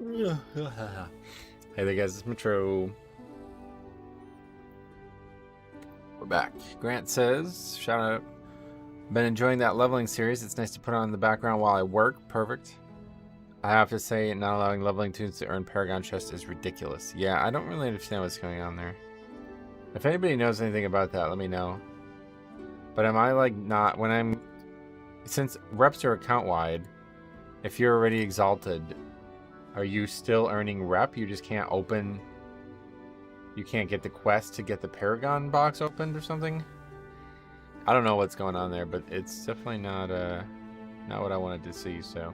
Hey there guys, it's Metro. We're back. Grant says, shout out, been enjoying that leveling series. It's nice to put on in the background while I work. Perfect. I have to say, not allowing leveling tunes to earn Paragon Chest is ridiculous. Yeah, I don't really understand what's going on there. If anybody knows anything about that, let me know. But am I like not, when I'm, since reps are account wide, if you're already exalted, are you still earning rep? You just can't open, you can't get the quest to get the Paragon box opened or something? I don't know what's going on there, but it's definitely not what I wanted to see, so.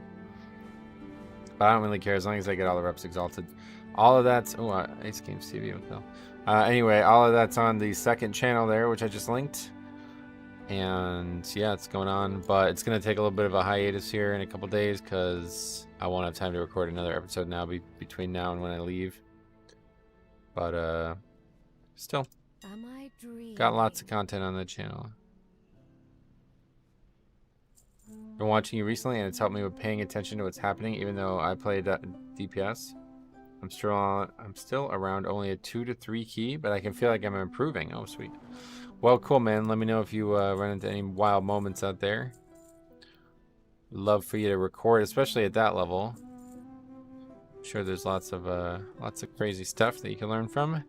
But I don't really care as long as I get all the reps exalted. All of that's, oh, Ace Games TV with Bill. Anyway, all of that's on the second channel there, which I just linked. And yeah, it's going on, but it's going to take a little bit of a hiatus here in a couple days because I won't have time to record another episode now between now and when I leave. But still, got lots of content on the channel. Been watching you recently, and it's helped me with paying attention to what's happening. Even though I played DPS, I'm still around only a 2 to 3 key, but I can feel like I'm improving. Oh, sweet. Well, cool, man. Let me know if you run into any wild moments out there. Love for you to record, especially at that level. I'm sure there's lots of crazy stuff that you can learn from.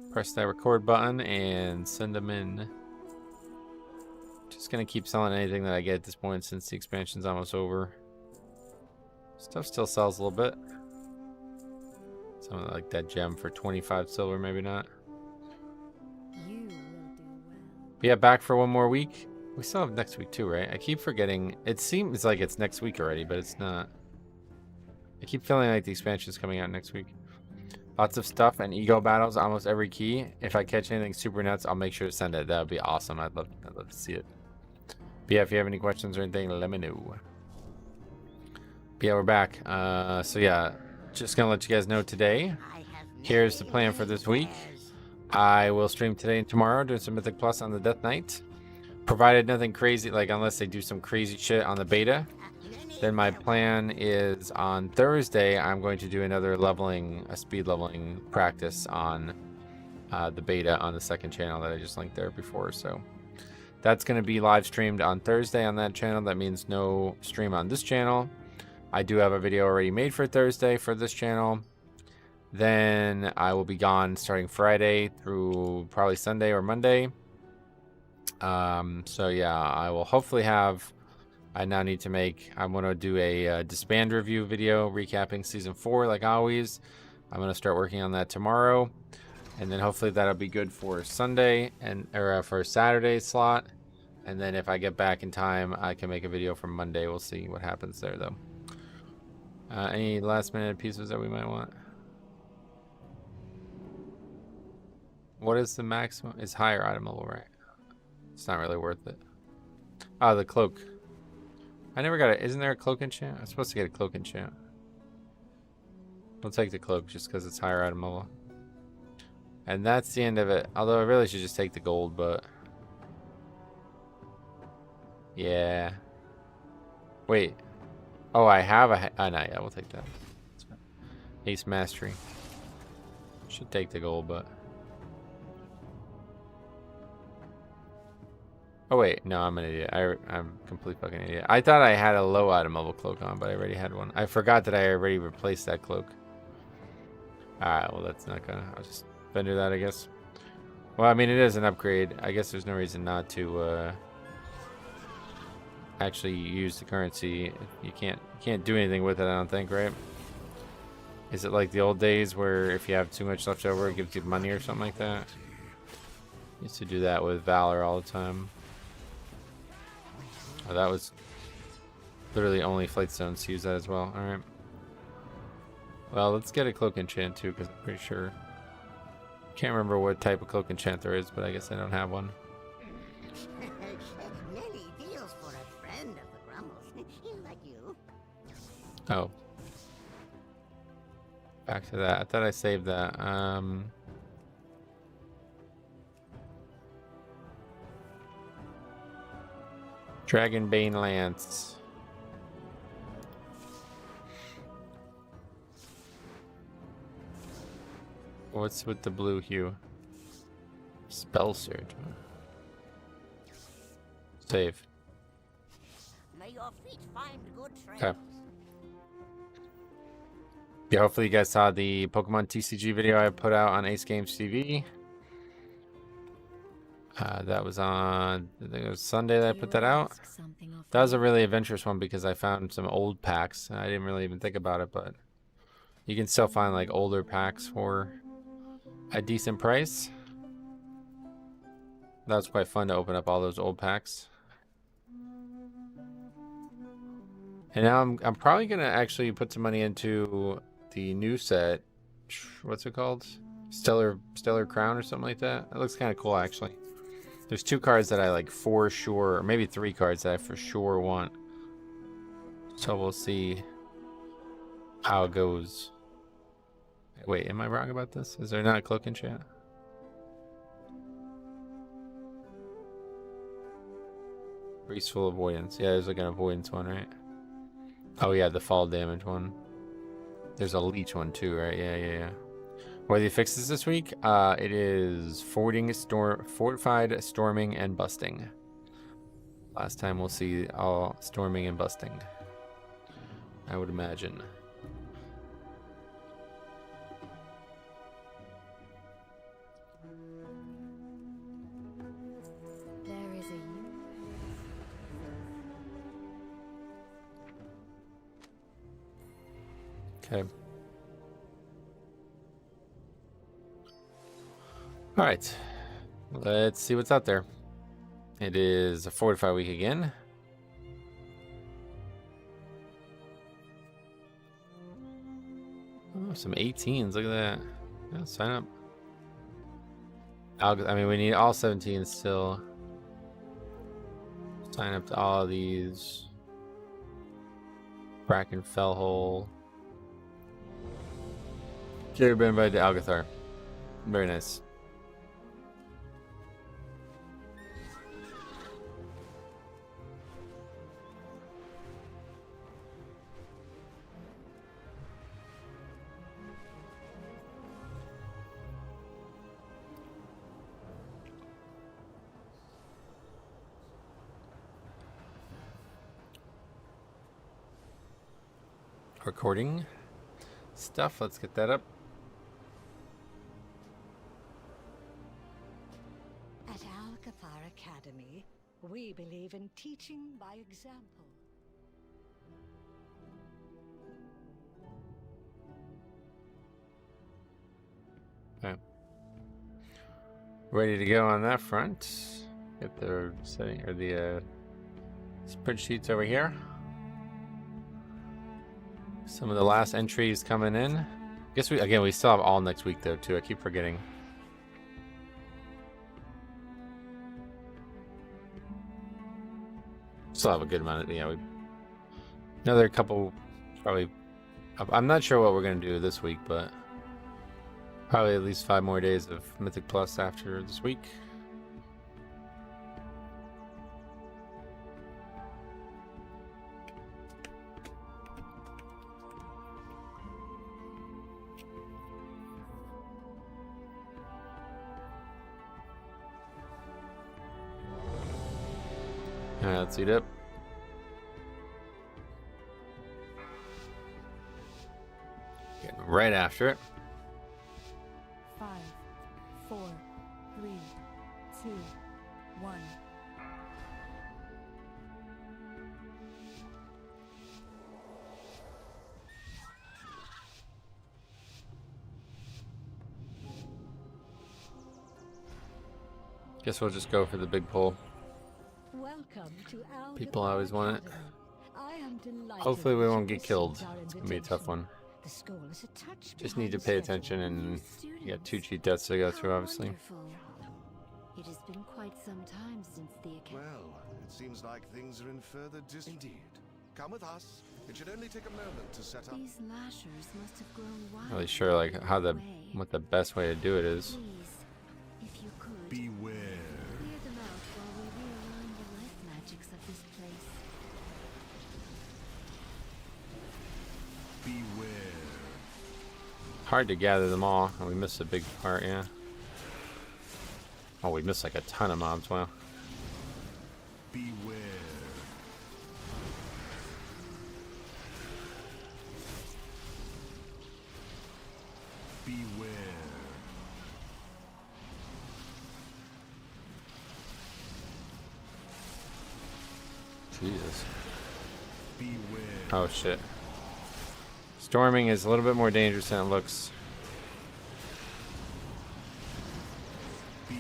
Press that record button and send them in. Just gonna keep selling anything that I get at this point since the expansion's almost over. Stuff still sells a little bit. Something like that gem for 25 silver, maybe not. But yeah, back for one more week. We still have next week too, right? I keep forgetting. It seems like it's next week already, but it's not. I keep feeling like the expansion is coming out next week. Lots of stuff and ego battles, almost every key. If I catch anything super nuts, I'll make sure to send it. That would be awesome. I'd love to see it. But yeah, if you have any questions or anything, let me know. But yeah, we're back. So yeah, just gonna let you guys know today. Here's the plan for this week. I will stream today and tomorrow, doing some Mythic Plus on the Death Knight. Provided nothing crazy, like unless they do some crazy shit on the beta. Then my plan is on Thursday, I'm going to do another speed leveling practice on the beta on the second channel that I just linked there before. So that's going to be live streamed on Thursday on that channel. That means no stream on this channel. I do have a video already made for Thursday for this channel. Then I will be gone starting Friday through probably Sunday or Monday. So yeah, I will hopefully have, I now need to make, I'm going to do a disband review video recapping season 4 like always. I'm going to start working on that tomorrow, and then hopefully that'll be good for Sunday or for Saturday slot. And then if I get back in time, I can make a video for Monday. We'll see what happens there though. Any last minute pieces that we might want? What is the maximum? It's higher item level, right? It's not really worth it. Oh, the cloak. I never got it. Isn't there a cloak enchant? I'm supposed to get a cloak enchant. We'll take the cloak just because it's higher item level. And that's the end of it. Although I really should just take the gold, but... yeah. Wait. Oh, I have a... oh, no, yeah, we'll take that. Ace Mastery. Should take the gold, but... oh wait, no, I'm an idiot. I'm a complete fucking idiot. I thought I had a low item level cloak on, but I already had one. I forgot that I already replaced that cloak. Alright, well that's not gonna... I'll just vendor that, I guess. Well, I mean, it is an upgrade. I guess there's no reason not to actually use the currency. You can't do anything with it, I don't think, right? Is it like the old days where if you have too much left over, it gives you money or something like that? Used to do that with Valor all the time. Oh, that was literally only Flightstones to use that as well. Alright. Well, let's get a cloak enchant too, because I'm pretty sure... can't remember what type of cloak enchant there is, but I guess I don't have one. Oh. Back to that. I thought I saved that. Dragonbane Lance. What's with the blue hue? Spell surge. Save. May your feet find good trails. Okay. Yeah, hopefully you guys saw the Pokemon TCG video I put out on Ace Games TV. That was on, I think it was Sunday that I put that out. That was a really adventurous one because I found some old packs. I didn't really even think about it, but you can still find like older packs for a decent price. That was quite fun to open up all those old packs. And now I'm probably gonna actually put some money into the new set. What's it called? Stellar Crown or something like that. It looks kind of cool actually. There's 2 cards that I like for sure, or maybe 3 cards that I for sure want. So we'll see how it goes. Wait, am I wrong about this? Is there not a cloak in chat? Graceful Avoidance. Yeah, there's like an avoidance one, right? Oh yeah, the fall damage one. There's a leech one too, right? Yeah. What are the fixes this week? It is fortified, storming, and busting. Last time we'll see all storming and busting, I would imagine. There is a Okay. All right, let's see what's out there. It is a 45 week again. Oh, some 18s. Look at that. Yeah, sign up. I mean, we need all 17s still. Sign up to all of these. Bracken Fellhole. Carry been invited to Algathar. Very nice. Recording stuff. Let's get that up. At Alcathar Academy, we believe in teaching by example. Okay. Ready to go on that front. Get the setting or the spreadsheets over here. Some of the last entries coming in. I guess we still have all next week though too. I keep forgetting. Still have a good amount of another couple probably. I'm not sure what we're gonna do this week, but probably at least 5 more days of Mythic Plus after this week. Alright, let's eat up. Getting right after it. 5, 4, 3, 2, 1. Guess we'll just go for the big pull. Welcome to Alcathar People always want it. Academy. I am delighted Hopefully we that won't you get killed. received our It's gonna be a tough invitation. one. The school is a touch Just need to behind pay schedule. attention, and you got 2 cheat deaths to go through, obviously. Wonderful. It has been quite some time since the academy. Well, it seems like things are in further Indeed. Come with us. It should only take a moment to set up. These lashers must have grown wild. Not really sure like what the best way to do it is. Please, if you could, Beware. clear them out while we realign the life magics of this place. Beware. Hard to gather them all. Oh, we missed a big part, yeah. Oh, we missed like a ton of mobs. Wow. Beware. Beware. Jesus. Beware. Oh shit. Storming is a little bit more dangerous than it looks. Beware.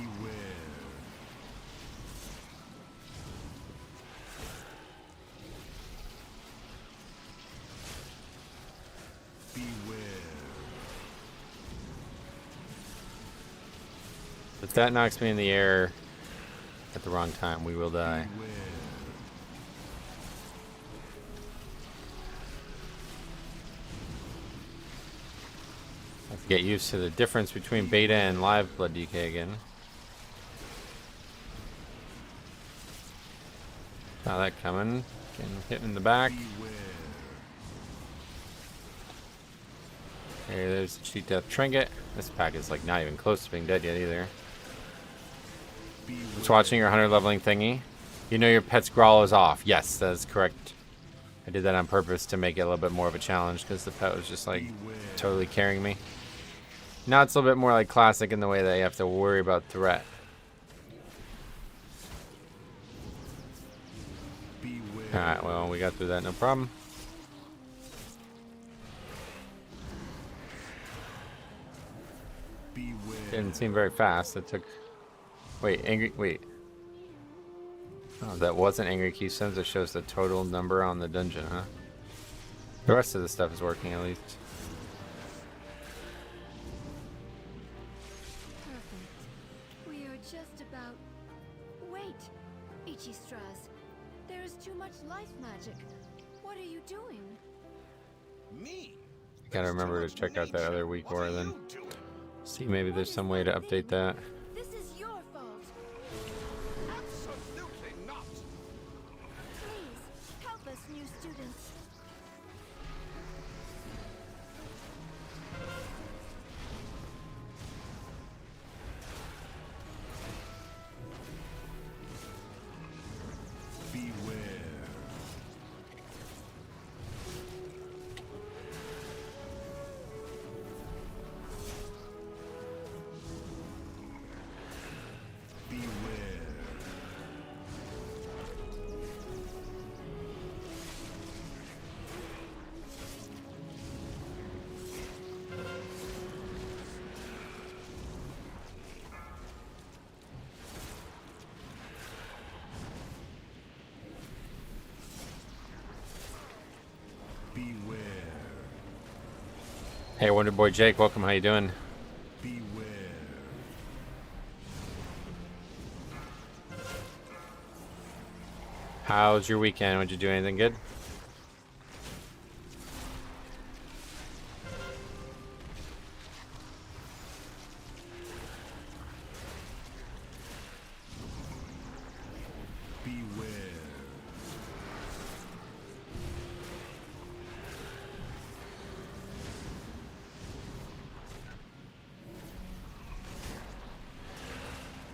Beware. If that knocks me in the air at the wrong time, we will die. Beware. I have to get used to the difference between beta and live blood DK again. Saw that coming. Getting hit in the back. Beware. Okay, there's the Cheat Death Trinket. This pack is like not even close to being dead yet either. Just watching your 100 leveling thingy. You know your pet's growl is off. Yes, that is correct. I did that on purpose to make it a little bit more of a challenge because the pet was just like totally carrying me. Now it's a little bit more like classic in the way that you have to worry about threat. Alright, well, we got through that, no problem. Didn't seem very fast. It took... Wait, Wait. Oh, that wasn't Angry Keystones. It shows the total number on the dungeon, huh? The rest of the stuff is working, at least. Perfect. We are just about... Wait! Ichistras, there is too much life magic. What are you doing? Me? Gotta remember to check out that other week aura then. See, maybe there's some way to update that. This is your fault. Absolutely not. Please, help us, new students. Beware. Beware. Beware. Hey, Wonder Boy Jake, welcome. How you doing? Beware. How's your weekend? Did you do anything good? Beware.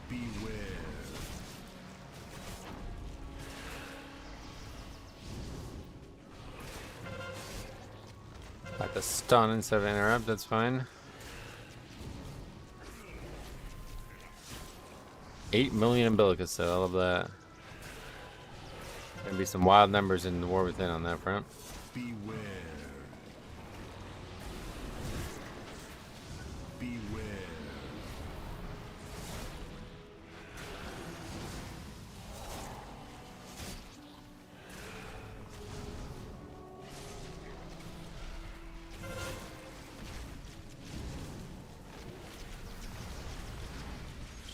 Beware. Got the stun instead of interrupt, that's fine. 8 million umbilicus, though. I love that. Gonna be some wild numbers in the War Within on that front. Beware. Beware.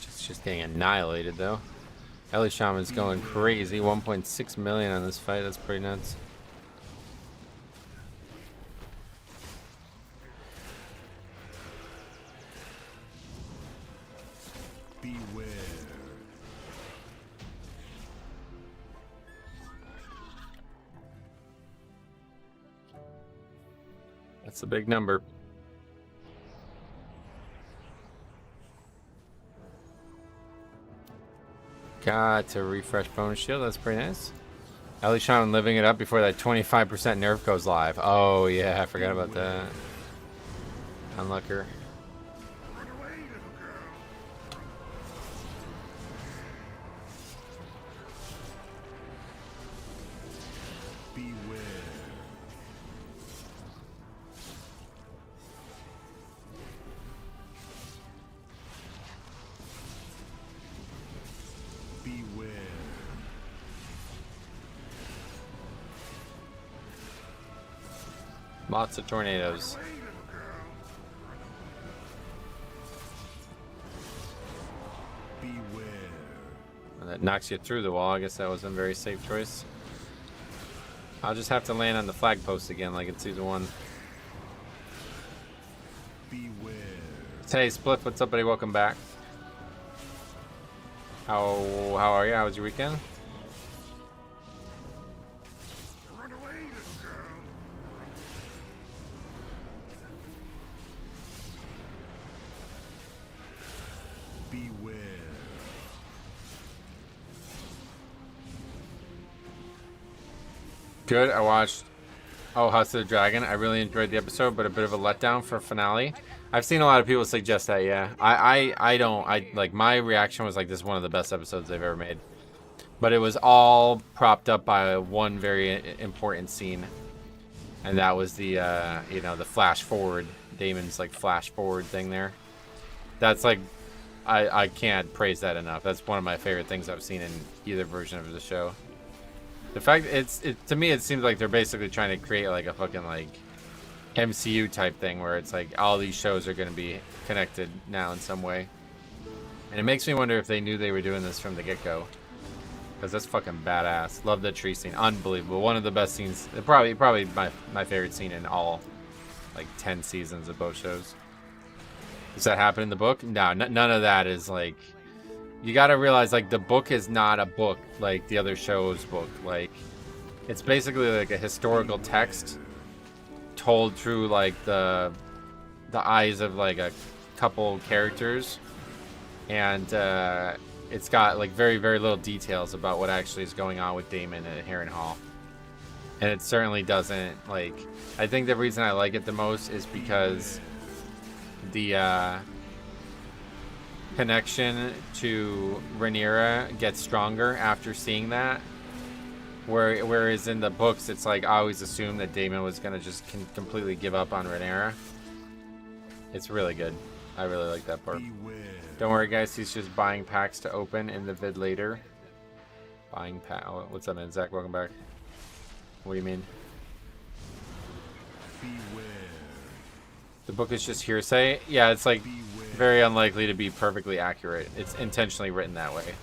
It's just getting annihilated, though. Ellie Shaman's going crazy. 1.6 million on this fight. That's pretty nuts. Beware. That's a big number. Got to refresh bonus shield. That's pretty nice. At least I'm living it up before that 25% nerf goes live. Oh yeah, I forgot about that. Unlucker. Lots of tornadoes. And that knocks you through the wall. I guess that was a very safe choice. I'll just have to land on the flag post again like in season 1. Hey, Spliff, what's up, buddy? Welcome back. How are you? How was your weekend? Good. I watched House of the Dragon. I really enjoyed the episode, but a bit of a letdown for finale. I've seen a lot of people suggest that, yeah. I don't like, my reaction was like, this is one of the best episodes they've ever made. But it was all propped up by one very important scene. And that was the you know, the flash forward, Damon's like flash forward thing there. That's like, I can't praise that enough. That's one of my favorite things I've seen in either version of the show. The fact to me it seems like they're basically trying to create like a fucking like MCU type thing where it's like all these shows are going to be connected now in some way. And it makes me wonder if they knew they were doing this from the get-go. Because that's fucking badass. Love the tree scene. Unbelievable. One of the best scenes. Probably my favorite scene in all like 10 seasons of both shows. Does that happen in the book? No, none of that is like... You gotta realize, like, the book is not a book like the other show's book. Like, it's basically like a historical text told through, like, the eyes of, like, a couple characters. And it's got, like, very, very little details about what actually is going on with Damon at Harrenhal. And it certainly doesn't, like... I think the reason I like it the most is because the... connection to Rhaenyra gets stronger after seeing that, whereas in the books it's like I always assumed that Daemon was gonna just completely give up on Rhaenyra. It's really good. I really like that part. Don't worry guys, he's just buying packs to open in the vid later. Buying pack. Oh, what's up, man? Zach, welcome back. What do you mean? The book is just hearsay? Yeah, it's like very unlikely to be perfectly accurate. It's intentionally written that way.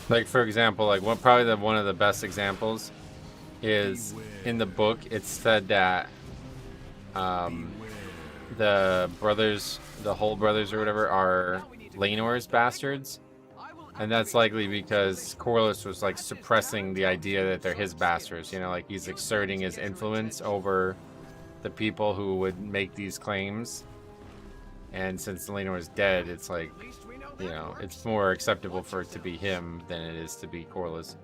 Like, for example, like one of the best examples is in the book. It's said that the brothers, the Whole brothers or whatever, are Laenor's bastards, and that's likely because Corlys was like suppressing the idea that they're his bastards. You know, like he's exerting his influence over the people who would make these claims. And since Laenor is dead, it's like, you know, it's more acceptable for it to be him than it is to be Corlys.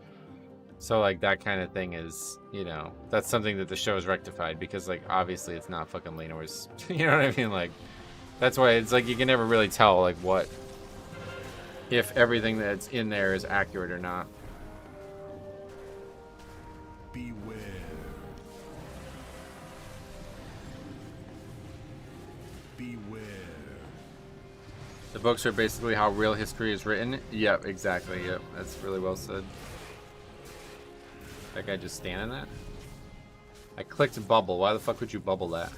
So, like, that kind of thing is, you know, that's something that the show is rectified because, like, obviously it's not fucking Laenor's. You know what I mean? Like, that's why it's like you can never really tell, like, what, if everything that's in there is accurate or not. Beware. Beware. The books are basically how real history is written. Yep, exactly. Yep, that's really well said. That guy just standing that? I clicked bubble. Why the fuck would you bubble that?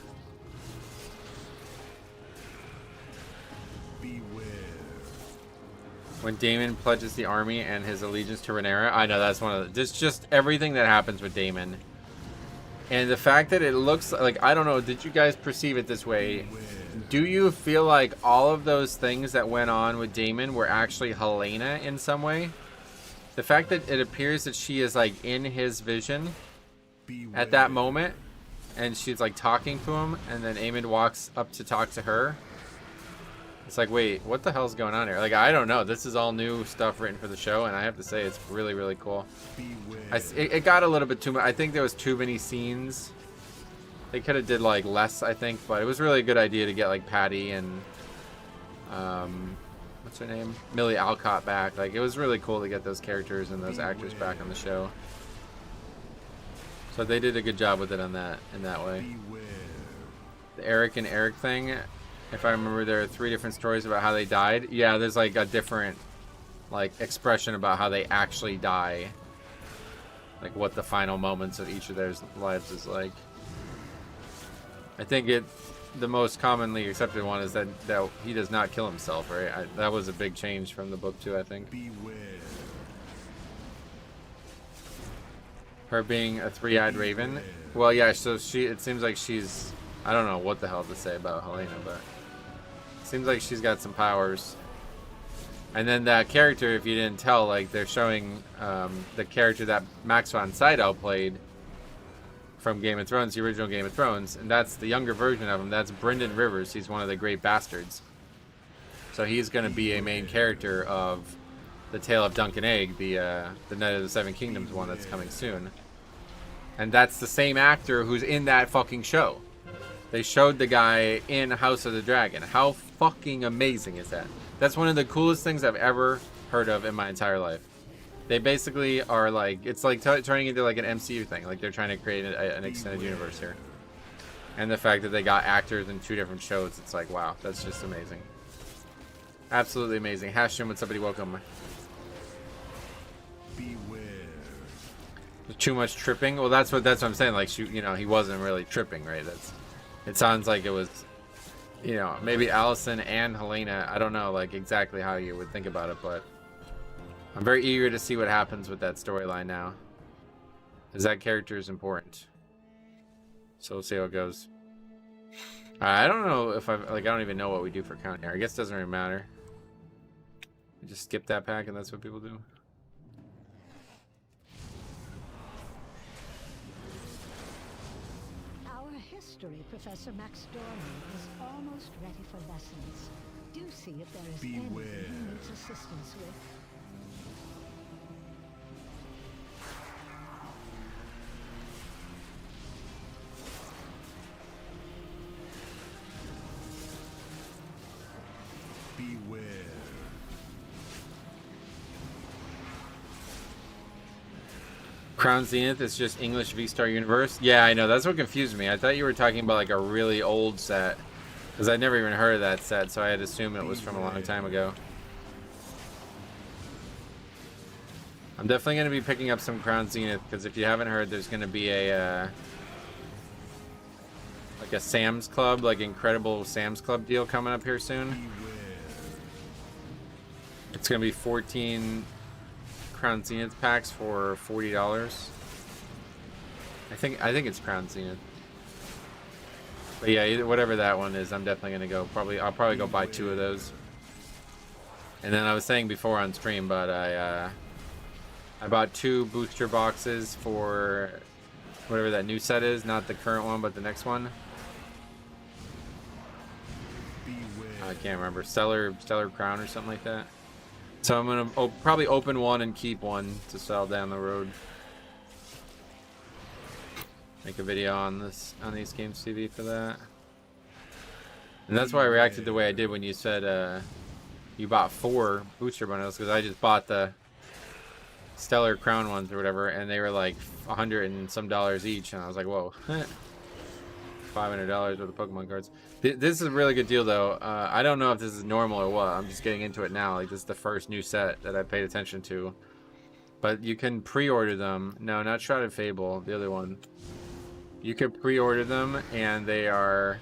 Beware. When Daemon pledges the army and his allegiance to Rhaenyra. I know that's one of the... Just everything that happens with Daemon. And the fact that it looks like... I don't know. Did you guys perceive it this way? Do you feel like all of those things that went on with Daemon were actually Helena in some way? The fact that it appears that she is like in his vision at that moment, and she's like talking to him, and then Aemond walks up to talk to her. It's like, wait, what the hell's going on here? Like, I don't know. This is all new stuff written for the show, and I have to say it's really, really cool. It got a little bit too much. I think there was too many scenes. They could have did like less, I think, but it was really a good idea to get like Patty and what's her name, Millie Alcott back. Like, it was really cool to get those characters and those actors back on the show. So they did a good job with it on that in that way. The Eric and Eric thing, if I remember, there are 3 different stories about how they died. Yeah, there's like a different like expression about how they actually die, like what the final moments of each of their lives is like. I think the most commonly accepted one is that he does not kill himself, right? That was a big change from the book too, I think. Beware. Her being a 3-eyed raven. Well, yeah, so it seems like she's, I don't know what the hell to say about Helena, but it seems like she's got some powers. And then that character, if you didn't tell, like they're showing the character that Max von Sydow played from Game of Thrones, the original Game of Thrones, and that's the younger version of him. That's Brynden Rivers. He's one of the great bastards. So he's going to be a main character of the Tale of Dunk and Egg, the Night of the Seven Kingdoms one that's coming soon. And that's the same actor who's in that fucking show. They showed the guy in House of the Dragon. How fucking amazing is that? That's one of the coolest things I've ever heard of in my entire life. They basically are like, it's like turning into like an MCU thing. Like they're trying to create an extended universe here. And the fact that they got actors in 2 different shows, it's like, wow, that's just amazing. Absolutely amazing. Hashim, what's up, buddy? Welcome. Beware. Too much tripping. Well, that's what I'm saying. Like, you know, he wasn't really tripping, right? It sounds like it was, you know, maybe Allison and Helena. I don't know, like exactly how you would think about it, but I'm very eager to see what happens with that storyline now, because that character is important. So we'll see how it goes. I don't know if I don't even know what we do for count here. I guess it doesn't really matter. We just skip that pack, and that's what people do. Our history professor Max Dorman is almost ready for lessons. Do see if there is anything he needs assistance with. Beware. Crown Zenith is just English V-Star Universe. Yeah, I know. That's what confused me. I thought you were talking about like a really old set, because I'd never even heard of that set, so I had assumed it was from a long time ago. I'm definitely going to be picking up some Crown Zenith, because if you haven't heard, there's going to be a like a Sam's Club, like incredible Sam's Club deal coming up here soon. It's going to be 14 Crown Zenith packs for $40. I think it's Crown Zenith. But yeah, whatever that one is, I'm definitely going to go. I'll probably go buy 2 of those. And then I was saying before on stream, but I bought 2 booster boxes for whatever that new set is, not the current one, but the next one. I can't remember. Stellar Crown or something like that. So I'm gonna probably open one and keep one to sell down the road. Make a video on these games TV for that. And that's why I reacted the way I did when you said you bought 4 booster bundles, because I just bought the Stellar Crown ones or whatever, and they were like $100 and some each, and I was like, whoa. $500 worth of Pokemon cards. This is a really good deal, though. I don't know if this is normal or what. I'm just getting into it now. Like, this is the first new set that I paid attention to. But you can pre-order them. No, not Shrouded Fable, the other one. You can pre-order them, and they are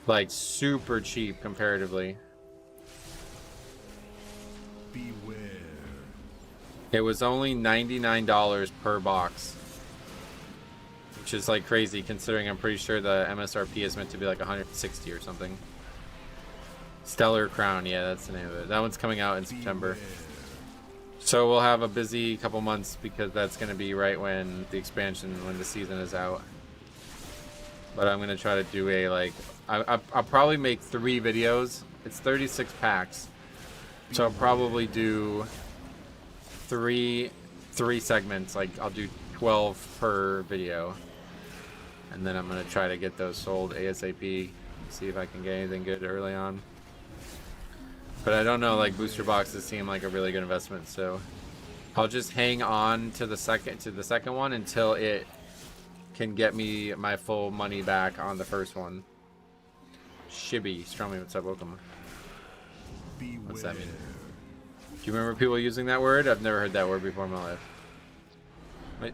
like super cheap comparatively. Beware. It was only $99 per box, which is like crazy considering I'm pretty sure the MSRP is meant to be like 160 or something. Stellar Crown, yeah, that's the name of it. That one's coming out in September. So we'll have a busy couple months because that's going to be right when the expansion, when the season is out. But I'm going to try to do a, like, I'll probably make 3 videos. It's 36 packs. So I'll probably do three segments. Like, I'll do 12 per video. And then I'm going to try to get those sold ASAP. See if I can get anything good early on. But I don't know, like, booster boxes seem like a really good investment, so I'll just hang on to the second one until it can get me my full money back on the first one. Shibby, Stromy, what's up? Welcome. What's that mean? Do you remember people using that word? I've never heard that word before in my life.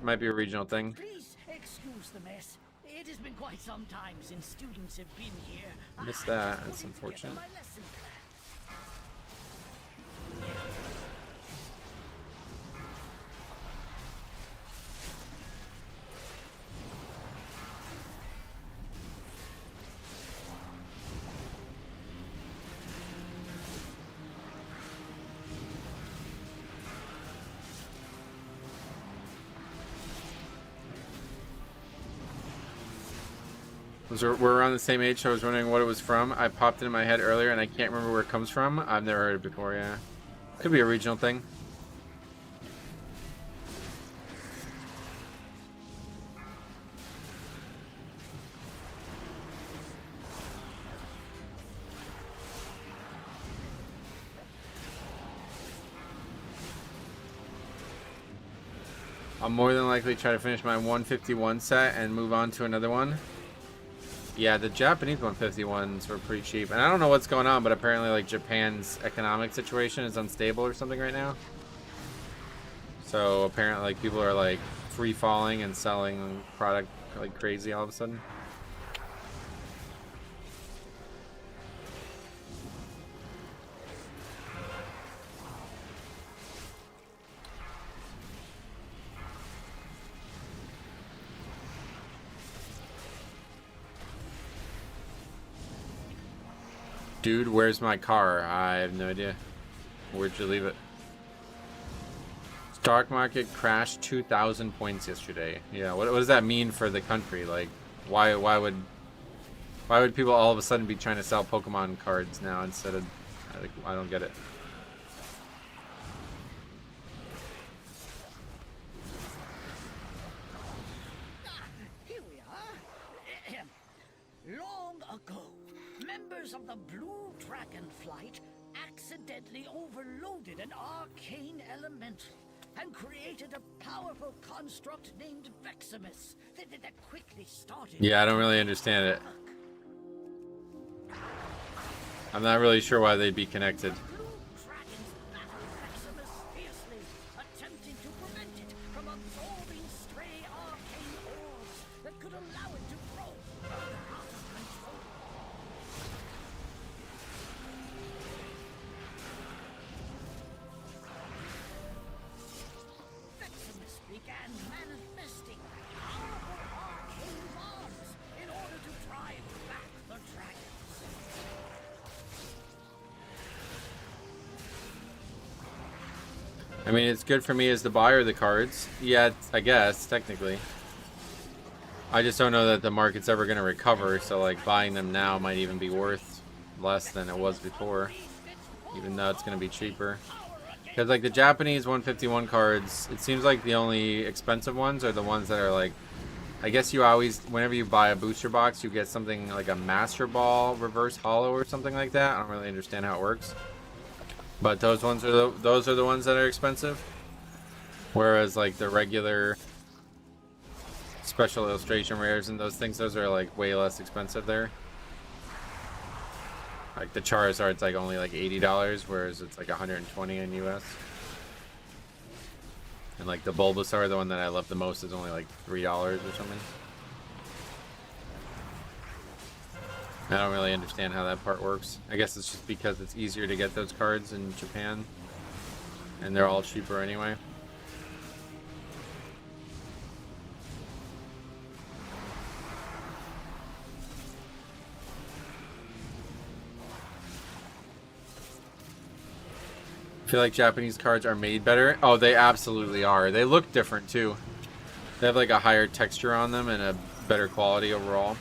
Might be a regional thing. Please excuse the mess. It has been quite some time since students have been here. Missed that. That's unfortunate. My lesson plan. We're around the same age, so I was wondering what it was from. I popped it in my head earlier, and I can't remember where it comes from. I've never heard it before, yeah. Could be a regional thing. I'll more than likely try to finish my 151 set and move on to another one. Yeah, the Japanese 151s were pretty cheap. And I don't know what's going on, but apparently like Japan's economic situation is unstable or something right now. So apparently like people are like free falling and selling product like crazy all of a sudden. Dude, where's my car? I have no idea. Where'd you leave it? Stock market crashed 2,000 points yesterday. Yeah, what does that mean for the country? Like, why would people all of a sudden be trying to sell Pokemon cards now instead of? I don't get it. Here we are. Long ago, members of the Blue Dragon Flight accidentally overloaded an arcane elemental and created a powerful construct named Veximus that quickly started. Yeah, I don't really understand it. I'm not really sure why they'd be connected. Blue Dragons battled Veximus fiercely, attempting to prevent it from absorbing stray arcane orbs that could allow it to grow further out of control. Veximus began manifesting powerful arcane bombs in order to drive back the dragons. I mean, it's good for me as the buyer of the cards. Yeah, I guess, technically. I just don't know that the market's ever going to recover, so like buying them now might even be worth less than it was before. Even though it's going to be cheaper. Because like the Japanese 151 cards, it seems like the only expensive ones are the ones that are like, I guess you always, whenever you buy a booster box, you get something like a Master Ball reverse holo or something like that. I don't really understand how it works. But those ones are the ones that are expensive. Whereas like the regular special illustration rares and those things, those are like way less expensive there. Like the Charizard's like only like $80, whereas it's like $120 in US. And like the Bulbasaur, the one that I love the most, is only like $3 or something. I don't really understand how that part works. I guess it's just because it's easier to get those cards in Japan. And they're all cheaper anyway. I feel like Japanese cards are made better. Oh, they absolutely are. They look different too. They have like a higher texture on them and a better quality overall.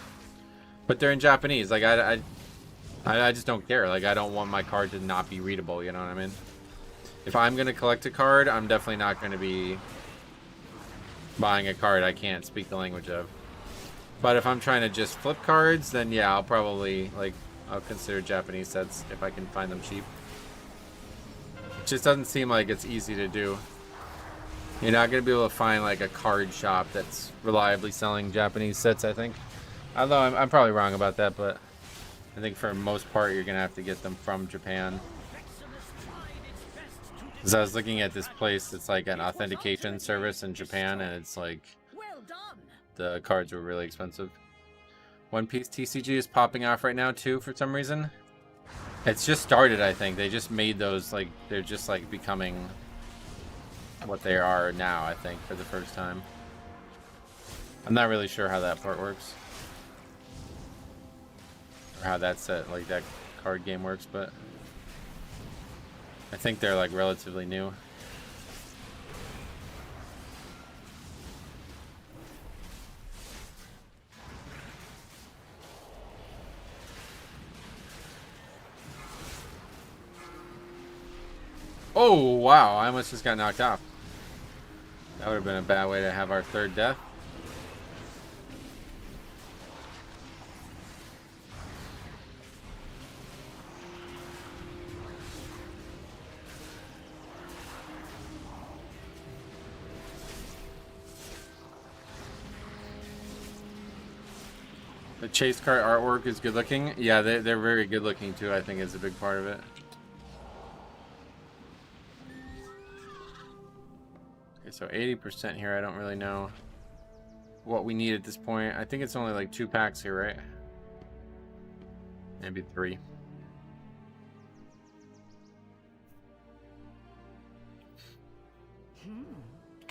But they're in Japanese. Like I just don't care. Like I don't want my card to not be readable. You know what I mean? If I'm gonna collect a card, I'm definitely not gonna be buying a card I can't speak the language of. But if I'm trying to just flip cards, then yeah, I'll probably I'll consider Japanese sets if I can find them cheap. It just doesn't seem like it's easy to do. You're not gonna be able to find like a card shop that's reliably selling Japanese sets, I think. Although I'm probably wrong about that, but I think for the most part you're gonna have to get them from Japan. Because I was looking at this place, it's like an authentication service in Japan, and it's like Well done. the cards were really expensive. One Piece TCG is popping off right now too for some reason. It's just started, I think. They just made those, like, they're just like becoming what they are now, I think, for the first time. I'm not really sure how that part works. Or how that set, like that card game works, but I think they're like relatively new. Oh, wow, I almost just got knocked off. That would have been a bad way to have our third death. The chase card artwork is good looking. Yeah, they're very good looking too, I think is a big part of it. Okay, so 80% here. I don't really know what we need at this point. I think it's only like 2 packs here, right? Maybe 3.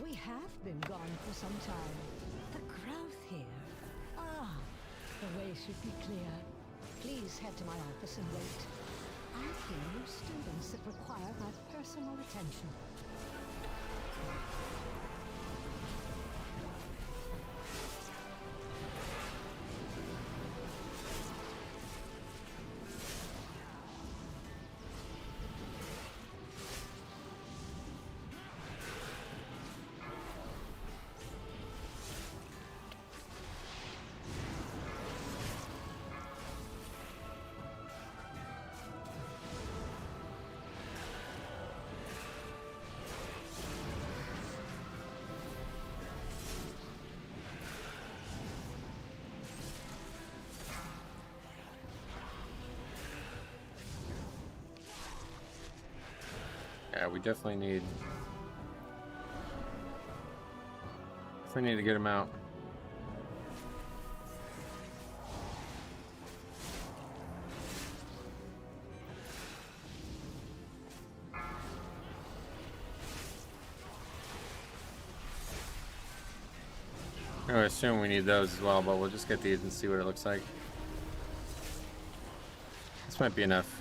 We have been gone for some time. The growth here. Ah, the way should be clear. Please head to my office and wait. I hear you students that require my personal attention. Yeah, we definitely need to get him out. I assume we need those as well, but we'll just get these and see what it looks like. This might be enough.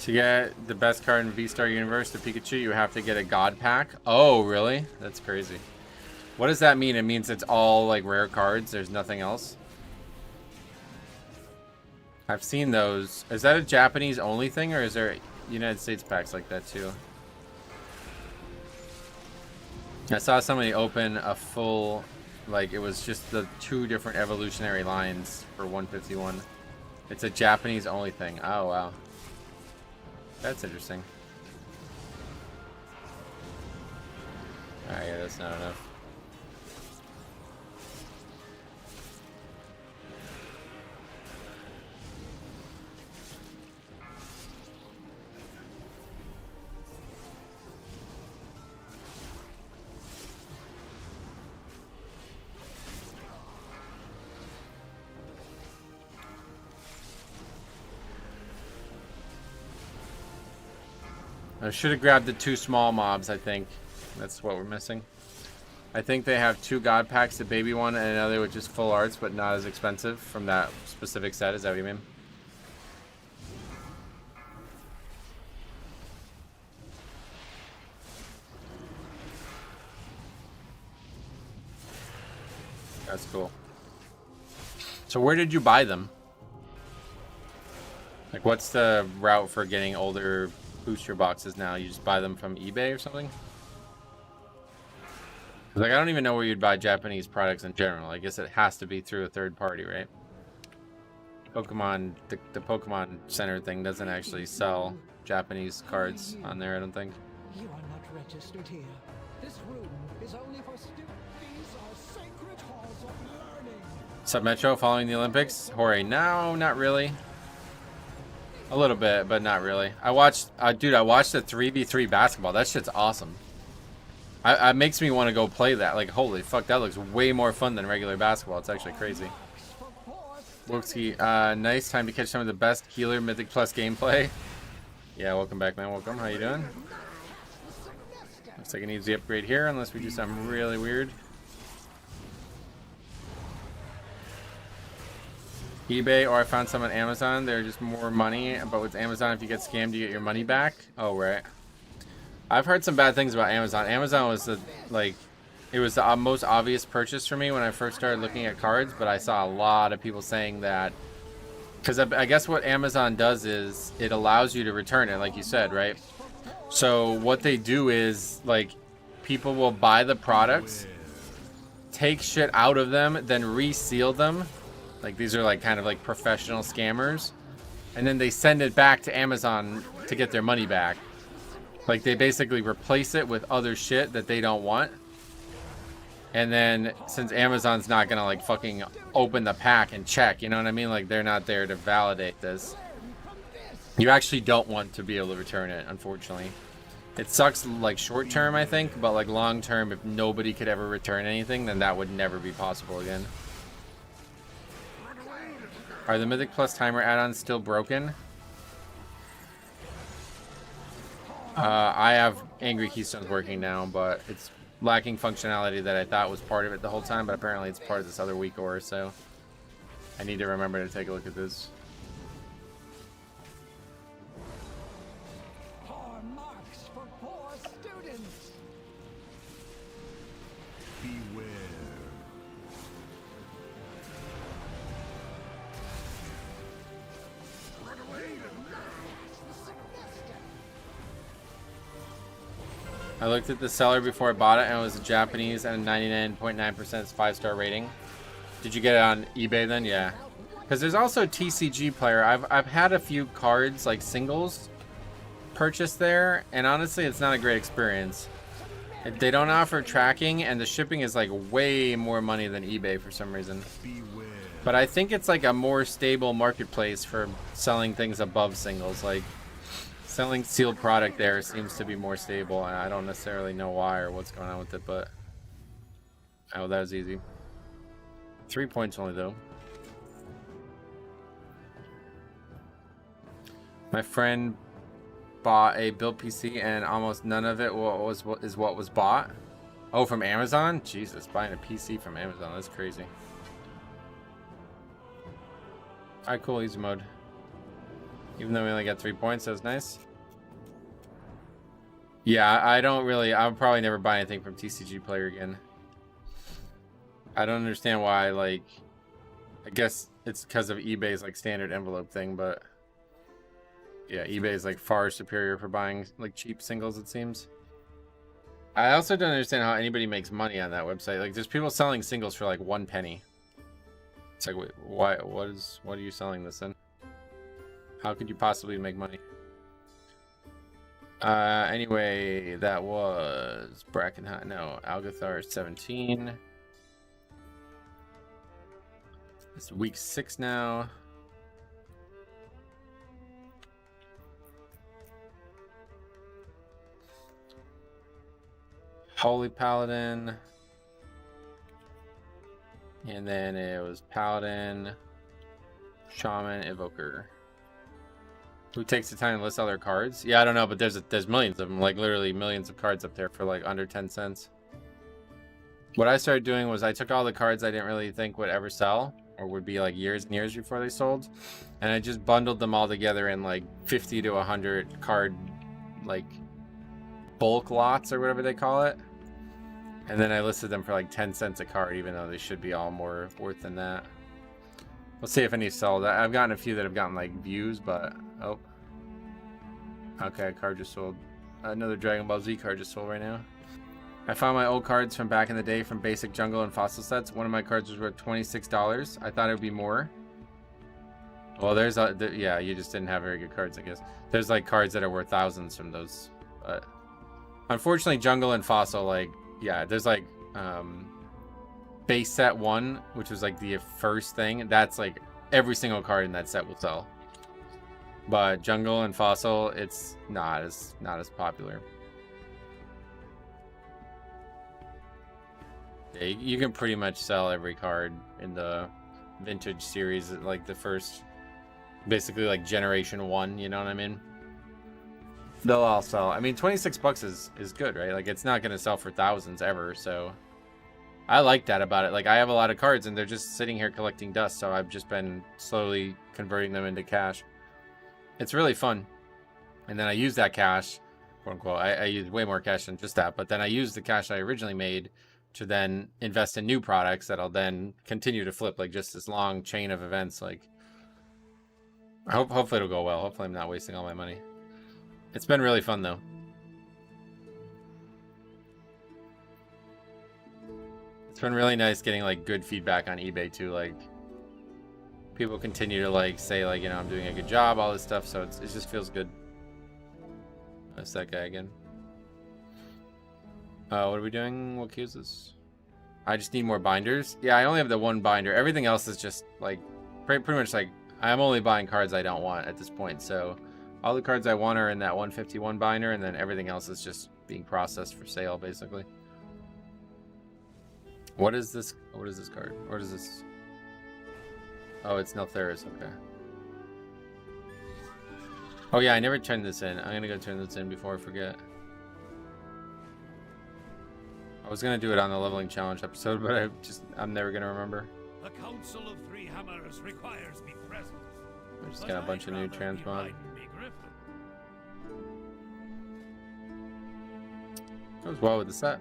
To get the best card in V-Star Universe, the Pikachu, you have to get a God Pack. Oh, really? That's crazy. What does that mean? It means it's all like rare cards. There's nothing else. I've seen those. Is that a Japanese only thing, or is there United States packs like that too? I saw somebody open a full, like it was just the 2 different evolutionary lines for 151. It's a Japanese only thing. Oh, wow. That's interesting. Alright, yeah, that's not enough. I should have grabbed the 2 small mobs, I think. That's what we're missing. I think they have 2 god packs, the baby one and another which is full arts but not as expensive from that specific set. Is that what you mean? That's cool. So where did you buy them? Like, what's the route for getting older booster boxes now? You just buy them from eBay or something? 'Cause, like, I don't even know where you'd buy Japanese products in general. I guess it has to be through a third party, right? Pokemon, the Pokemon Center thing doesn't actually sell Japanese cards on there, I don't think. You are not registered here. This room is only for students. These are sacred halls of learning. Sub Metro following the Olympics? Hooray. No, not really. A little bit, but not really. I watched, dude, I watched the 3v3 basketball. That shit's awesome. It makes me want to go play that. Like, holy fuck, that looks way more fun than regular basketball. It's actually crazy. Wokski, nice. Time to catch some of the best healer Mythic Plus gameplay. Yeah, welcome back, man. Welcome. How you doing? Looks like an easy upgrade here, unless we do something really weird. eBay, or I found some on Amazon. They're just more money, but with Amazon, if you get scammed, you get your money back. Oh, right. I've heard some bad things about Amazon. Amazon was the, like, it was the most obvious purchase for me when I first started looking at cards, but I saw a lot of people saying that, because I guess what Amazon does is it allows you to return it, like you said, right? So what they do is, like, people will buy the products, take shit out of them, then reseal them. Like, these are like kind of like professional scammers, and then they send it back to Amazon to get their money back. Like, they basically replace it with other shit that they don't want. And then, since Amazon's not gonna, like, fucking open the pack and check, you know what I mean? Like, they're not there to validate this. You actually don't want to be able to return it, unfortunately. It sucks, like, short term, I think, but, like, long term, if nobody could ever return anything, then that would never be possible again. Are the Mythic Plus timer add-ons still broken? I have Angry Keystones working now, but it's lacking functionality that I thought was part of it the whole time, but apparently it's part of this other week or so. I need to remember to take a look at this. Poor marks for poor students. Beware. I looked at the seller before I bought it, and it was a Japanese and 99.9% 5-star rating. Did you get it on eBay then? Yeah. Because there's also a TCG player. I've had a few cards, like singles, purchased there, and honestly, it's not a great experience. They don't offer tracking, and the shipping is like way more money than eBay for some reason. Beware. But I think it's like a more stable marketplace for selling things above singles. Like, selling sealed product there seems to be more stable, and I don't necessarily know why or what's going on with it, but... Oh, that was easy. 3 points only, though. My friend bought a built PC, and almost none of it is what was bought. Oh, from Amazon? Jesus, buying a PC from Amazon, that's crazy. Alright, cool, easy mode. Even though we only got 3 points, that was nice. Yeah, I'll probably never buy anything from TCG Player again. I don't understand why, like, I guess it's because of eBay's, like, standard envelope thing, but yeah, eBay's, like, far superior for buying, like, cheap singles, it seems. I also don't understand how anybody makes money on that website. Like, there's people selling singles for, like, 1 penny. It's like, wait, why, what are you selling this in? How could you possibly make money? Anyway, that was Brackenhot. No, Algathar 17. It's week 6 now. Holy Paladin. And then it was Paladin, Shaman, Evoker. Who takes the time to list all their cards? Yeah, I don't know, but there's millions of them, like literally millions of cards up there for like under 10 cents. What I started doing was I took all the cards I didn't really think would ever sell or would be like years and years before they sold, and I just bundled them all together in like 50 to 100 card like bulk lots or whatever they call it. And then I listed them for like 10 cents a card, even though they should be all more worth than that. We'll see if any sell. I've gotten a few that have gotten like views, but oh, okay, a card just sold. Another Dragon Ball Z card just sold right now. I found my old cards from back in the day from basic jungle and fossil sets. One of my cards was worth $26. I thought it would be more. Well, there's yeah, you just didn't have very good cards, I guess. There's like cards that are worth thousands from those, but unfortunately, jungle and fossil, like, yeah, there's like base set 1, which was like the first thing. That's like every single card in that set will sell. But jungle and fossil, it's not as popular. Yeah, you can pretty much sell every card in the vintage series, like the first, basically like generation 1, you know what I mean? They'll all sell. I mean, 26 bucks is good, right? Like, it's not going to sell for thousands ever, so I like that about it. Like, I have a lot of cards and they're just sitting here collecting dust, so I've just been slowly converting them into cash. It's really fun. And then I use that cash, quote unquote, I use way more cash than just that, but then I use the cash I originally made to then invest in new products that I'll then continue to flip, like just this long chain of events. Like, hopefully it'll go well. Hopefully I'm not wasting all my money. It's been really fun though. It's been really nice getting like good feedback on eBay too. Like, people continue to like say like, you know, I'm doing a good job, all this stuff. So it just feels good. That's that guy again. What are we doing? What queues this? I just need more binders. Yeah, I only have the one binder. Everything else is just like pretty much like I'm only buying cards I don't want at this point. So all the cards I want are in that 151 binder, and then everything else is just being processed for sale, basically. What is this? What is this card? What is this? Oh, it's Neltharis. Okay. Oh yeah, I never turned this in. I'm gonna go turn this in before I forget. I was gonna do it on the leveling challenge episode, but I'm never gonna remember. The Council of Three Hammers requires me present. I just got a bunch of new transmog. Goes well with the set.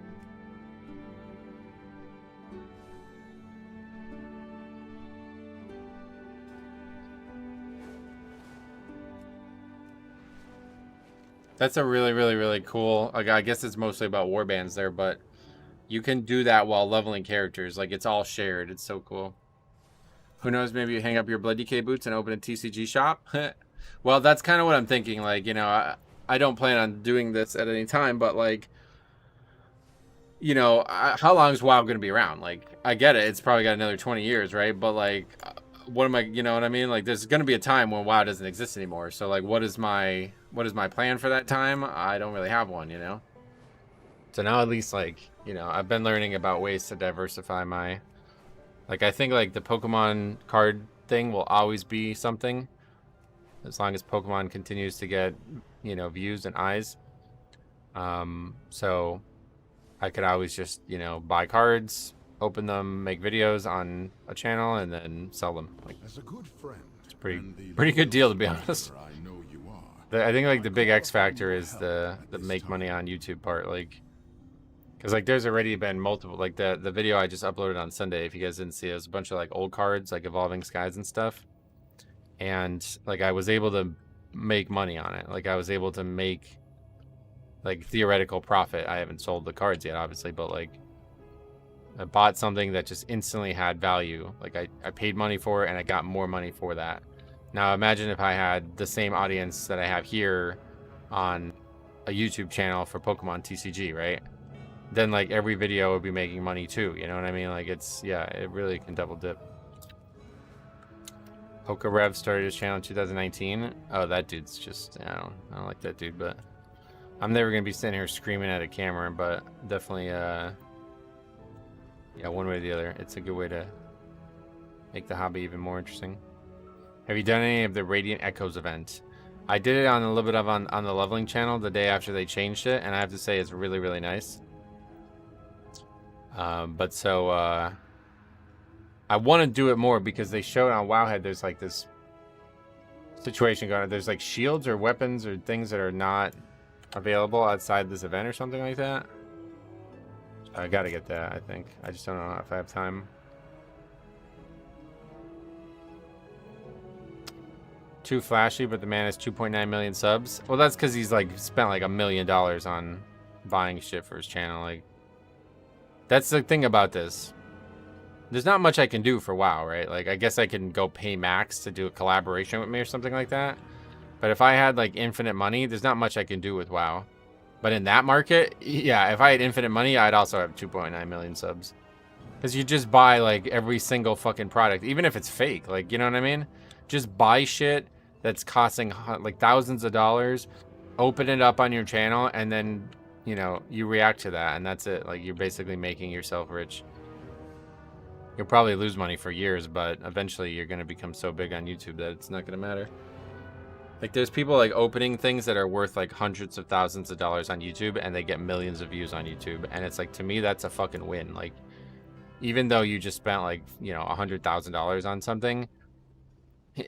That's a really cool. Like, I guess it's mostly about warbands there, but you can do that while leveling characters. Like, it's all shared. It's so cool. Who knows? Maybe you hang up your Blood DK boots and open a TCG shop. Well, that's kind of what I'm thinking. Like, you know, I don't plan on doing this at any time, but like, you know, how long is WoW going to be around? Like, I get it. It's probably got another 20 years, right? But like, what am I, you know what I mean? Like, there's going to be a time when WoW doesn't exist anymore. So like, what is my plan for that time? I don't really have one, you know? So now at least, like, you know, I've been learning about ways to diversify my, like, I think like the Pokemon card thing will always be something as long as Pokemon continues to get, you know, views and eyes. So I could always just, you know, buy cards, open them, make videos on a channel, and then sell them. Like, As a good friend, it's pretty good deal, to be honest. I know you are. I think like the big X factor is the make money on YouTube part, like, because like there's already been multiple, like the video I just uploaded on Sunday, if you guys didn't see it, was a bunch of like old cards, like Evolving Skies and stuff, and like I was able to make money on it. Like I was able to make like theoretical profit. I haven't sold the cards yet, obviously, but like I bought something that just instantly had value. Like I paid money for it and I got more money for that. Now imagine if I had the same audience that I have here on a YouTube channel for Pokemon TCG, right? Then like every video would be making money too, you know what I mean? Like it's, yeah, it really can double dip. Poke Rev started his channel in 2019. Oh, that dude's just, I don't like that dude, but I'm never gonna be sitting here screaming at a camera, but definitely yeah, one way or the other, it's a good way to make the hobby even more interesting. Have you done any of the Radiant Echoes event? I did it on a little bit of on the leveling channel the day after they changed it, and I have to say it's really, really nice. But so I want to do it more because they showed on Wowhead there's like this situation going on. There's like shields or weapons or things that are not available outside this event or something like that. I gotta get that, I think. I just don't know if I have time. Too flashy, but the man has 2.9 million subs. Well, that's because he's like spent like $1 million on buying shit for his channel. Like, that's the thing about this. There's not much I can do for WoW, right? Like, I guess I can go pay Max to do a collaboration with me or something like that. But if I had like infinite money, there's not much I can do with WoW. But in that market, yeah, if I had infinite money, I'd also have 2.9 million subs. Because you just buy like every single fucking product, even if it's fake. Like, you know what I mean? Just buy shit that's costing like thousands of dollars, open it up on your channel, and then, you know, you react to that, and that's it. Like, you're basically making yourself rich. You'll probably lose money for years, but eventually you're going to become so big on YouTube that it's not going to matter. Like, there's people like opening things that are worth like hundreds of thousands of dollars on YouTube, and they get millions of views on YouTube, and it's like, to me, that's a fucking win. Like, even though you just spent like, you know, $100,000 on something,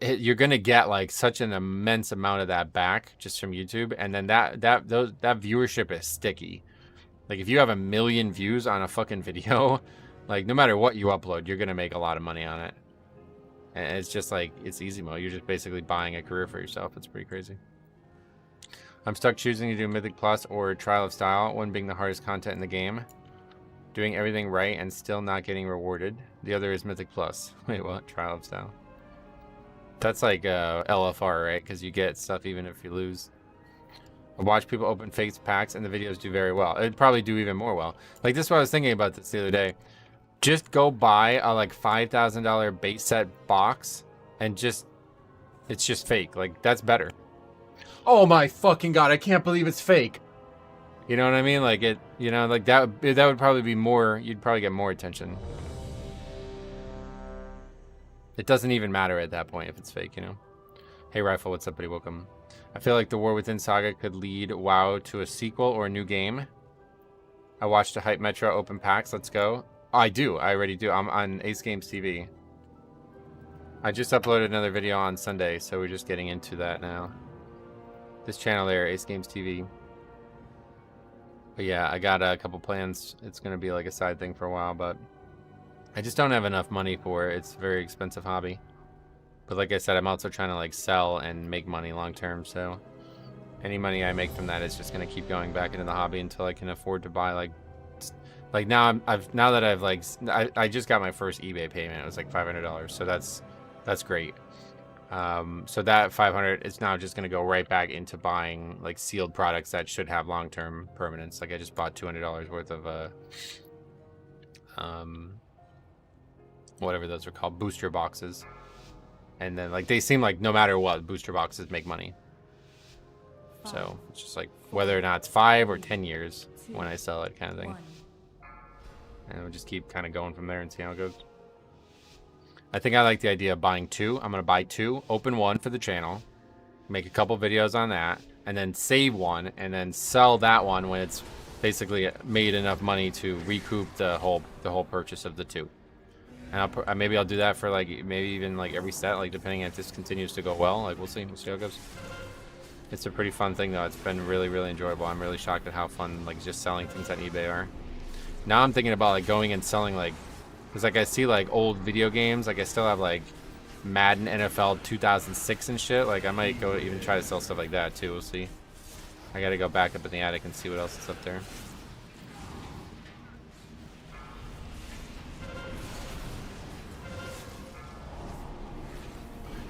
you're gonna get like such an immense amount of that back just from YouTube, and then that viewership is sticky. Like, if you have 1 million views on a fucking video, like, no matter what you upload, you're gonna make a lot of money on it. And it's just like, it's easy mode. You're just basically buying a career for yourself. It's pretty crazy. I'm stuck choosing to do Mythic Plus or Trial of Style, one being the hardest content in the game, doing everything right and still not getting rewarded. The other is Mythic Plus. Wait, what? Trial of Style. That's like LFR, right? Because you get stuff even if you lose. I watch people open fake packs and the videos do very well. It'd probably do even more well. Like, this is what I was thinking about this the other day. Just go buy a like $5,000 base set box and it's just fake. Like, that's better. Oh my fucking god, I can't believe it's fake. You know what I mean? Like, it, you know, like that would probably be more, you'd probably get more attention. It doesn't even matter at that point if it's fake, you know? Hey, Rifle, what's up, buddy? Welcome. I feel like the War Within saga could lead WoW to a sequel or a new game. I watched a Hype Metro open packs. Let's go. Oh, I do. I already do. I'm on Ace Games TV. I just uploaded another video on Sunday, so we're just getting into that now. This channel there, Ace Games TV. But yeah, I got a couple plans. It's going to be like a side thing for a while, but I just don't have enough money for it. It's a very expensive hobby. But like I said, I'm also trying to like sell and make money long term, so any money I make from that is just going to keep going back into the hobby until I can afford to buy like now I just got my first eBay payment. It was like $500, so that's great. So that 500 is now just going to go right back into buying like sealed products that should have long-term permanence. Like, I just bought $200 worth of whatever those are called, booster boxes, and then like they seem like no matter what, booster boxes make money. So it's just like whether or not it's 5 or 10 years when I sell it, kind of thing. And we'll just keep kind of going from there and see how it goes. I think I like the idea of buying 2. I'm going to buy 2, open 1 for the channel, make a couple videos on that, and then save 1, and then sell that one when it's basically made enough money to recoup the whole purchase of the 2. And maybe I'll do that for like maybe even like every set, like depending if this continues to go well. Like, we'll see how it goes. It's a pretty fun thing though. It's been really, really enjoyable. I'm really shocked at how fun like just selling things on eBay are. Now I'm thinking about like going and selling, like, because like I see like old video games, like I still have like Madden NFL 2006 and shit. Like, I might go even try to sell stuff like that too. We'll see. I gotta go back up in the attic and see what else is up there.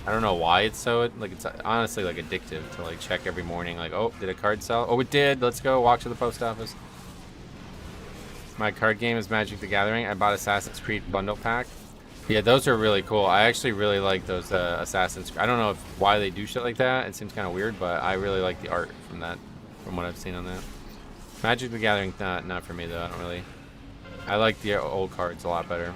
I don't know why it's so, like, it's honestly like addictive to like check every morning, like, oh, did a card sell? Oh, it did. Let's go walk to the post office. My card game is Magic the Gathering. I bought Assassin's Creed bundle pack. Yeah, those are really cool. I actually really like those Assassin's Creed. I don't know why they do shit like that. It seems kind of weird, but I really like the art from that, from what I've seen on that. Magic the Gathering, not for me though. I don't really. I like the old cards a lot better.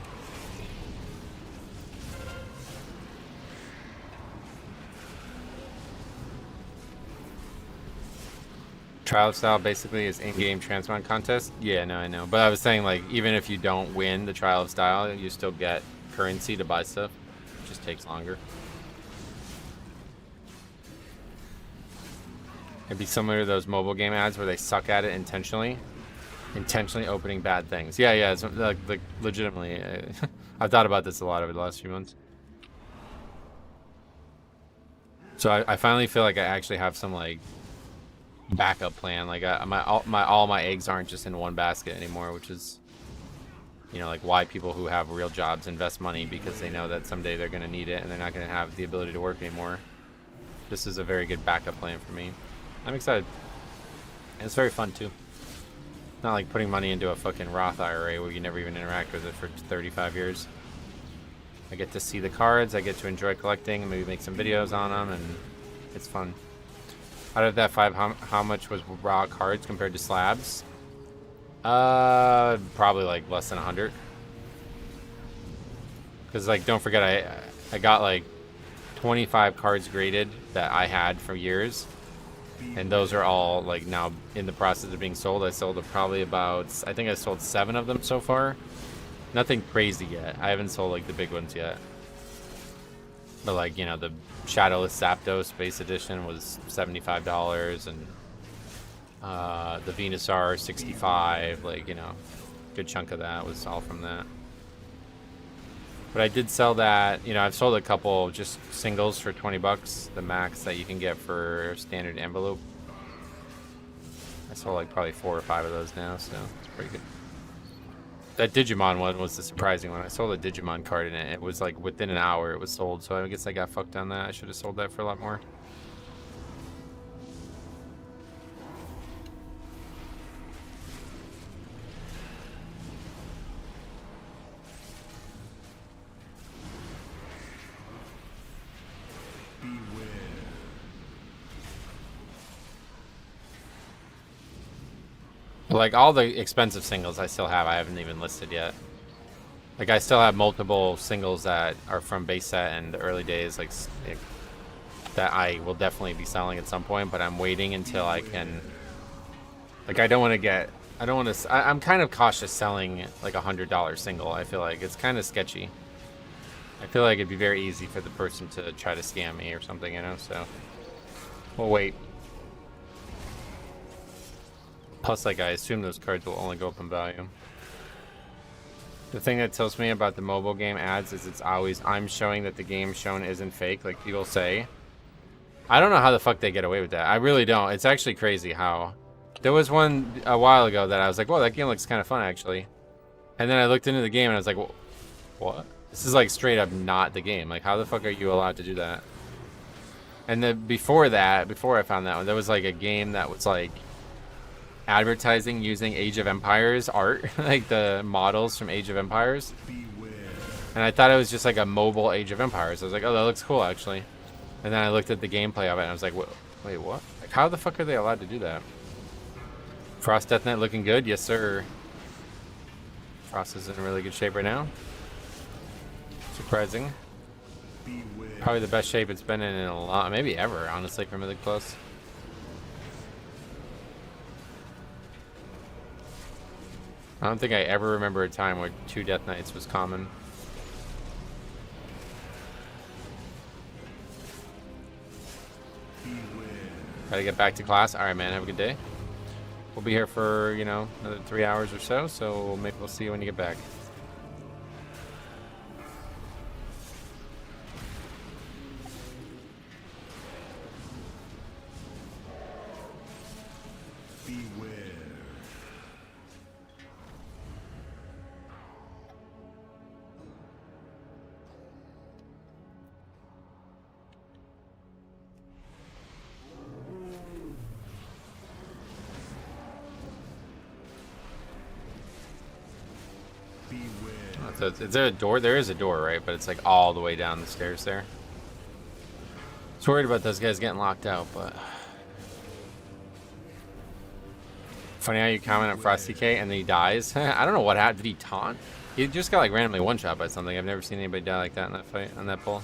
Trial style basically is in-game transmog contest. Yeah, no, I know. But I was saying, like, even if you don't win the trial of style, you still get currency to buy stuff. It just takes longer. It'd be similar to those mobile game ads where they suck at it intentionally opening bad things. Yeah, it's like legitimately. I've thought about this a lot over the last few months. So I finally feel like I actually have some like backup plan. Like all my eggs aren't just in one basket anymore, which is, you know, like why people who have real jobs invest money, because they know that someday they're going to need it and they're not going to have the ability to work anymore. This is a very good backup plan for me. I'm excited. And it's very fun too. Not like putting money into a fucking Roth IRA where you never even interact with it for 35 years. I get to see the cards, I get to enjoy collecting, maybe make some videos on them, and it's fun. Out of that 5, how much was raw cards compared to slabs? Probably like less than 100. Because like, don't forget, I got like 25 cards graded that I had for years. And those are all like now in the process of being sold. I sold probably about, I think I sold 7 of them so far. Nothing crazy yet. I haven't sold like the big ones yet. But like, you know, the Shadowless Zapdos Base Edition was $75, and the Venusaur 65, like, you know, good chunk of that was all from that. But I did sell that, you know, I've sold a couple just singles for 20 bucks, the max that you can get for standard envelope. I sold like probably 4 or 5 of those now, so it's pretty good. That Digimon one was the surprising one. I sold a Digimon card in it. It was like within an hour it was sold, so I guess I got fucked on that. I should have sold that for a lot more. Like all the expensive singles I still have, I haven't even listed yet. Like I still have multiple singles that are from base set and the early days, like that I will definitely be selling at some point. But I'm waiting until I can. Like I don't want to get. I don't want to. I'm kind of cautious selling like $100 single. I feel like it's kind of sketchy. I feel like it'd be very easy for the person to try to scam me or something, you know. So we'll wait. Plus, like, I assume those cards will only go up in value. The thing that tells me about the mobile game ads is it's always, I'm showing that the game shown isn't fake, like people say. I don't know how the fuck they get away with that. I really don't. It's actually crazy how... There was one a while ago that I was like, whoa, that game looks kind of fun, actually. And then I looked into the game and I was like, what? This is, like, straight up not the game. Like, how the fuck are you allowed to do that? And then before that, before I found that one, there was, like, a game that was, like... advertising using Age of Empires art, like the models from Age of Empires. And I thought it was just like a mobile Age of Empires. I was like, oh, that looks cool, actually. And then I looked at the gameplay of it and I was like, wait, what? Like, how the fuck are they allowed to do that? Frost Death Knight looking good? Yes, sir. Frost is in really good shape right now. Surprising. Probably the best shape it's been in a lot, maybe ever, honestly, for Mythic Plus. I don't think I ever remember a time where 2 Death Knights was common. Gotta get back to class. Alright, man, have a good day. We'll be here for, you know, another 3 hours or so maybe we'll see you when you get back. So is there a door? There is a door, right? But it's like all the way down the stairs there. I was worried about those guys getting locked out, but... Funny how you comment on Frosty K and then he dies. I don't know what happened. Did he taunt? He just got like randomly one-shot by something. I've never seen anybody die like that in that fight, on that pull.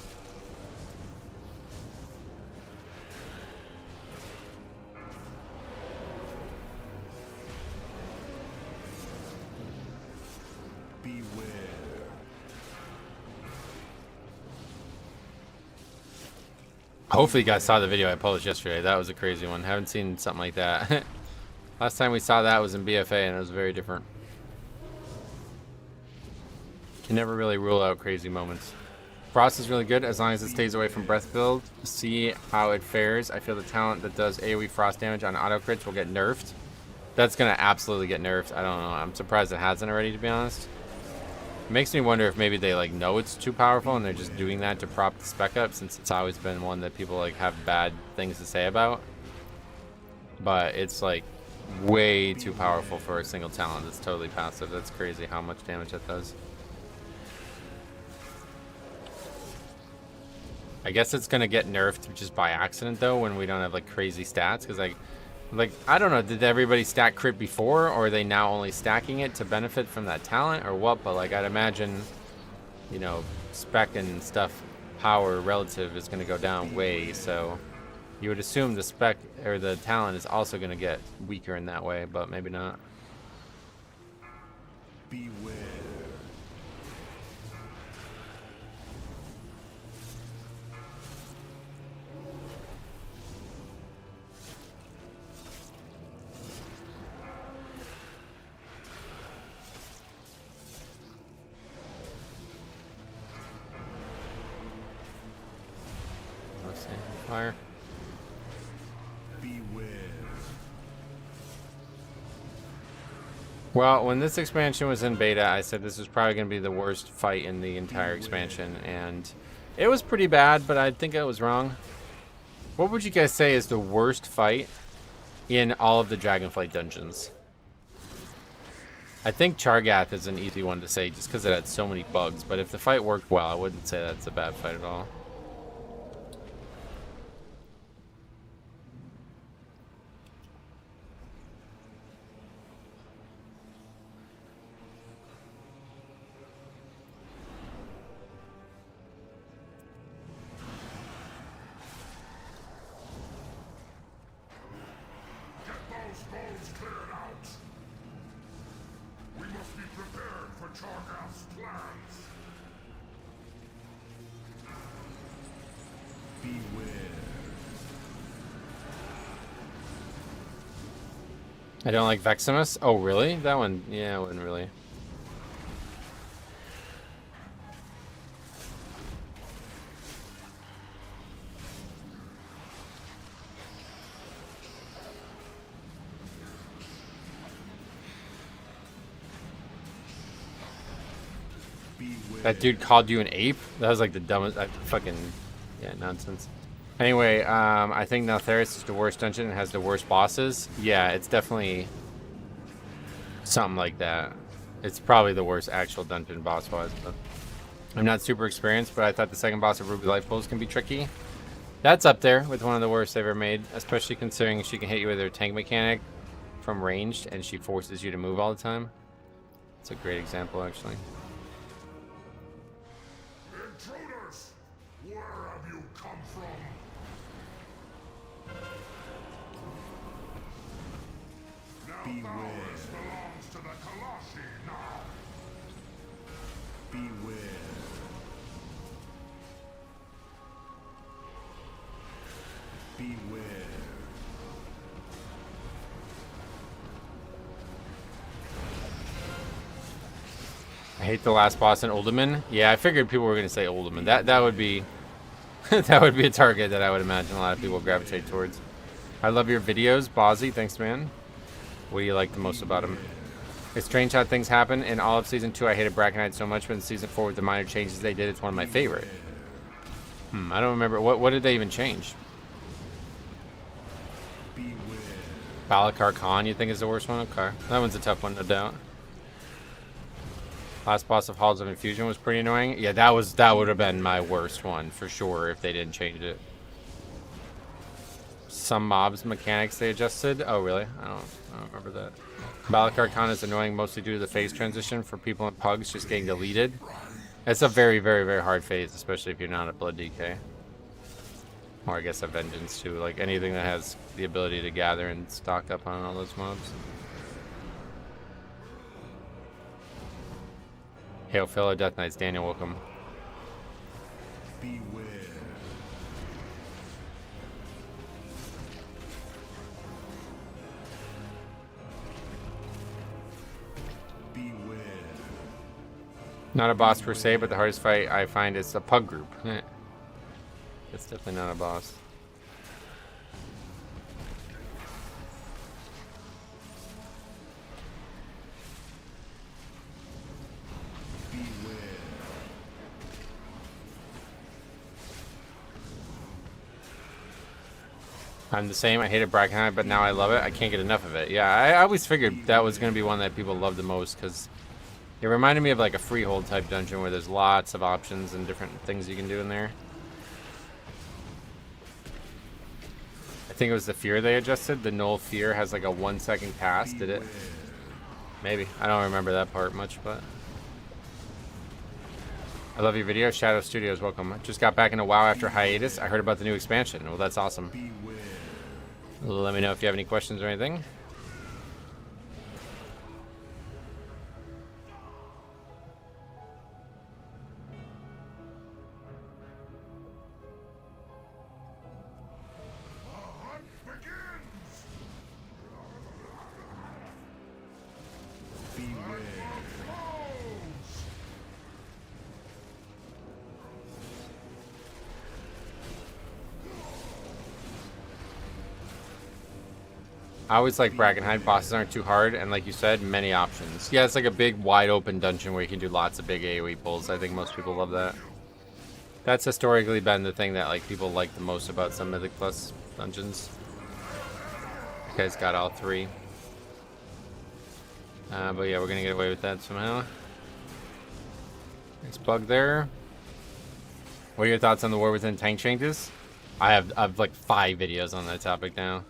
Hopefully you guys saw the video I published yesterday. That was a crazy one. Haven't seen something like that. Last time we saw that was in BFA and it was very different. Can never really rule out crazy moments. Frost is really good as long as it stays away from breath build. See how it fares. I feel the talent that does AoE frost damage on auto crits will get nerfed. That's gonna absolutely get nerfed. I don't know. I'm surprised it hasn't already, to be honest. It makes me wonder if maybe they like know it's too powerful and they're just doing that to prop the spec up, since it's always been one that people like have bad things to say about. But it's like way too powerful for a single talent that's totally passive. That's crazy how much damage that does. I guess it's gonna get nerfed just by accident though when we don't have like crazy stats, because like I don't know, did everybody stack crit before, or are they now only stacking it to benefit from that talent, or what? But like I'd imagine, you know, spec and stuff power relative is gonna go down way, so you would assume the spec or the talent is also gonna get weaker in that way, but maybe not. Beware. Fire. Beware. Well, when this expansion was in beta, I said this was probably going to be the worst fight in the entire expansion, and it was pretty bad, but I think I was wrong. What would you guys say is the worst fight in all of the Dragonflight dungeons? I think Chargath is an easy one to say just because it had so many bugs, but if the fight worked well, I wouldn't say that's a bad fight at all. I don't like Veximus. Oh, really? That one, yeah, I wouldn't really. That dude called you an ape? That was like the dumbest, fucking, yeah, nonsense. Anyway, I think Naltheris is the worst dungeon and has the worst bosses. Yeah, it's definitely something like that. It's probably the worst actual dungeon boss-wise. But I'm not super experienced, but I thought the second boss of Ruby Life Pools can be tricky. That's up there with one of the worst they've ever made, especially considering she can hit you with her tank mechanic from ranged, and she forces you to move all the time. It's a great example, actually. Intruders! Where have you come from? Naltheris belongs to the Kalashi now. Beware. Beware. I hate the last boss in Uldaman. Yeah, I figured people were going to say Uldaman. That would be that would be a target that I would imagine a lot of people gravitate towards. I love your videos, Bozzy. Thanks, man. What do you like the most about him? It's strange how things happen. In all of Season 2, I hated Brackenide so much, but in Season 4, with the minor changes they did, it's one of my favorite. I don't remember. What did they even change? Balakar Khan, you think is the worst one? Okay. That one's a tough one, no doubt. Last boss of Halls of Infusion was pretty annoying. Yeah, that would have been my worst one for sure if they didn't change it. Some mobs mechanics they adjusted. Oh really? I don't remember that. Balakar Khan is annoying mostly due to the phase transition for people in pugs just getting deleted. It's a very, very, very hard phase, especially if you're not at Blood DK. Or I guess a Vengeance too. Like anything that has the ability to gather and stock up on all those mobs. Hail fellow Death Knights, Daniel, welcome. Beware. Not a boss per se, but the hardest fight I find is a pug group. It's definitely not a boss. I'm the same. I hated Brackenheim, but now I love it. I can't get enough of it. Yeah, I always figured that was going to be one that people loved the most because it reminded me of like a freehold type dungeon where there's lots of options and different things you can do in there. I think it was the fear they adjusted. The null fear has like a 1 second cast. Did it? Maybe. I don't remember that part much, but I love your video. Shadow Studios, welcome. Just got back into WoW after hiatus. I heard about the new expansion. Well, that's awesome. Let me know if you have any questions or anything. I always like Brackenheim. Bosses aren't too hard, and like you said, many options. Yeah, it's like a big, wide open dungeon where you can do lots of big AoE pulls. I think most people love that. That's historically been the thing that like people like the most about some Mythic Plus dungeons. This guy's got all three. But yeah, we're gonna get away with that somehow. Nice bug there. What are your thoughts on the War Within tank changes? I've like 5 videos on that topic now.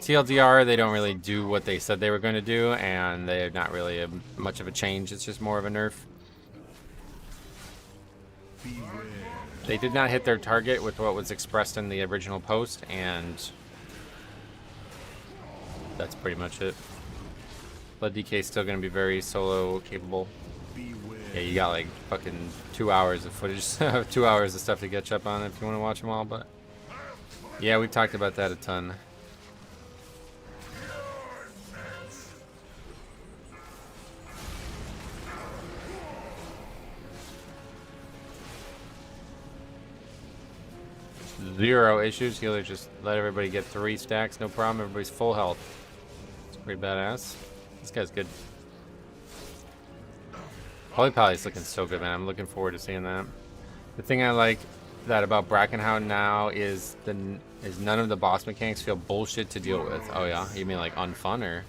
TLDR, they don't really do what they said they were going to do, and they're not really much of a change. It's just more of a nerf. They did not hit their target with what was expressed in the original post, and that's pretty much it. Blood DK is still going to be very solo capable. Yeah, you got like fucking 2 hours of footage, 2 hours of stuff to catch up on if you want to watch them all, but yeah, we've talked about that a ton. Zero issues. Healer just let everybody get 3 stacks, no problem. Everybody's full health. It's pretty badass. This guy's good. Holy Pally's looking so good, man. I'm looking forward to seeing that. The thing I like that about Brackenhound now is none of the boss mechanics feel bullshit to deal with. Oh yeah, you mean like unfun, or?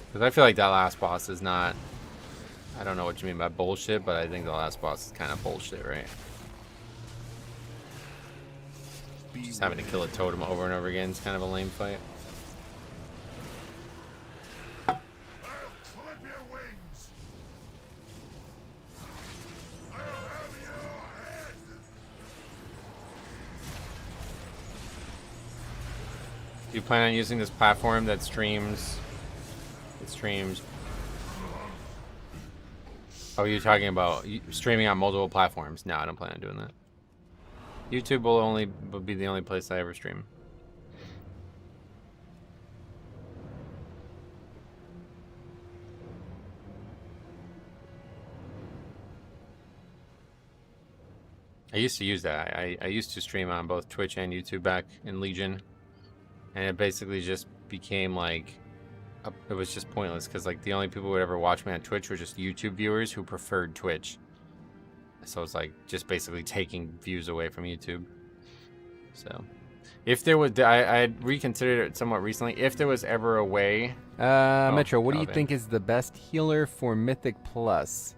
Because I feel like that last boss is not. I don't know what you mean by bullshit, but I think the last boss is kind of bullshit, right? Just having to kill a totem over and over again is kind of a lame fight. Do you plan on using this platform that streams? It streams. Oh, you're talking about streaming on multiple platforms? No, I don't plan on doing that. YouTube will be the only place I ever stream. I used to use that. I used to stream on both Twitch and YouTube back in Legion, and it basically just became like it was just pointless because like the only people who would ever watch me on Twitch were just YouTube viewers who preferred Twitch. So it's like just basically taking views away from YouTube. So, if there was, I had reconsidered it somewhat recently. If there was ever a way, Metro, what do you think is the best healer for Mythic Plus?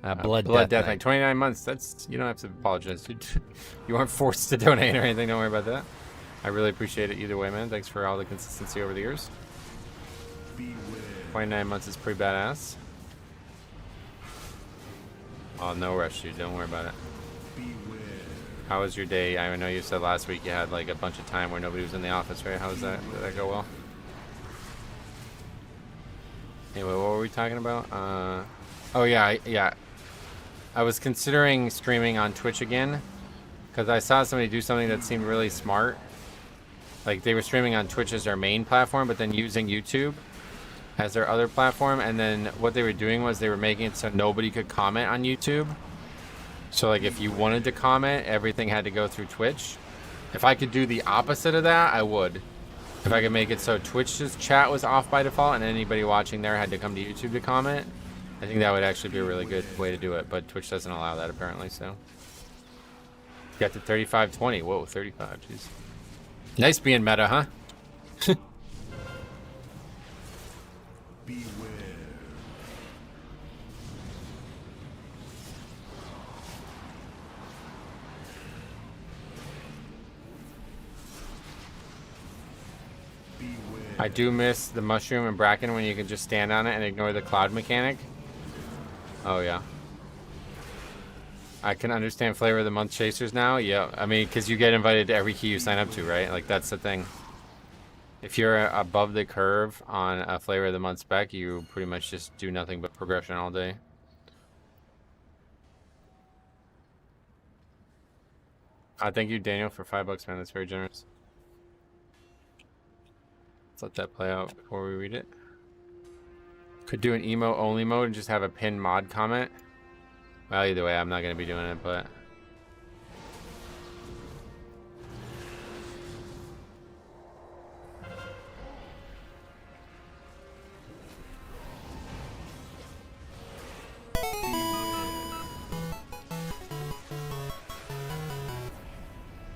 Blood Death Knight. 29 months. That's, you don't have to apologize. You aren't forced to donate or anything. Don't worry about that. I really appreciate it either way, man. Thanks for all the consistency over the years. 29 months is pretty badass. Oh, no rush, dude. Don't worry about it. How was your day? I know you said last week you had like a bunch of time where nobody was in the office, right? How was that? Did that go well? Anyway, what were we talking about? Oh yeah. I was considering streaming on Twitch again because I saw somebody do something that seemed really smart. Like they were streaming on Twitch as their main platform, but then using YouTube as their other platform, and then what they were doing was they were making it so nobody could comment on YouTube. So like if you wanted to comment, everything had to go through Twitch. If I could do the opposite of that, I would. If I could make it so Twitch's chat was off by default and anybody watching there had to come to YouTube to comment, I think that would actually be a really good way to do it, but Twitch doesn't allow that apparently, so. Got to 35-20. Whoa, 35, jeez. Nice being meta, huh? Beware. I do miss the mushroom and bracken when you can just stand on it and ignore the cloud mechanic. Oh yeah. I can understand flavor of the month chasers now. Yeah, I mean, because you get invited to every key you sign up to, right? Like that's the thing. If you're above the curve on a flavor of the month spec, you pretty much just do nothing but progression all day. Thank you, Daniel, for $5, man. That's very generous. Let's let that play out before we read it. Could do an emo only mode and just have a pin mod comment. Well, either way, I'm not going to be doing it, but...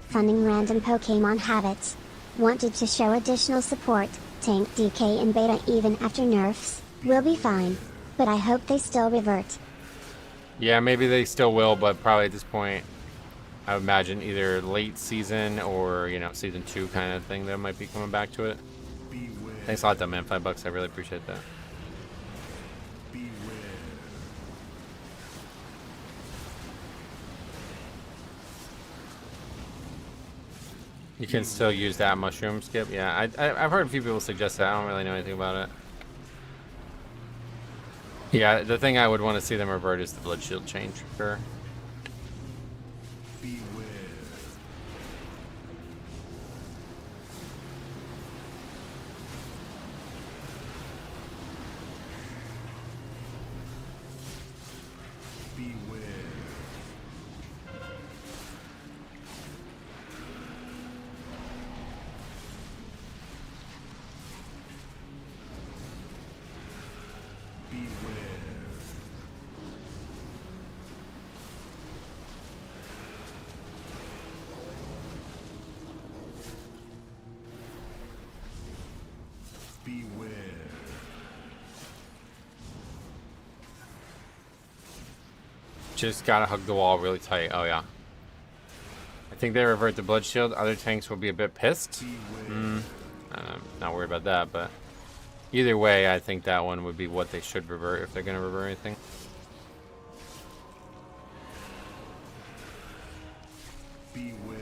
Funding random Pokemon habits. Wanted to show additional support, tank DK in beta even after nerfs, will be fine. But I hope they still revert. Yeah, maybe they still will, but probably at this point, I would imagine either late season or, you know, season 2 kind of thing that might be coming back to it. Beware. Thanks a lot, though, man. $5. I really appreciate that. Beware. You can still use that mushroom skip. Yeah, I've heard a few people suggest that. I don't really know anything about it. Yeah, the thing I would want to see them revert is the blood shield change for sure. Beware. Beware. Beware. Just gotta hug the wall really tight. Oh yeah. I think they revert the blood shield. Other tanks will be a bit pissed. Not worried about that, but either way, I think that one would be what they should revert if they're gonna revert anything. Beware.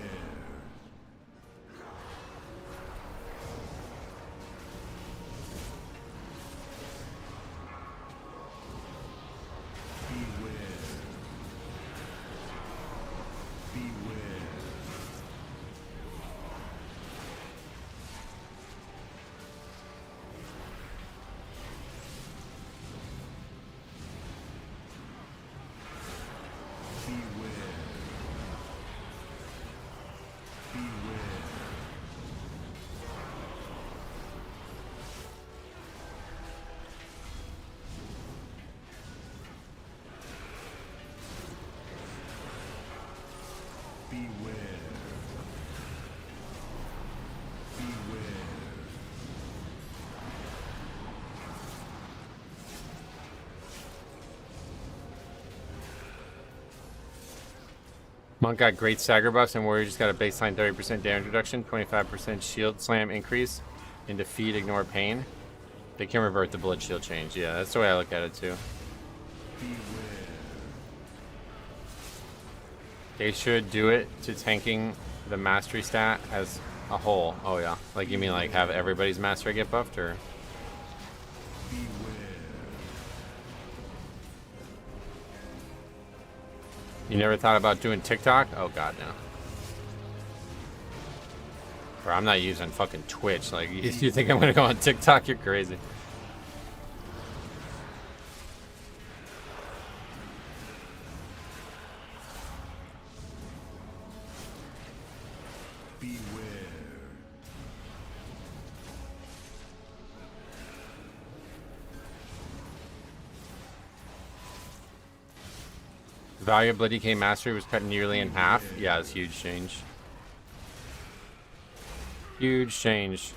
Monk got great stagger buffs, and Warrior just got a baseline 30% damage reduction, 25% shield slam increase, and defeat ignore pain. They can revert the blood shield change. Yeah, that's the way I look at it too. They should do it to tanking the mastery stat as a whole. Oh yeah, like you mean like have everybody's mastery get buffed, or? You never thought about doing TikTok? Oh god, no. Bro, I'm not using fucking Twitch. Like, you think I'm gonna go on TikTok? You're crazy. Viability K Mastery was cut nearly in half. Yeah, it's huge change. Huge change.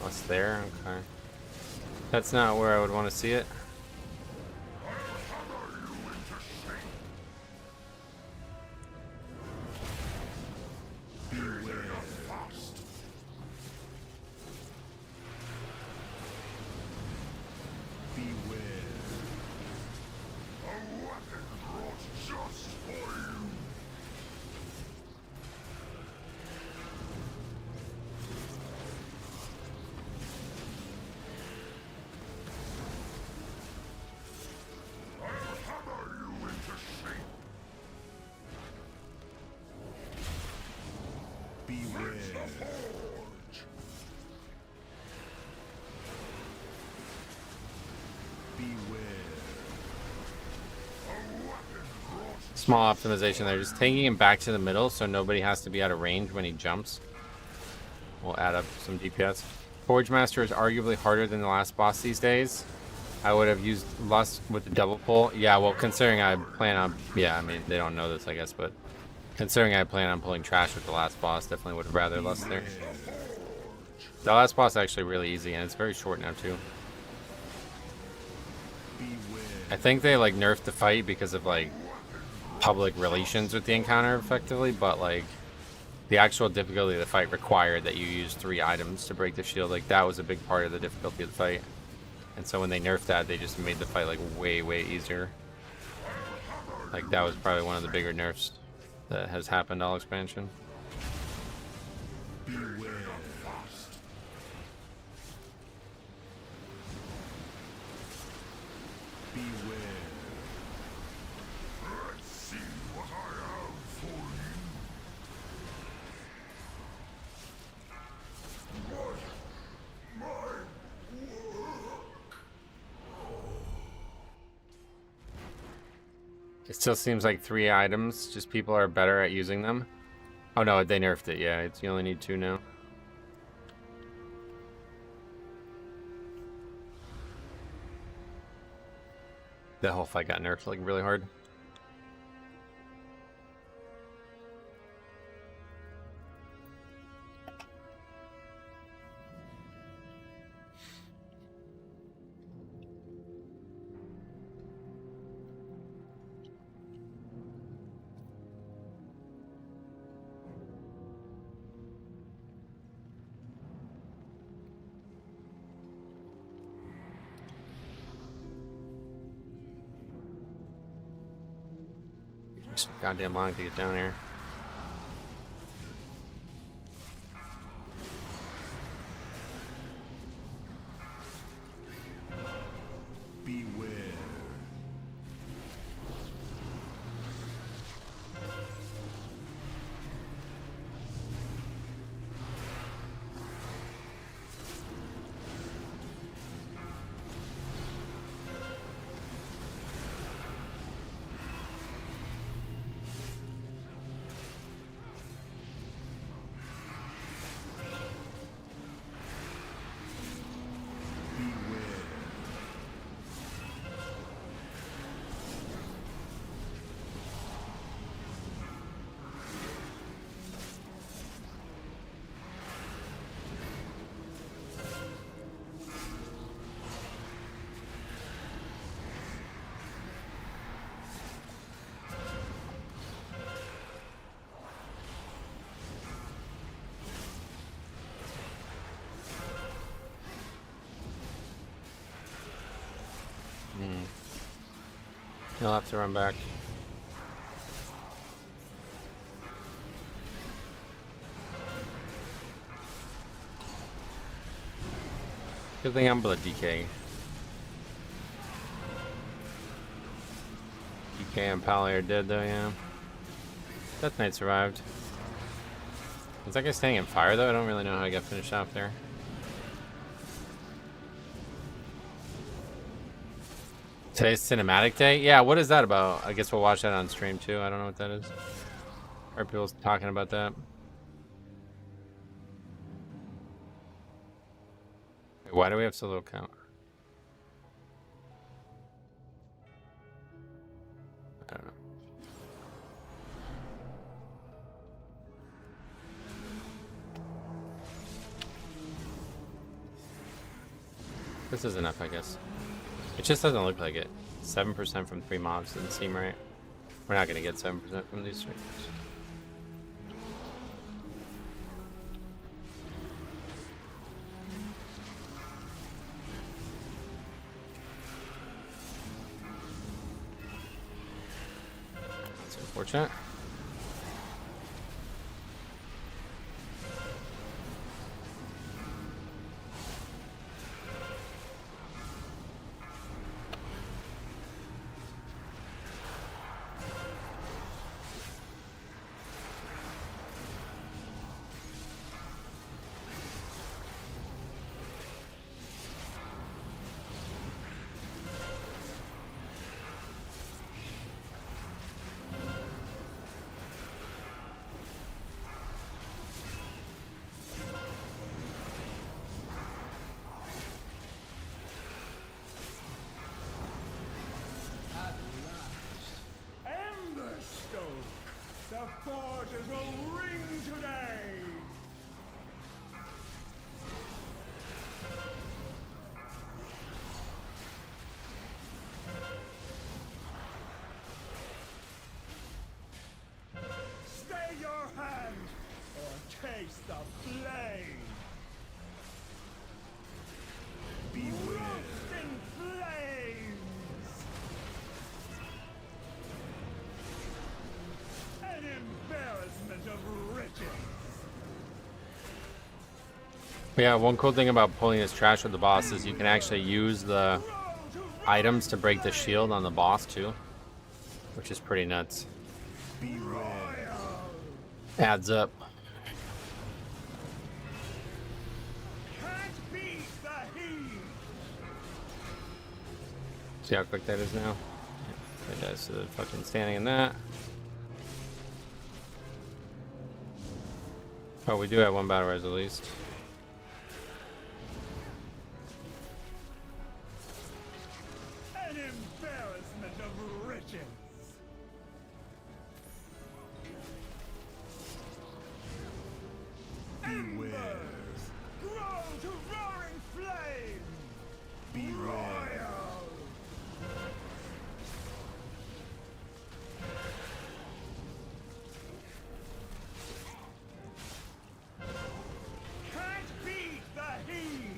What's there? Okay. That's not where I would want to see it. Small optimization there, just taking him back to the middle so nobody has to be out of range when he jumps. We'll add up some DPS. Forge Master is arguably harder than the last boss these days. I would have used Lust with the double pull. Yeah, well, considering I plan on... Yeah, I mean, they don't know this, I guess, but... Considering I plan on pulling trash with the last boss, definitely would have rather Lust there. The last boss is actually really easy, and it's very short now, too. I think they, like, nerfed the fight because of, like... public relations with the encounter effectively, but like the actual difficulty of the fight required that you use 3 items to break the shield. Like that was a big part of the difficulty of the fight, and so when they nerfed that, they just made the fight like way easier. Like that was probably one of the bigger nerfs that has happened all expansion. It still seems like 3 items, just people are better at using them. Oh no, they nerfed it, yeah, you only need 2 now. That whole fight got nerfed like really hard. Goddamn long to get down here. Beware. He'll have to run back. Good thing I'm blood DK. DK and Pally are dead though, yeah. Death Knight survived. Is that guy staying in fire though? I don't really know how I got finished off there. Today's cinematic day? Yeah, what is that about? I guess we'll watch that on stream too. I don't know what that is. Are people talking about that? Wait, why do we have so little count? I don't know. This is enough, I guess. It just doesn't look like it. 7% from 3 mobs doesn't seem right. We're not gonna get 7% from these streamers. That's unfortunate. The forges will ring today! Stay your hand, or taste the flame! Beware! In flames! An embarrassment of riches! Yeah, one cool thing about pulling this trash with the boss is you can actually use the items to break the shield on the boss too, which is pretty nuts. Adds up. Can't beat the heat! See how quick that is now? It does, so fucking standing in that. Oh, we do have one battle res at least. An embarrassment of riches! Embers grow to roaring flame! Beware! Can't beat the heat!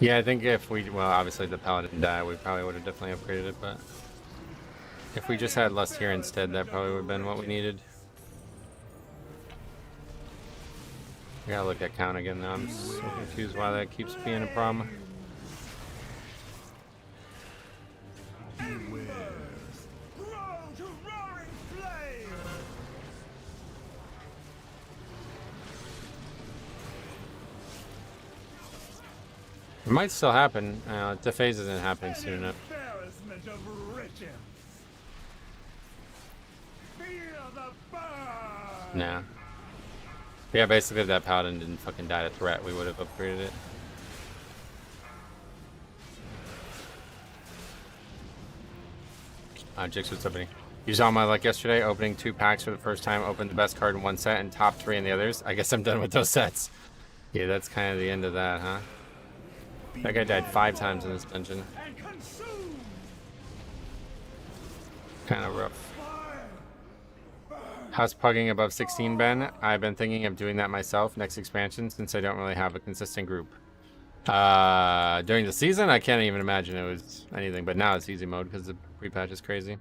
Yeah, I think if we, well, obviously the paladin died, we probably would have definitely upgraded it, but if we just had lust here instead, that probably would have been what we needed. I gotta look at count again now. I'm so confused why that keeps being a problem. Embers grow to roaring flame! It might still happen. The phase isn't happening soon enough. Embarrassment of riches! Feel the burn! Nah. Yeah, basically if that paladin didn't fucking die to threat, we would have upgraded it. Jix, what's up, buddy? You saw my luck yesterday, opening 2 packs for the first time, opened the best card in one set and top 3 in the others. I guess I'm done with those sets. Yeah, that's kind of the end of that, huh? That guy died 5 times in this dungeon. And consume! Kind of rough. Fire! Burn! How's pugging above 16 been? I've been thinking of doing that myself next expansion since I don't really have a consistent group. During the season, I can't even imagine it was anything, but now it's easy mode because the pre-patch is crazy.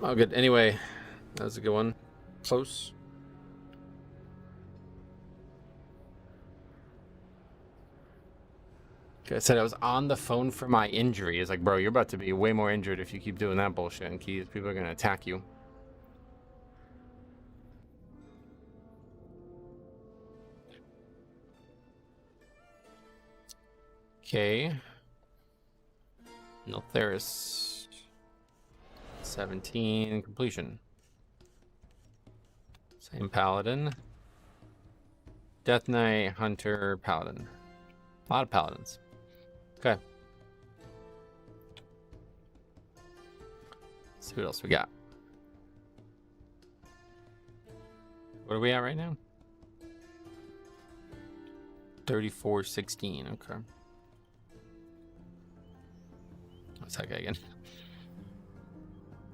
Oh, good. Anyway, that was a good one. Close. Okay, I said I was on the phone for my injury. It's like, bro, you're about to be way more injured if you keep doing that bullshit. And keys, people are gonna attack you. Okay. Niltheris. 17 completion. Same paladin. Death Knight, Hunter, Paladin. A lot of paladins. Okay. Let's see what else we got. What are we at right now? 34-16. Okay. What's that guy again?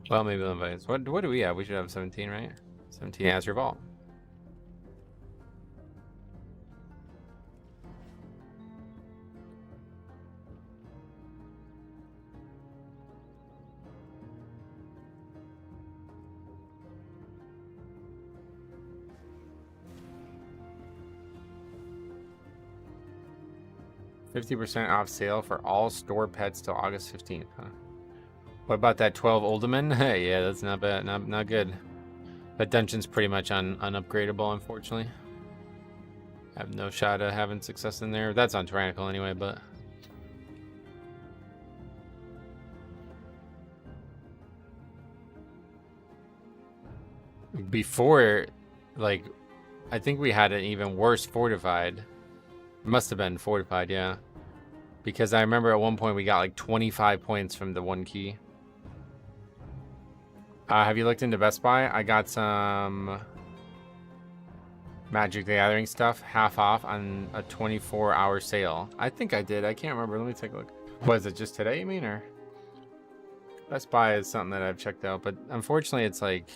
Well, maybe they'll invite us. What do we have? We should have 17, right? 17 as revolt. $50% off sale for all store pets till August 15th, huh? What about that 12 Olderman? Hey, yeah, that's not bad. Not good. That dungeon's pretty much unupgradable, unfortunately. I have no shot at having success in there. That's on Tyrannical anyway, but... Before, like, I think we had an even worse fortified. It must have been fortified, yeah. Because I remember at one point we got like 25 points from the one key. Have you looked into Best Buy? I got some Magic the Gathering stuff half off on a 24-hour sale. I think I did. I can't remember. Let me take a look. Was it just today, you mean? Or Best Buy is something that I've checked out. But unfortunately, it's like...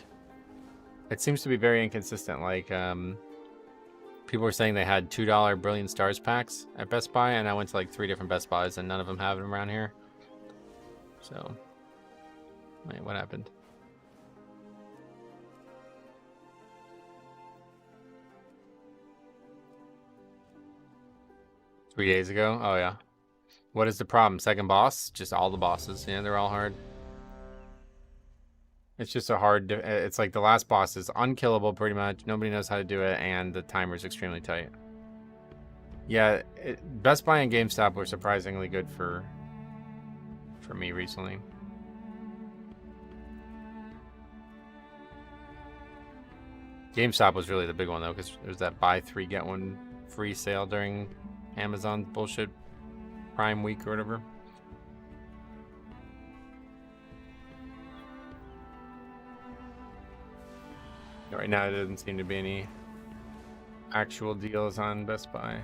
It seems to be very inconsistent. Like, people were saying they had $2 Brilliant Stars packs at Best Buy. And I went to like 3 different Best Buys and none of them have them around here. So... Wait, what happened? 3 days ago? Oh, yeah. What is the problem? Second boss? Just all the bosses. Yeah, they're all hard. It's just a hard... It's like the last boss is unkillable, pretty much. Nobody knows how to do it, and the timer is extremely tight. Yeah, Best Buy and GameStop were surprisingly good for me recently. GameStop was really the big one, though, because there's that buy 3, get 1 free sale during... Amazon bullshit Prime Week or whatever. Right now, there doesn't seem to be any actual deals on Best Buy.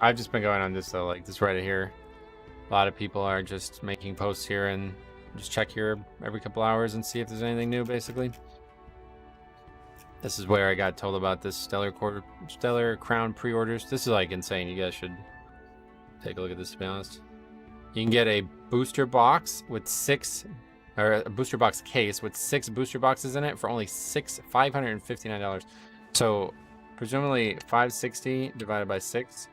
I've just been going on this though, like this Reddit here. A lot of people are just making posts here and just check here every couple hours and see if there's anything new, basically. This is where I got told about this Stellar Crown pre-orders. This is like insane. You guys should take a look at this, to be honest. You can get a booster box with 6, or a booster box case with 6 booster boxes in it for only $559. So presumably $560 divided by 6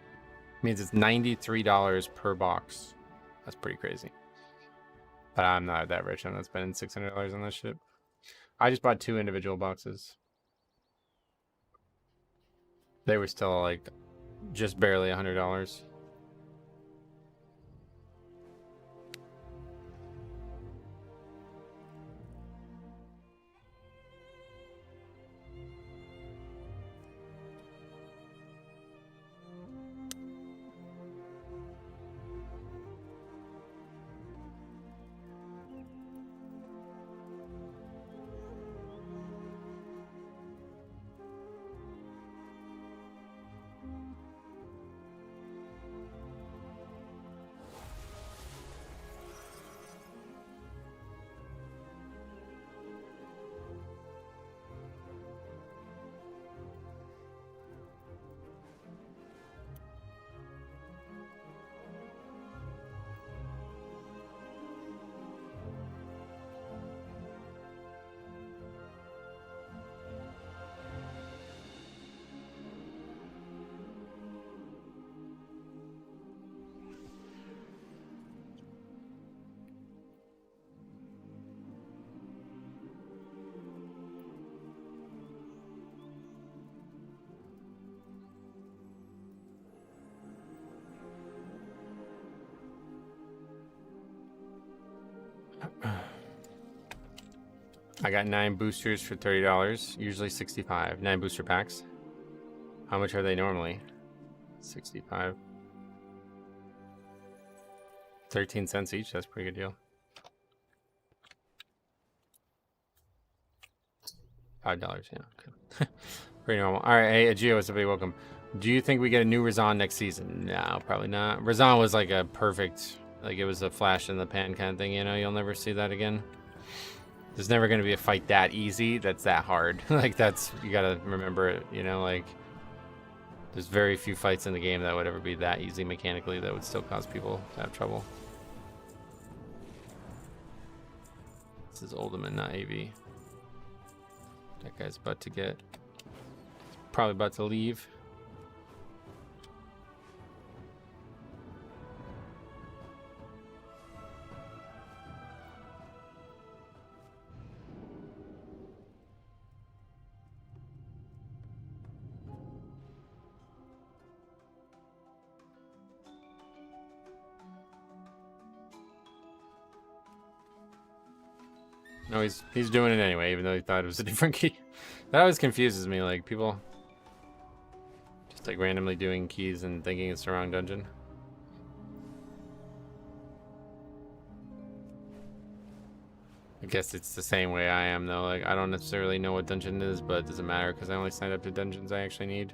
means it's $93 per box. That's pretty crazy. But I'm not that rich. I'm not spending $600 on this shit. I just bought 2 individual boxes. They were still like just barely $100. I got 9 boosters for $30, usually 65. 9 booster packs. How much are they normally? 65. 13 cents each, that's a pretty good deal. $5, yeah, okay. Pretty normal. Alright, hey, Agio, what's up, buddy? Welcome. Do you think we get a new Razan next season? No, probably not. Razan was like a perfect, like it was a flash in the pan kind of thing, you know? You'll never see that again. There's never going to be a fight that easy, that's that hard. Like, that's, you gotta remember it, you know? Like, there's very few fights in the game that would ever be that easy mechanically that would still cause people to have trouble. This is Ultimate, not AV. That guy's about to get... probably about to leave. No, he's doing it anyway, even though he thought it was a different key. That always confuses me, like people just like randomly doing keys and thinking it's the wrong dungeon. I guess it's the same way I am though. Like I don't necessarily know what dungeon it is, but it doesn't matter because I only signed up to dungeons I actually need.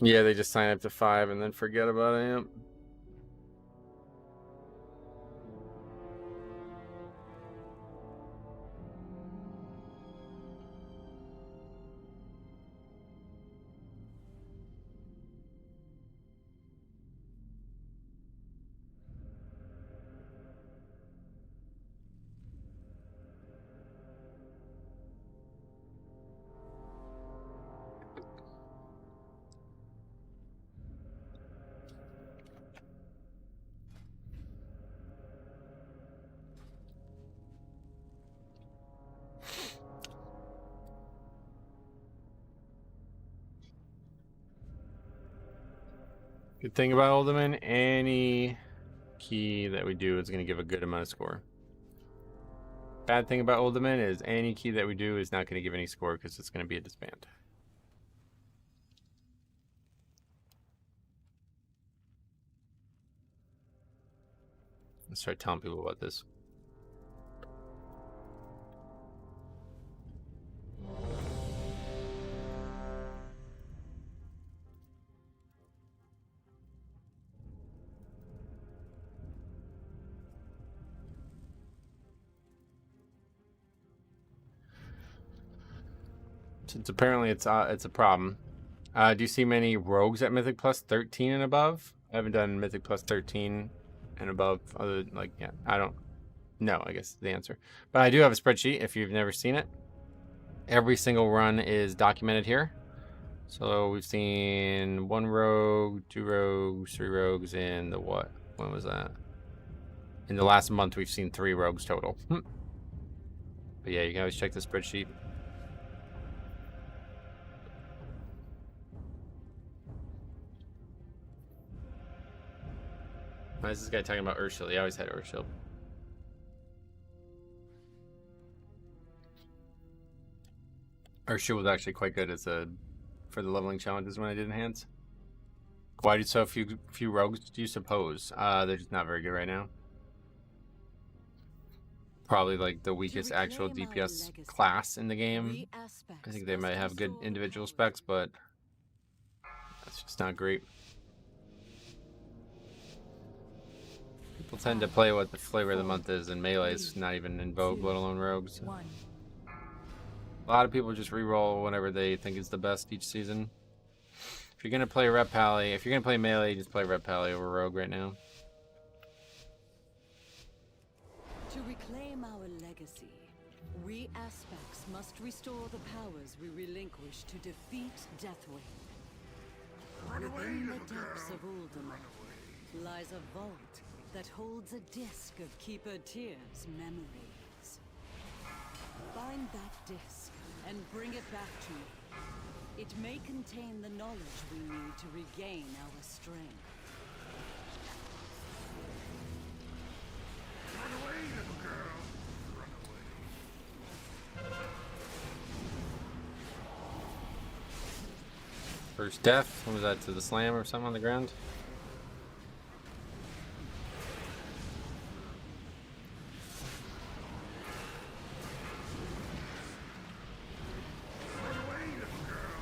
Yeah, they just sign up to 5 and then forget about it. Yep. Good thing about Ultimate, any key that we do is going to give a good amount of score. Bad thing about Ultimate is any key that we do is not going to give any score because it's going to be a disband. Let's start telling people about this. Since apparently it's a problem. Do you see many rogues at Mythic Plus 13 and above? I haven't done Mythic Plus 13 and above. Other like yeah, I don't know. I guess is the answer. But I do have a spreadsheet. If you've never seen it, every single run is documented here. So we've seen 1 rogue, 2 rogues, 3 rogues in the what? When was that? In the last month, we've seen 3 rogues total. But yeah, you can always check the spreadsheet. Why is this guy talking about Urshield? He always had Urshield. Urshield was actually quite good as a for the leveling challenges when I did enhance. Why did so few rogues do you suppose? They're just not very good right now. Probably like the weakest actual DPS class in the game. I think they might have good individual specs, but that's just not great. People tend to play what the flavor of the month is, and melee is not even in vogue, let alone rogues. A lot of people just reroll whenever they think is the best each season. If you're gonna play Rep Pally, if you're gonna play melee, just play Rep Pally over rogue right now. To reclaim our legacy, we aspects must restore the powers we relinquished to defeat Deathwing. Within the depths of Ultima lies a vault that holds a disc of Keeper Tyr's memories. Find that disc and bring it back to me. It may contain the knowledge we need to regain our strength. Run away, little girl. Run away. First death. What was that, to the slam or something on the ground? Run away, little girl.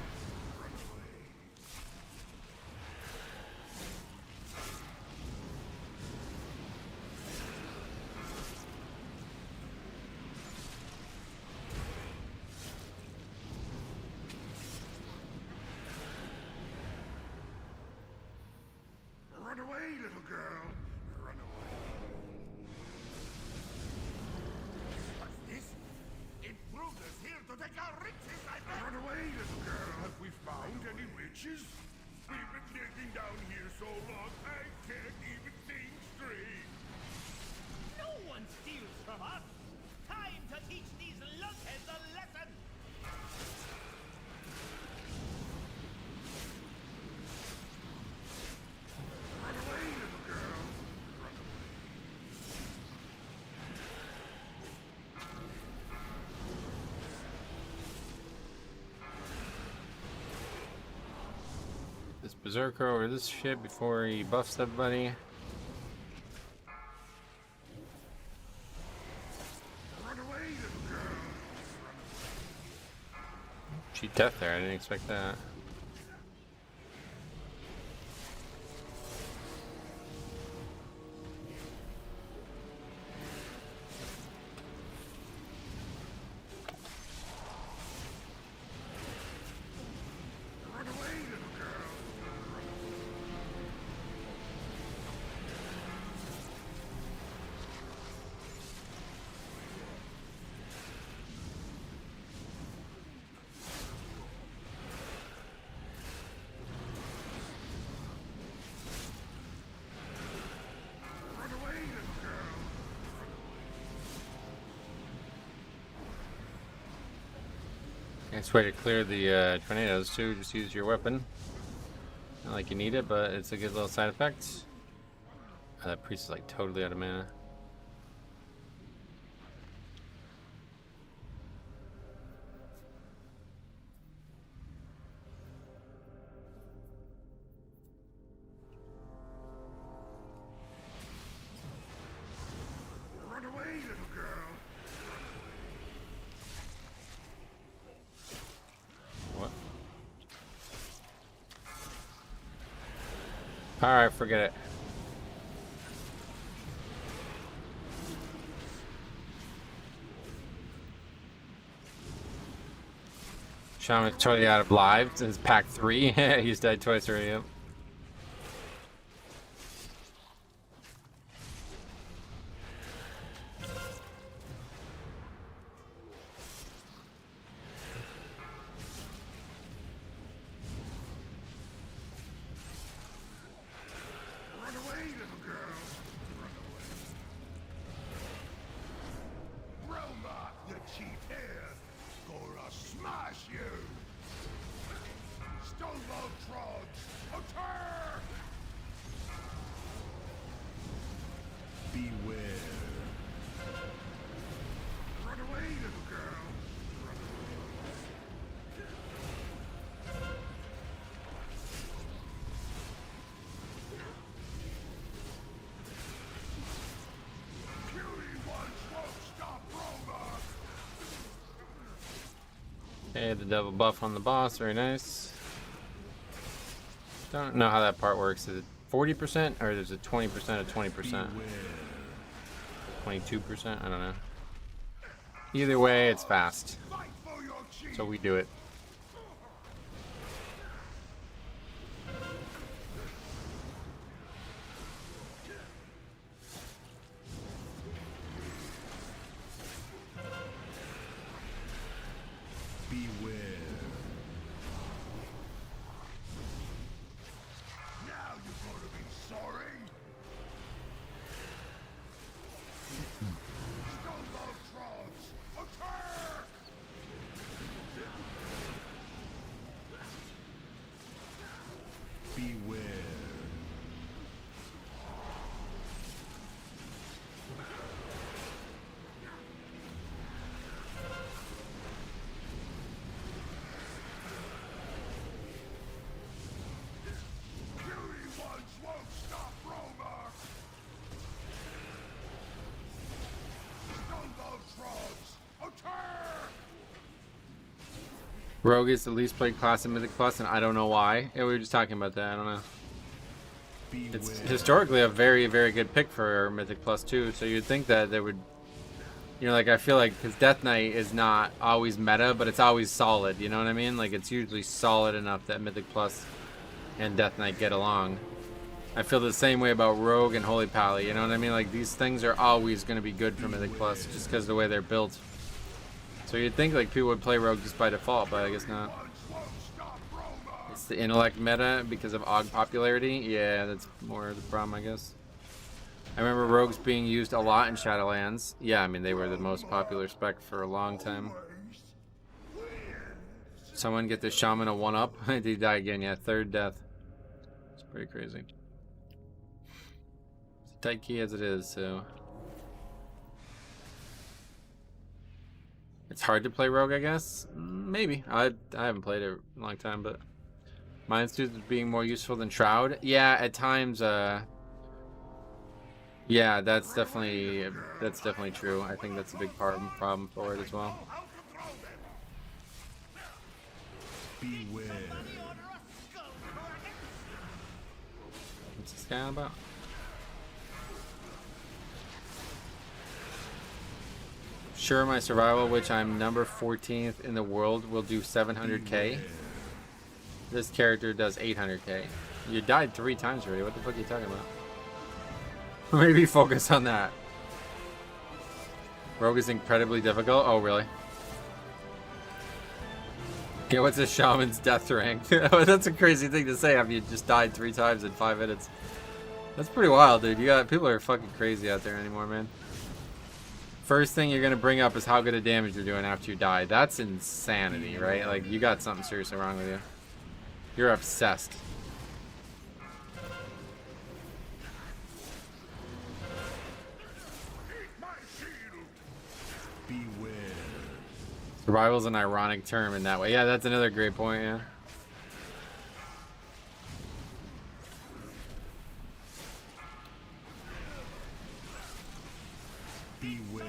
Run away. Run away, little girl. Run away. What's this? Intruders here to take our riches, I bet. Run away, little girl. Have we found any riches? We've been digging down here so long, I can't even think straight. No one steals from us! Time to teach these lunkheads a lesson! Run away, little girl. Run away. This berserker over this shit before he buffs everybody. Run away, little girl. Cheat death there, I didn't expect that. Run away, little girl. Run away, little girl. Nice way to clear the tornadoes too, just use your weapon. Not like you need it, but it's a good little side effect. That priest is like totally out of mana. Run away, little girl. What? Alright, forget it. Shaman's totally out of lives. It's pack 3. He's died twice already. Yep. Run away, little girl. Run away. Roma, you cheat here. Gonna smash you. Stonewall Trods, attack! Beware. Run away, little girl. Run away. Cutie ones won't stop Roma. Okay, the double buff on the boss, very nice. Don't know how that part works. Is it 40% or is it 20% of 20%? 22%? I don't know. Either way, it's fast. Fight for your chief. So we do it. Beware. Now you're gonna be sorry. Stonewall Trods, attack! Rogue is the least played class in Mythic Plus, and I don't know why. Yeah, we were just talking about that. I don't know. It's historically a very, very good pick for Mythic Plus too. So you'd think that they would, you know, like I feel like because Death Knight is not always meta, but it's always solid. You know what I mean? Like it's usually solid enough that Mythic Plus and Death Knight get along. I feel the same way about Rogue and Holy Pally. You know what I mean? Like these things are always going to be good for Mythic Plus just because of the way they're built. So you'd think like people would play Rogue just by default, but I guess not. It's the intellect meta because of AUG popularity. Yeah, that's more the problem, I guess. I remember Rogues being used a lot in Shadowlands. Yeah, I mean, they were the most popular spec for a long time. Someone get the Shaman a 1-up. Did he die again? Yeah, 3rd death. It's pretty crazy. It's a tight key as it is, so... It's hard to play Rogue, I guess? Maybe. I haven't played it in a long time, but... Mind Students being more useful than Shroud? Yeah, at times, yeah, that's definitely true. I think that's a big problem for it as well. Beware. What's this guy on about? Sure, my survival, which I'm number 14th in the world, will do 700k. This character does 800k. You died 3 times already. What the fuck are you talking about? Maybe focus on that. Rogue is incredibly difficult. Oh, really? Yeah, what's a shaman's death rank? That's a crazy thing to say after you just died 3 times in 5 minutes. That's pretty wild, dude. People are fucking crazy out there anymore, man. First thing you're gonna bring up is how good a damage you're doing after you die. That's insanity, right? Like, you got something seriously wrong with you. You're obsessed. Beware. Survival's an ironic term in that way. Yeah, that's another great point, yeah. Beware.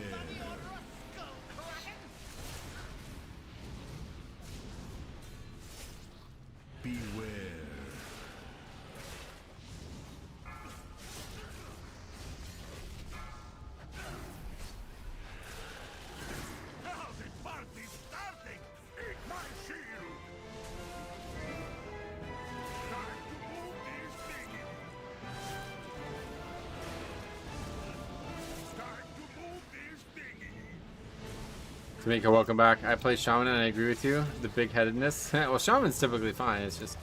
Beware. Now the party's starting! Eat my shield! Time to move this thingy! Time to move this thingy! Tamika, welcome back. I play Shaman and I agree with you. The big-headedness. Well, Shaman's typically fine. It's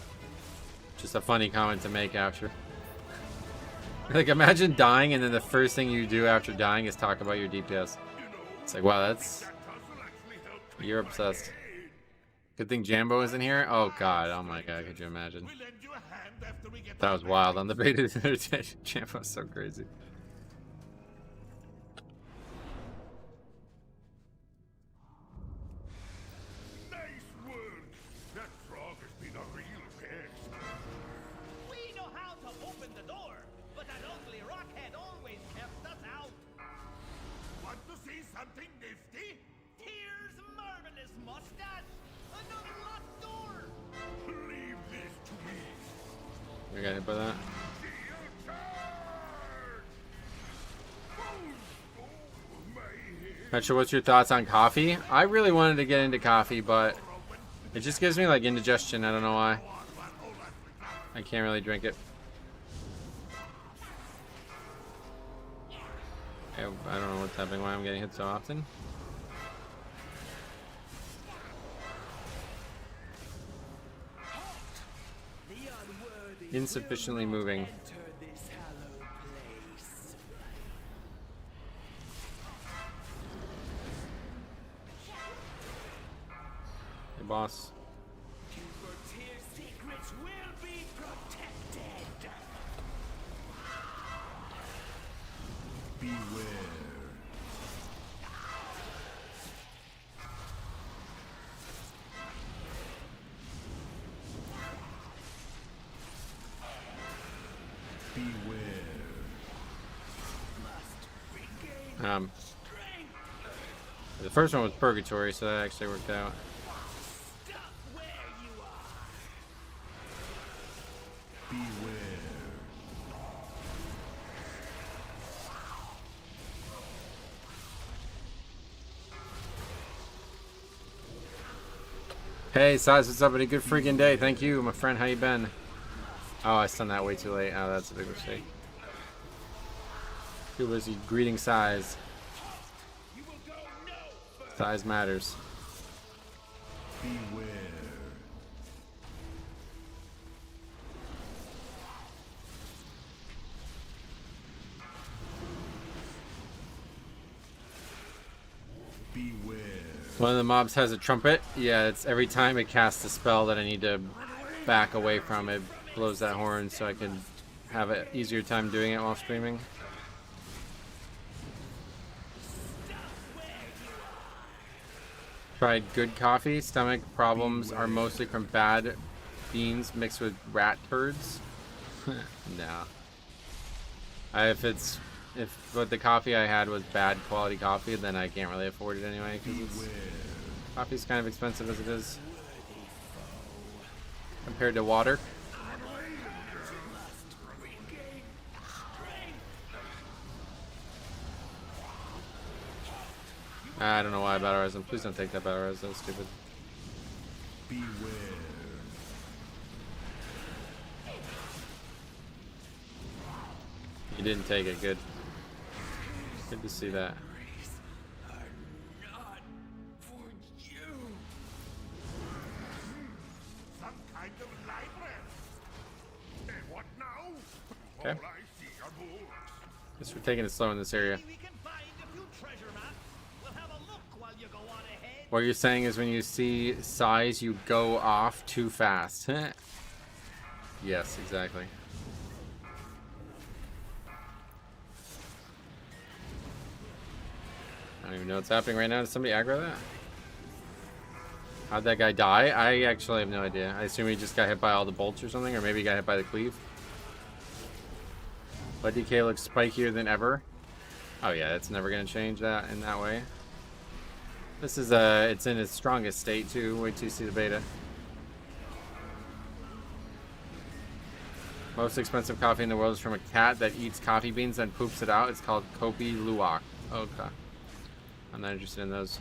just a funny comment to make after. Like, imagine dying and then the first thing you do after dying is talk about your DPS. It's like, wow, that's... You're obsessed. Good thing Jambo isn't here. Oh, God. Oh, my God. Could you imagine? That was wild on the beta. Jambo's so crazy. Something nifty? Here's marvelous mustache! Another locked door! Leave this to me. You got hit by that? Not sure what's your thoughts on coffee? I really wanted to get into coffee, but it just gives me like indigestion. I don't know why. I can't really drink it. I don't know what's happening, why I'm getting hit so often. Insufficiently moving. Hey, boss. Secrets will be protected! Beware. The first one was Purgatory, so that actually worked out. Hey, Size, what's up? Any good freaking day? Thank you, my friend. How you been? Oh, I stunned that way too late. Oh, that's a big mistake. Too busy greeting Size. Size matters. Beware. Beware. One of the mobs has a trumpet. Yeah, it's every time it casts a spell that I need to back away from, it blows that horn so I can have an easier time doing it while streaming. Tried good coffee. Stomach problems are mostly from bad beans mixed with rat turds. No. If what the coffee I had was bad quality coffee, then I can't really afford it anyway, because coffee's kind of expensive as it is compared to water. I don't know why I battle res him. Please don't take that battle res. That was stupid. Beware. You didn't take it. Good. Good to see that. Some kind of library. And what now? Okay. All I see are books. Guess we're taking it slow in this area. We can find a few treasure maps. We'll have a look while you go on ahead. What you're saying is when you see Size, you go off too fast. Yes, exactly. I don't even know what's happening right now. Did somebody aggro that? How'd that guy die? I actually have no idea. I assume he just got hit by all the bolts or something, or maybe he got hit by the cleave. But DK looks spikier than ever. Oh yeah, it's never gonna change that in that way. This is it's in its strongest state too. Wait till you see the beta. Most expensive coffee in the world is from a cat that eats coffee beans and poops it out. It's called Kopi Luwak. Okay. I'm not interested in those.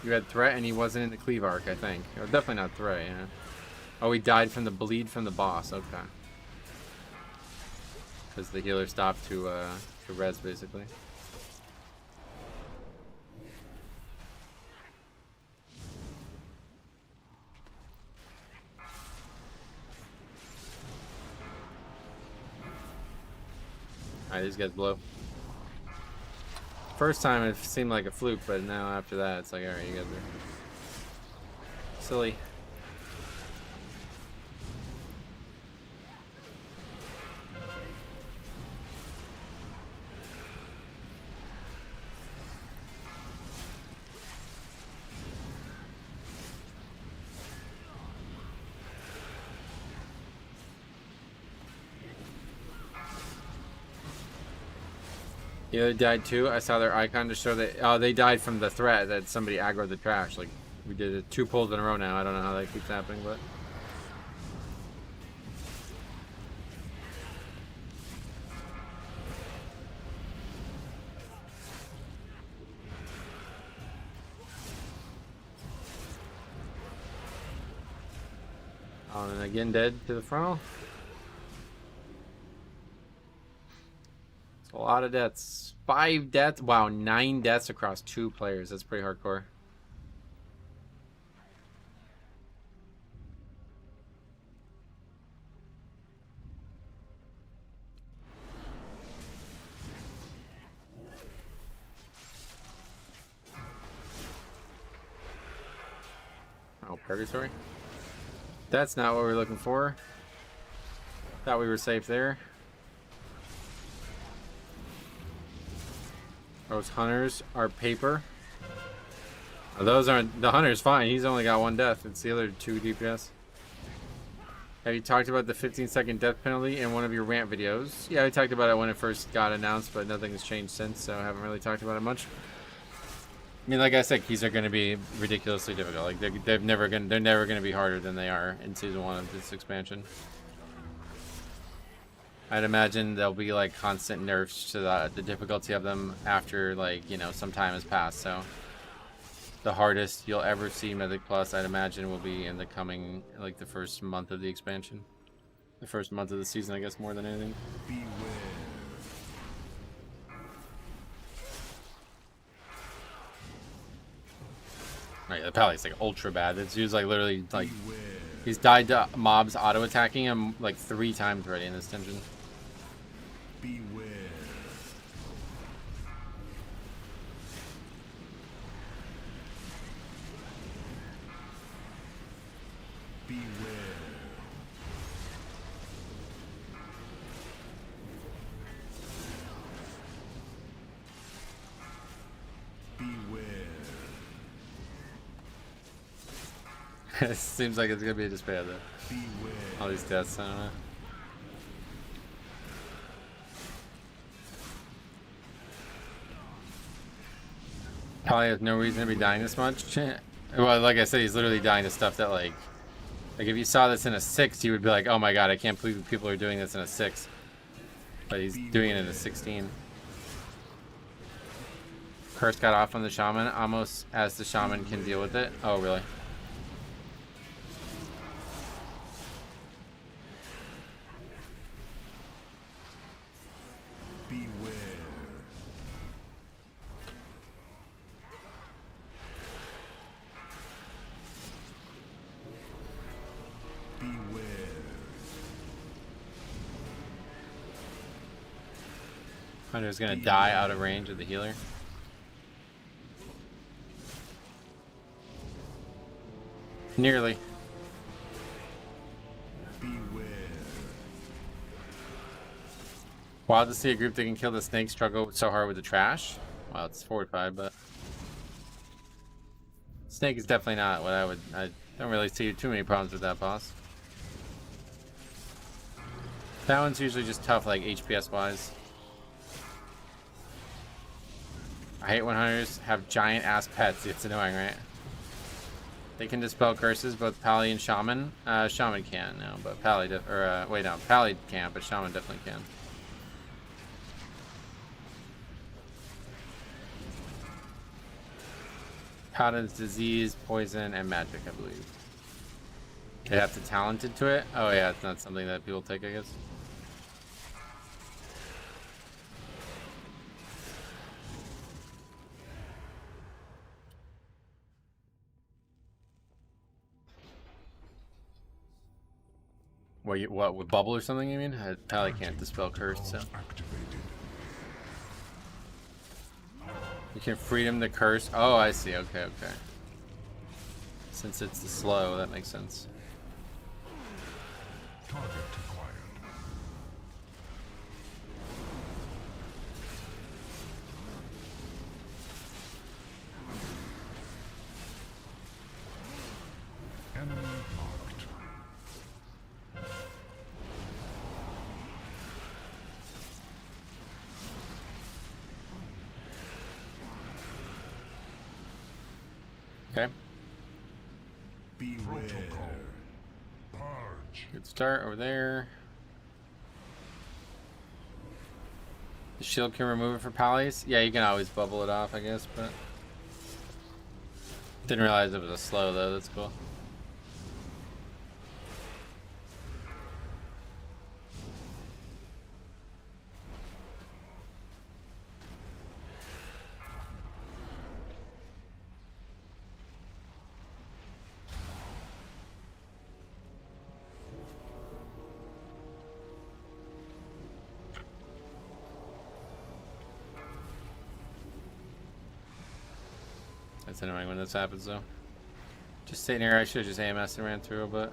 You had Threat and he wasn't in the cleave arc, I think. Or definitely not Threat, yeah. Oh, he died from the bleed from the boss. Okay. Because the healer stopped to res, basically. Alright, these guys blow. First time it seemed like a fluke, but now after that it's like, alright, you guys are silly. The other died too. I saw their icon to show that they died from the threat that somebody aggroed the trash. Like we did it 2 pulls in a row now. I don't know how that keeps happening, but oh, and again dead to the frontal. A lot of deaths. 5 deaths. Wow, 9 deaths across 2 players. That's pretty hardcore. Oh, purgatory. That's not what we're looking for. Thought we were safe there. Those hunters are paper. Oh, those aren't. The hunter's fine. He's only got 1 death. It's the other 2 DPS. Have you talked about the 15-second death penalty in one of your rant videos? Yeah, I talked about it when it first got announced, but nothing has changed since, so I haven't really talked about it much. I mean, like I said, keys are going to be ridiculously difficult. Like they're never going to be harder than they are in season 1 of this expansion. I'd imagine there'll be like constant nerfs to the difficulty of them after, like, you know, some time has passed. So the hardest you'll ever see Mythic Plus, I'd imagine, will be in the coming, like, the first month of the expansion. The first month of the season, I guess, more than anything. Beware. Right, the Pally's like ultra bad. It's used like literally like he's died to mobs auto attacking him like 3 times already in this dungeon. Beware. Beware. Beware. It seems like it's gonna be a despair though. Beware. All these deaths, I don't know. Probably has no reason to be dying this much. Well, like I said, he's literally dying to stuff that like if you saw this in a 6, you would be like, oh my god, I can't believe people are doing this in a 6. But he's doing it in a 16. Curse got off on the shaman, almost as the shaman can deal with it. Oh, really? Beware. Beware. Hunter's gonna die out of range of the healer. Nearly. Beware. Wild to see a group that can kill the snake struggle so hard with the trash. Well, it's 45, but snake is definitely not what I don't really see too many problems with that boss. That one's usually just tough, like HPS wise. I hate when hunters have giant ass pets. It's annoying, right? They can dispel curses, both Pally and Shaman. Shaman can now, but Pally wait, no, Pally can't, but Shaman definitely can. Paladin's disease, poison, and magic, I believe. They have to talented to it. Oh yeah, it's not something that people take, I guess. What, with bubble or something, you mean? I probably can't dispel curse, so. You can freedom the curse. Oh, I see. Okay, okay. Since it's the slow, that makes sense. Target acquired. Enemy marked. Okay. Beware. Purge. Good start over there. The shield can remove it for Pallies? Yeah, you can always bubble it off, I guess, but didn't realize it was a slow though. That's cool. That's annoying when this happens though. Just sitting here, I should have just AMS and ran through, but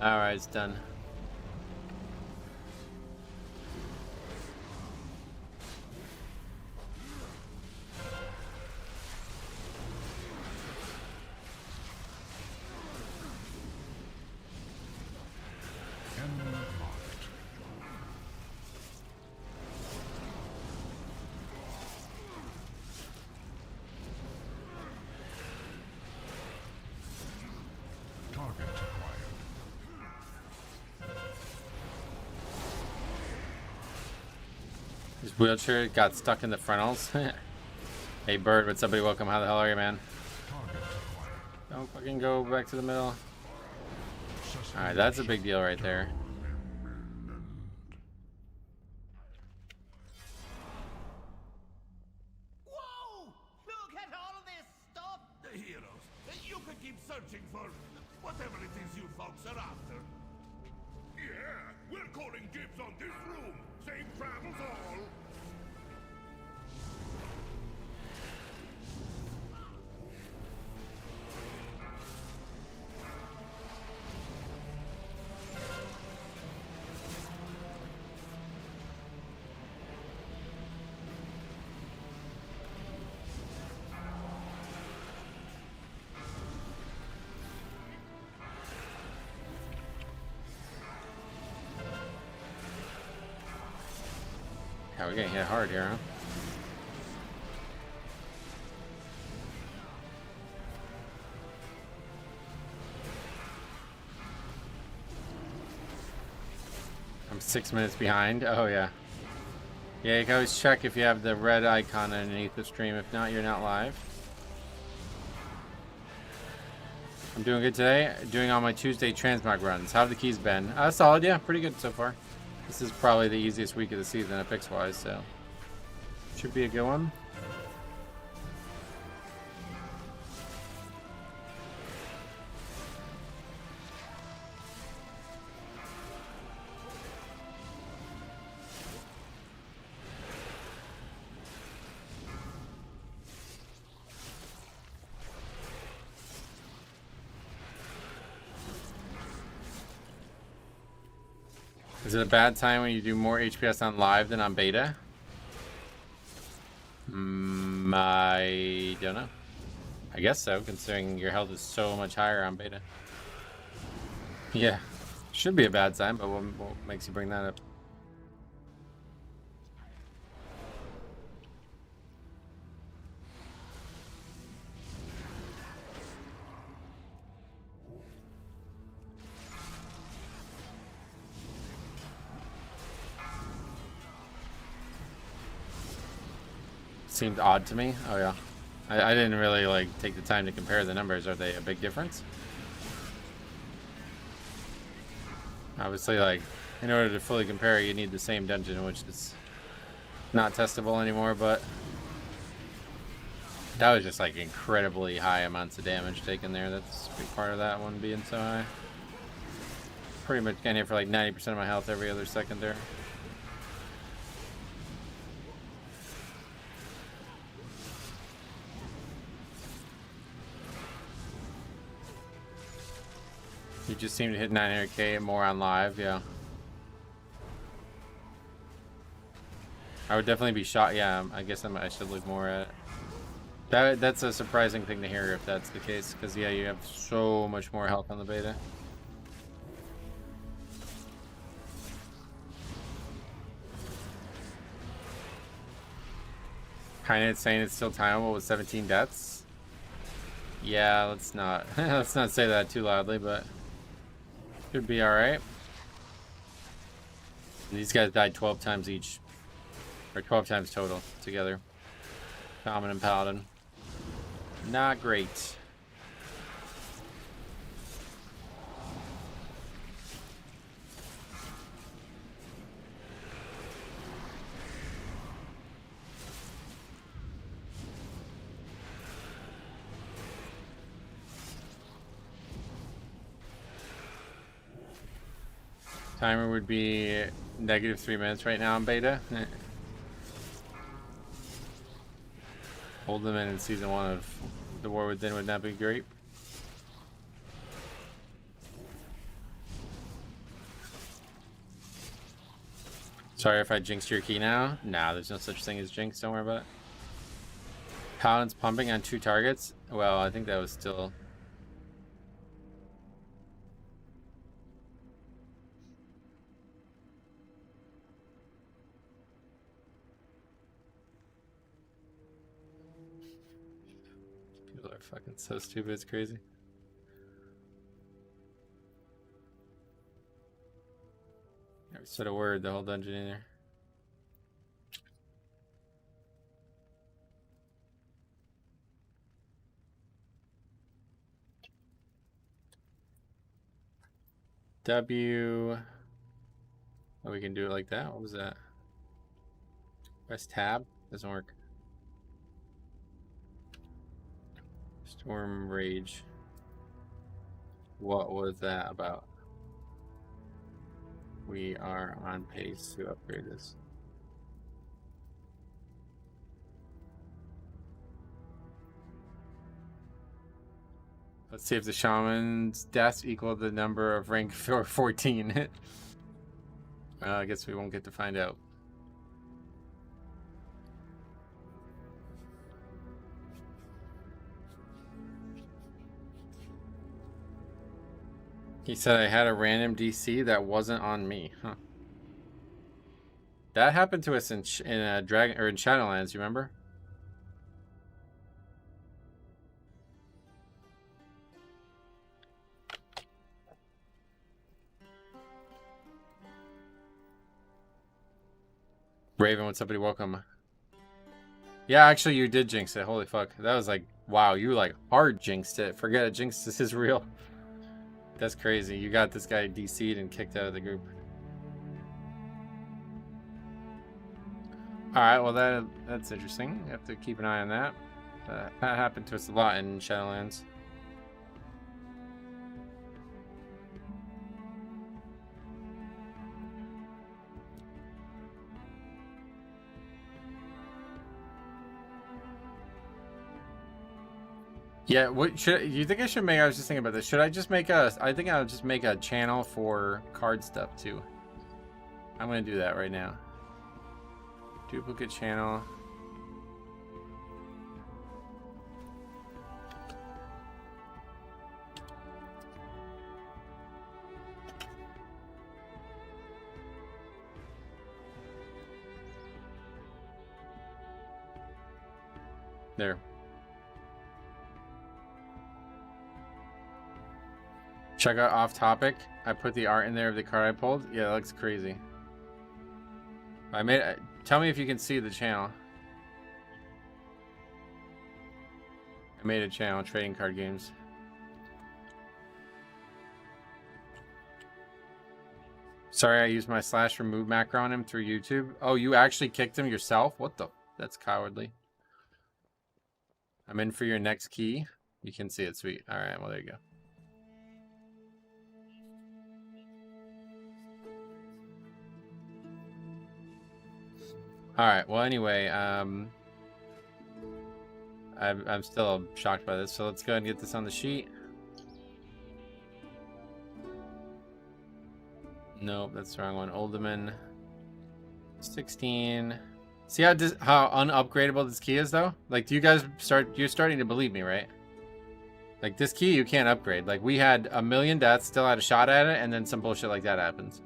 alright, it's done. Enemy marked. Target acquired. His wheelchair got stuck in the frontals. Hey Bird, what's up buddy? Welcome. How the hell are you, man? Don't fucking go back to the middle. Alright, that's a big deal right there. Whoa! Look at all of this stuff! The heroes. You could keep searching for whatever it is you folks are after. Yeah, we're calling dibs on this room. Safe travels all. Yeah, we're getting hit hard here, huh? I'm 6 minutes behind. Oh, yeah. Yeah, you can always check if you have the red icon underneath the stream. If not, you're not live. I'm doing good today. Doing all my Tuesday transmog runs. How have the keys been? Solid, yeah. Pretty good so far. This is probably the easiest week of the season picks-wise, so should be a good one. Is it a bad time when you do more HPS on live than on beta? I don't know. I guess so, considering your health is so much higher on beta. Yeah, should be a bad time, but what makes you bring that up? Seemed odd to me. Oh yeah, I didn't really like take the time to compare the numbers. Are they a big difference? Obviously, like in order to fully compare, you need the same dungeon, which is not testable anymore. But that was just like incredibly high amounts of damage taken there. That's a big part of that one being so high. Pretty much getting hit for like 90% of my health every other second there. You just seem to hit 900k more on live, yeah. I would definitely be shot. Yeah, I guess I should look more at that. That's a surprising thing to hear if that's the case, because yeah, you have so much more health on the beta. Kinda saying it's still timeable with 17 deaths. Yeah, let's not let's not say that too loudly, but should be alright. These guys died 12 times each. Or 12 times total together. Common and Paladin. Not great. Timer would be -3 minutes right now in beta. Hold them in season 1 of The War Within would not be great. Sorry if I jinxed your key now. Nah, there's no such thing as jinx, don't worry about it. Paladin's pumping on 2 targets. Well, I think that was still... People are fucking so stupid, it's crazy. Never said a word the whole dungeon in there. W. Oh, we can do it like that. What was that? Press tab. Doesn't work. Storm Rage. What was that about? We are on pace to upgrade this. Let's see if the shaman's deaths equal the number of rank 14. I guess we won't get to find out. He said I had a random DC that wasn't on me. Huh. That happened to us in Dragon or in Shadowlands. You remember? Raven, what's up, buddy? Welcome. Yeah, actually, you did jinx it. Holy fuck. That was like, wow, you like hard jinxed it. Forget it, jinx, this is real. That's crazy. You got this guy DC'd and kicked out of the group. Alright, well, that's interesting. You have to keep an eye on that. That happened to us a lot in Shadowlands. Yeah, what should you think I should make? I was just thinking about this. Should I just make a? I think I'll just make a channel for card stuff too. I'm gonna do that right now. Duplicate channel. There. Check out off topic. I put the art in there of the card I pulled. Yeah, that looks crazy. I made. Tell me if you can see the channel. I made a channel, trading card games. Sorry, I used my / remove macro on him through YouTube. Oh, you actually kicked him yourself? What the? That's cowardly. I'm in for your next key. You can see it, sweet. All right, well, there you go. All right. Well, anyway, I'm still shocked by this. So let's go ahead and get this on the sheet. Nope, that's the wrong one. Olderman, 16. See how unupgradable this key is, though. Like, do you guys you're starting to believe me, right? Like, this key you can't upgrade. Like, we had 1,000,000 deaths, still had a shot at it, and then some bullshit like that happens.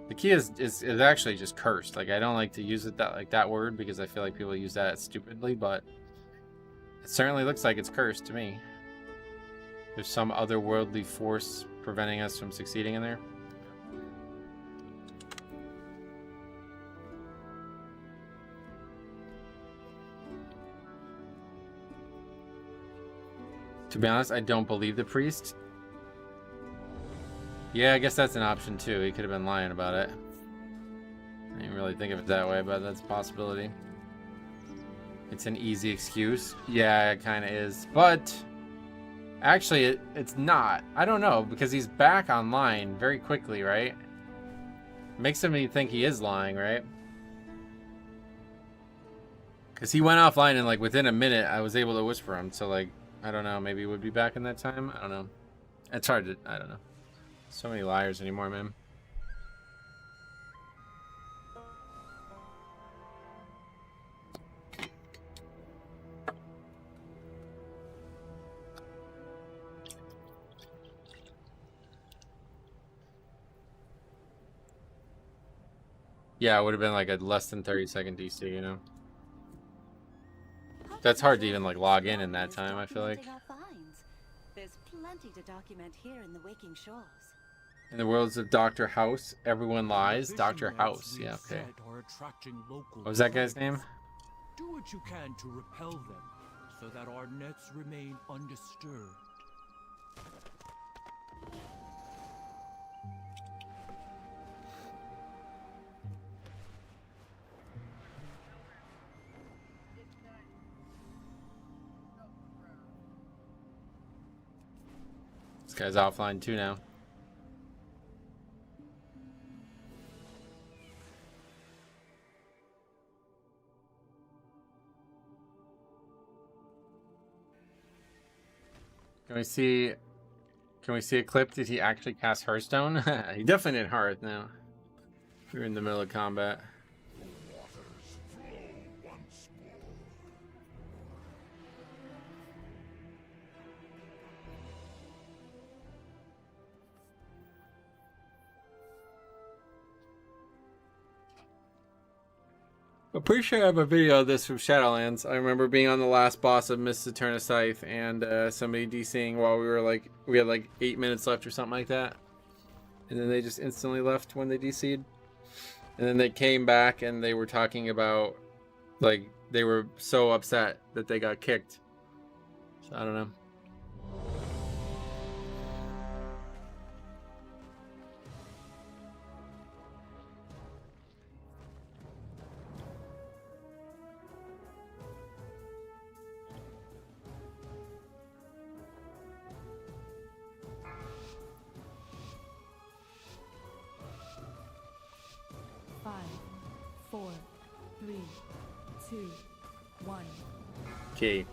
The key is actually just cursed. Like, I don't like to use it that word because I feel like people use that stupidly, but it certainly looks like it's cursed to me. There's some otherworldly force preventing us from succeeding in there. To be honest, I don't believe the priest. Yeah, I guess that's an option too. He could have been lying about it. I didn't really think of it that way, but that's a possibility. It's an easy excuse. Yeah, it kind of is. But actually, it's not. I don't know, because he's back online very quickly, right? Makes me think he is lying, right? Because he went offline and, like, within a minute, I was able to whisper him. So, like, I don't know. Maybe he would be back in that time. I don't know. It's hard to... I don't know. So many liars anymore, man. Yeah, it would have been like a less than 30-second DC, you know? That's hard to even like log in that time, I feel like. There's plenty to document here in the waking shores. In the worlds of Dr. House, everyone lies. Dr. House, yeah, okay. What was that guy's name? Do what you can to repel them, so that our nets remain undisturbed. This guy's offline too now. Can we see a clip? Did he actually cast Hearthstone? He definitely did Hearth now. We're in the middle of combat. I'm pretty sure I have a video of this from Shadowlands. I remember being on the last boss of Miss Eterna Scythe and somebody DCing while we had like 8 minutes left or something like that. And then they just instantly left when they DC'd. And then they came back and they were talking about, like, they were so upset that they got kicked. So I don't know. Okay.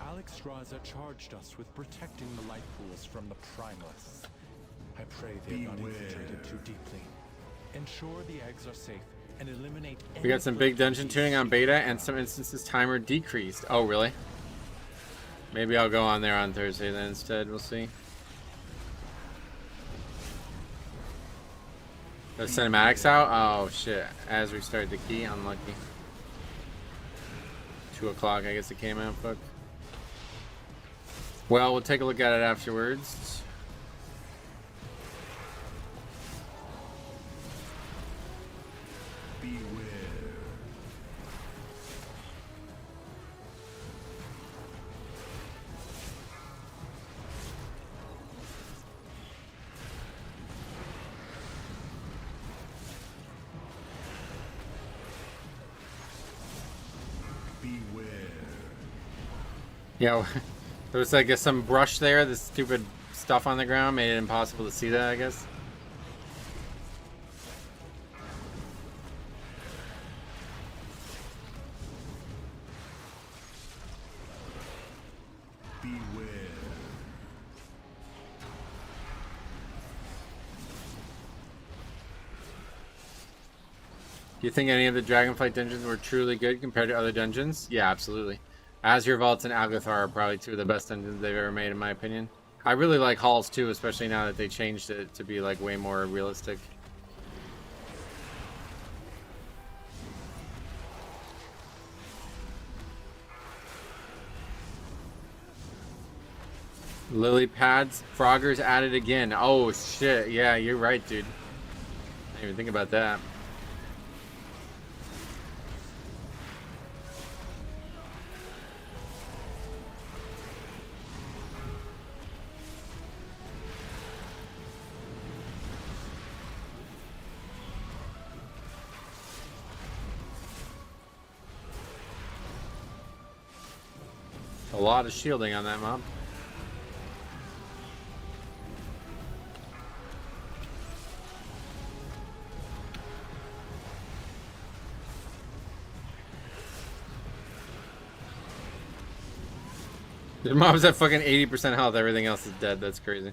Alexstrasza charged us with protecting the light pools from the Primeless. I pray they have not infiltrated too deeply. Ensure the eggs are safe and eliminate. We got some big dungeon tuning on beta and some instances timer decreased. Oh, really? Maybe I'll go on there on Thursday then instead. We'll see. The cinematics out? Oh shit. As we start the key, unlucky. 2 o'clock, I guess it came out. Fuck. Well, we'll take a look at it afterwards. Yeah, there was like some brush there, this stupid stuff on the ground made it impossible to see that, I guess. Beware. Do you think any of the Dragonflight dungeons were truly good compared to other dungeons? Yeah, absolutely. Azure Vaults and Algathar are probably 2 of the best dungeons they've ever made, in my opinion. I really like Halls too, especially now that they changed it to be like way more realistic. Lily pads, Froggers added again. Oh shit, yeah, you're right, dude. I didn't even think about that. A lot of shielding on that mob. The mob's at fucking 80% health, everything else is dead. That's crazy.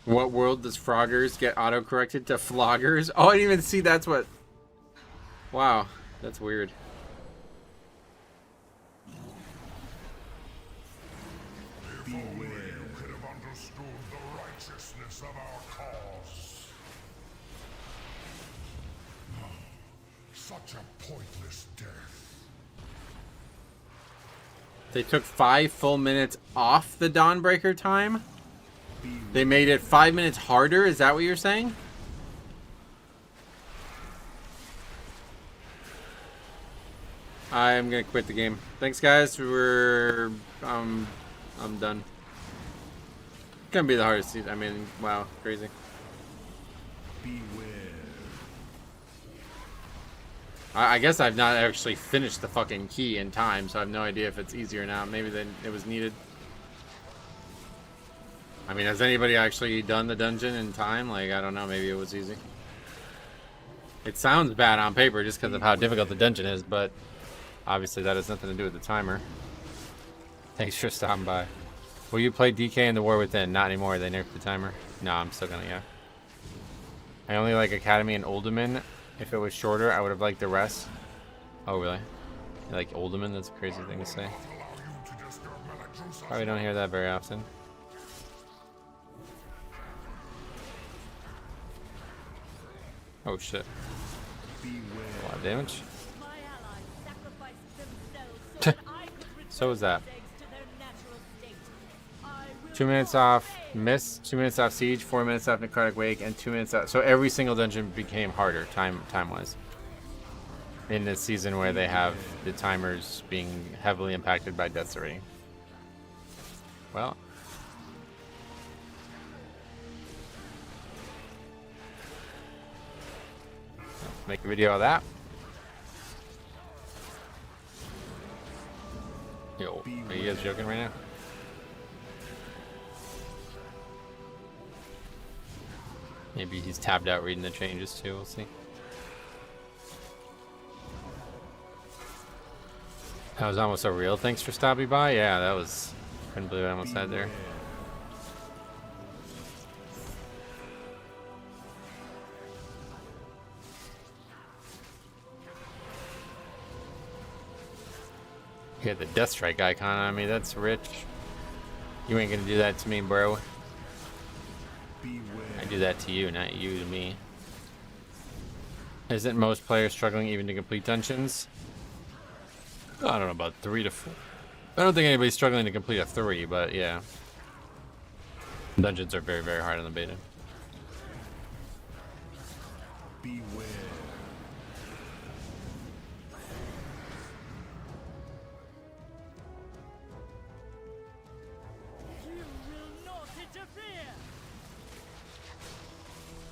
What world does Froggers get auto-corrected to Floggers? Oh, I didn't even see that's what... Wow, that's weird. If only you could have understood the righteousness of our cause. Such a pointless death. They took 5 full minutes off the Dawnbreaker time? They made it 5 minutes harder? Is that what you're saying? I'm gonna quit the game. Thanks, guys. I'm done. Gonna be the hardest season. I mean, wow, crazy. I guess I've not actually finished the fucking key in time, so I have no idea if it's easier now. Maybe then it was needed. I mean, has anybody actually done the dungeon in time? Like, I don't know. Maybe it was easy. It sounds bad on paper just because of how difficult the dungeon is, but obviously that has nothing to do with the timer. Thanks for stopping by. Will you play DK in the War Within? Not anymore. They nerfed the timer. No, I'm still gonna, yeah. I only like Academy and Uldaman. If it was shorter, I would have liked the rest. Oh, really? You like Uldaman? That's a crazy thing to say. Probably don't hear that very often. Oh, shit. A lot of damage. So was that. 2 minutes off Mist, 2 minutes off Siege, 4 minutes off Necrotic Wake, and 2 minutes off. So every single dungeon became harder time-wise. In this season where they have the timers being heavily impacted by deaths already. Well. Let's make a video of that. Yo, are you guys joking right now? Maybe he's tabbed out reading the changes too, we'll see. That was almost a real thanks for stopping by. Yeah, that was, couldn't believe I almost had there. You got the Death Strike icon on me, that's rich. You ain't gonna do that to me, bro. I do that to you, not you to me. Isn't most players struggling even to complete dungeons? I don't know, about 3 to 4. I don't think anybody's struggling to complete a 3, but yeah. Dungeons are very, very hard on the beta. Beware.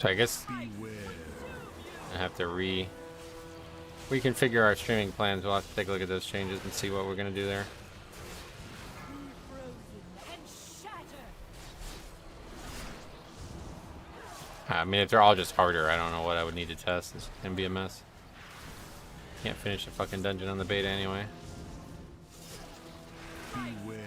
So I guess I have to reconfigure our streaming plans. We'll have to take a look at those changes and see what we're gonna do there. I mean, if they're all just harder, I don't know what I would need to test. It's gonna be a mess. Can't finish a fucking dungeon on the beta anyway. Beware.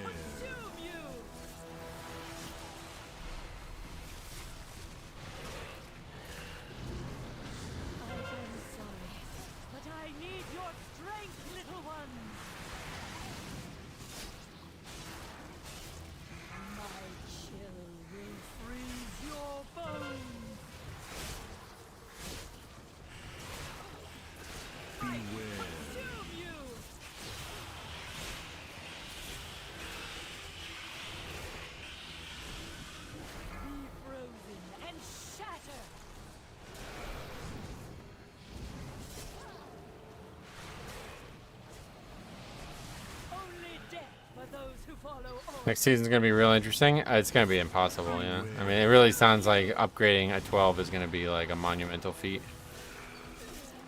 Next season's gonna be real interesting. It's gonna be impossible, yeah. I mean, it really sounds like upgrading a 12 is gonna be like a monumental feat.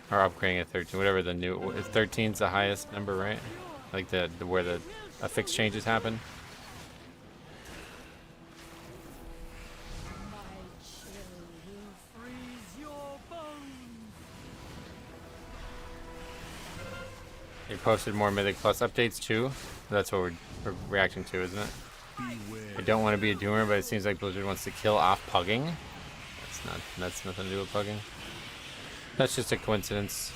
Or upgrading a 13, whatever the new. 13's the highest number, right? Like the where the affix changes happen. They posted more Mythic Plus updates too. That's what we're reacting to, isn't it? I don't want to be a doomer, but it seems like Blizzard wants to kill off pugging. That's nothing to do with pugging. That's just a coincidence.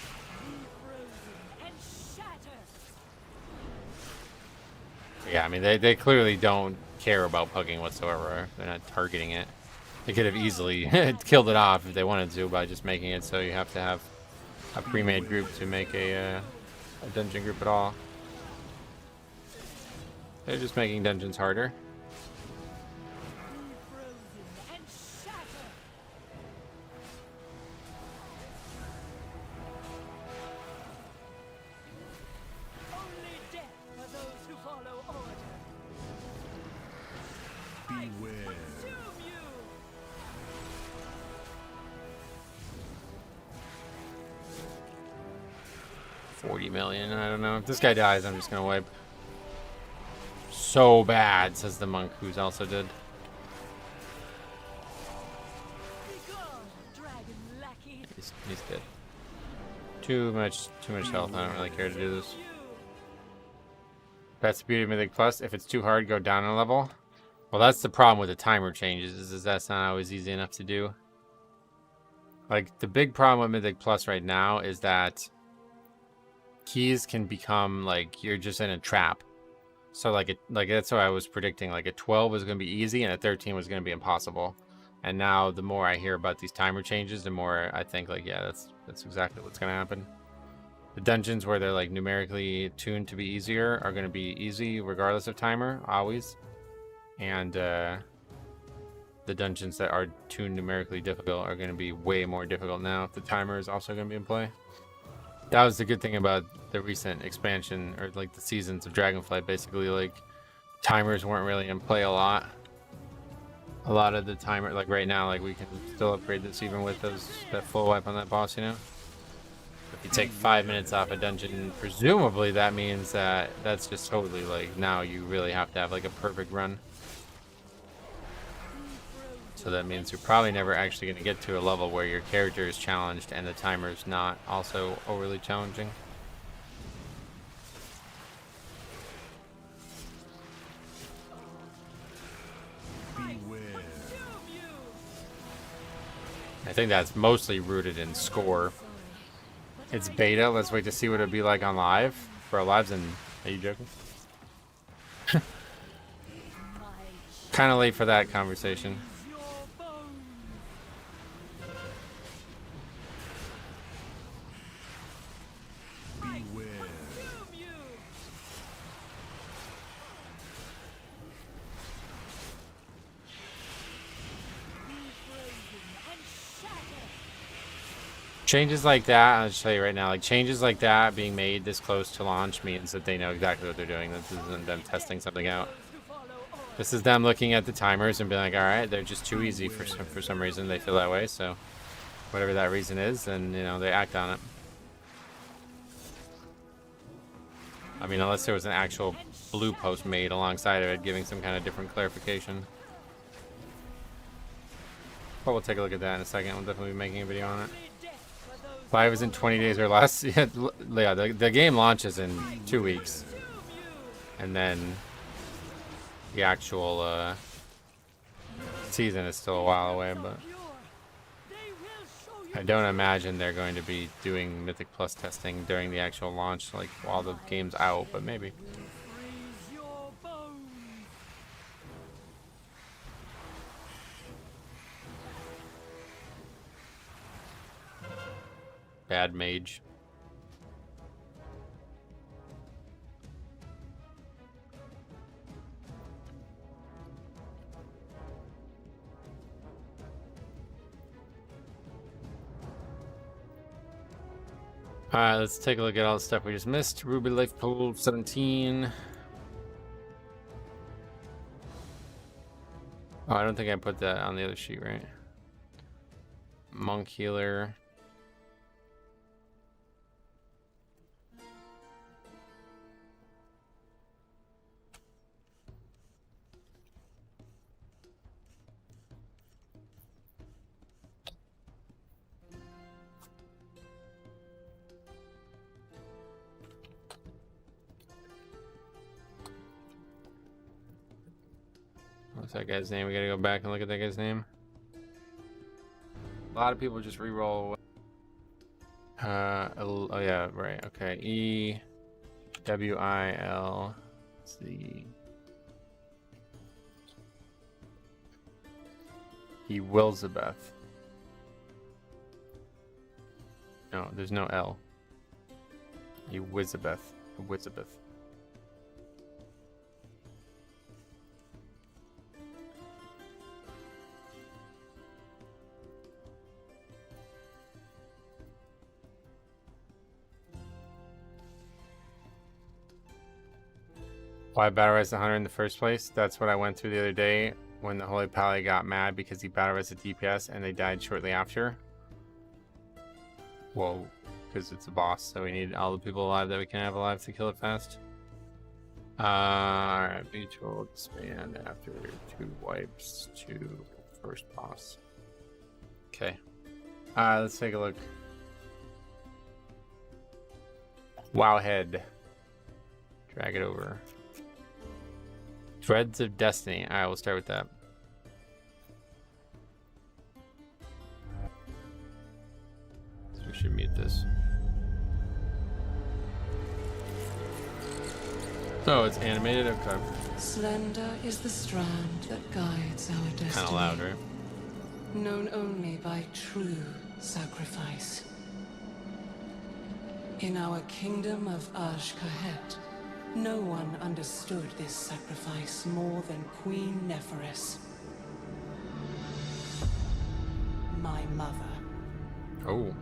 Yeah, I mean they clearly don't care about pugging whatsoever. They're not targeting it. They could have easily killed it off if they wanted to by just making it so you have to have a pre-made group to make a dungeon group at all. They're just making dungeons harder. 40 million. I don't know. If this guy dies, I'm just gonna wipe. So bad, says the monk, who's also dead. He's dead. Too much health. I don't really care to do this. That's the beauty of Mythic Plus. If it's too hard, go down a level. Well, that's the problem with the timer changes, is that's not always easy enough to do. Like, the big problem with Mythic Plus right now is that keys can become, like, you're just in a trap. So, like that's what I was predicting. Like, a 12 was going to be easy, and a 13 was going to be impossible. And now, the more I hear about these timer changes, the more I think, like, yeah, that's exactly what's going to happen. The dungeons where they're, like, numerically tuned to be easier are going to be easy regardless of timer, always. And the dungeons that are tuned numerically difficult are going to be way more difficult now if the timer is also going to be in play. That was the good thing about the recent expansion, or like the seasons of Dragonflight. Basically, like, timers weren't really in play a lot. A lot of the timer, like right now, like we can still upgrade this even with that full wipe on that boss, you know? If you take 5 minutes off a dungeon, presumably that means that that's just totally, like, now you really have to have like a perfect run. So that means you're probably never actually going to get to a level where your character is challenged and the timer is not also overly challenging. Beware. I think that's mostly rooted in score. It's beta. Let's wait to see what it'd be like on live. Bro, live's in... Are you joking? Kind of late for that conversation. Changes like that, I'll just tell you right now, like changes like that being made this close to launch means that they know exactly what they're doing. This isn't them testing something out. This is them looking at the timers and being like, all right, they're just too easy for some reason. They feel that way, so whatever that reason is, then, you know, they act on it. I mean, unless there was an actual blue post made alongside of it giving some kind of different clarification. But we'll take a look at that in a second. We'll definitely be making a video on it. 5 is in 20 days or less. Yeah, the game launches in 2 weeks. And then the actual season is still a while away, but I don't imagine they're going to be doing Mythic Plus testing during the actual launch, like while the game's out, but maybe. Bad mage. Alright, let's take a look at all the stuff we just missed. Ruby Life Pool 17. Oh, I don't think I put that on the other sheet, right? Monk Healer. What's that guy's name? We gotta go back and look at that guy's name. A lot of people just re-roll. Oh yeah, right. Okay. E-W-I-L-C. Wilzabeth. No, there's no L. Wizabeth. Why battle res the hunter in the first place? That's what I went through the other day when the Holy Pally got mad because he battle res the DPS and they died shortly after. Well, because it's a boss, so we need all the people alive that we can have alive to kill it fast. Alright, each will expand after 2 wipes to first boss. Okay. Alright, let's take a look. Wowhead. Drag it over. Threads of Destiny. Alright, we'll start with that. So we should mute this. Oh, it's animated? Okay. Slender is the strand that guides our destiny. Kind of loud, right? Known only by true sacrifice. In our kingdom of Azj-Kahet, no one understood this sacrifice more than Queen Neferis. My mother. Oh.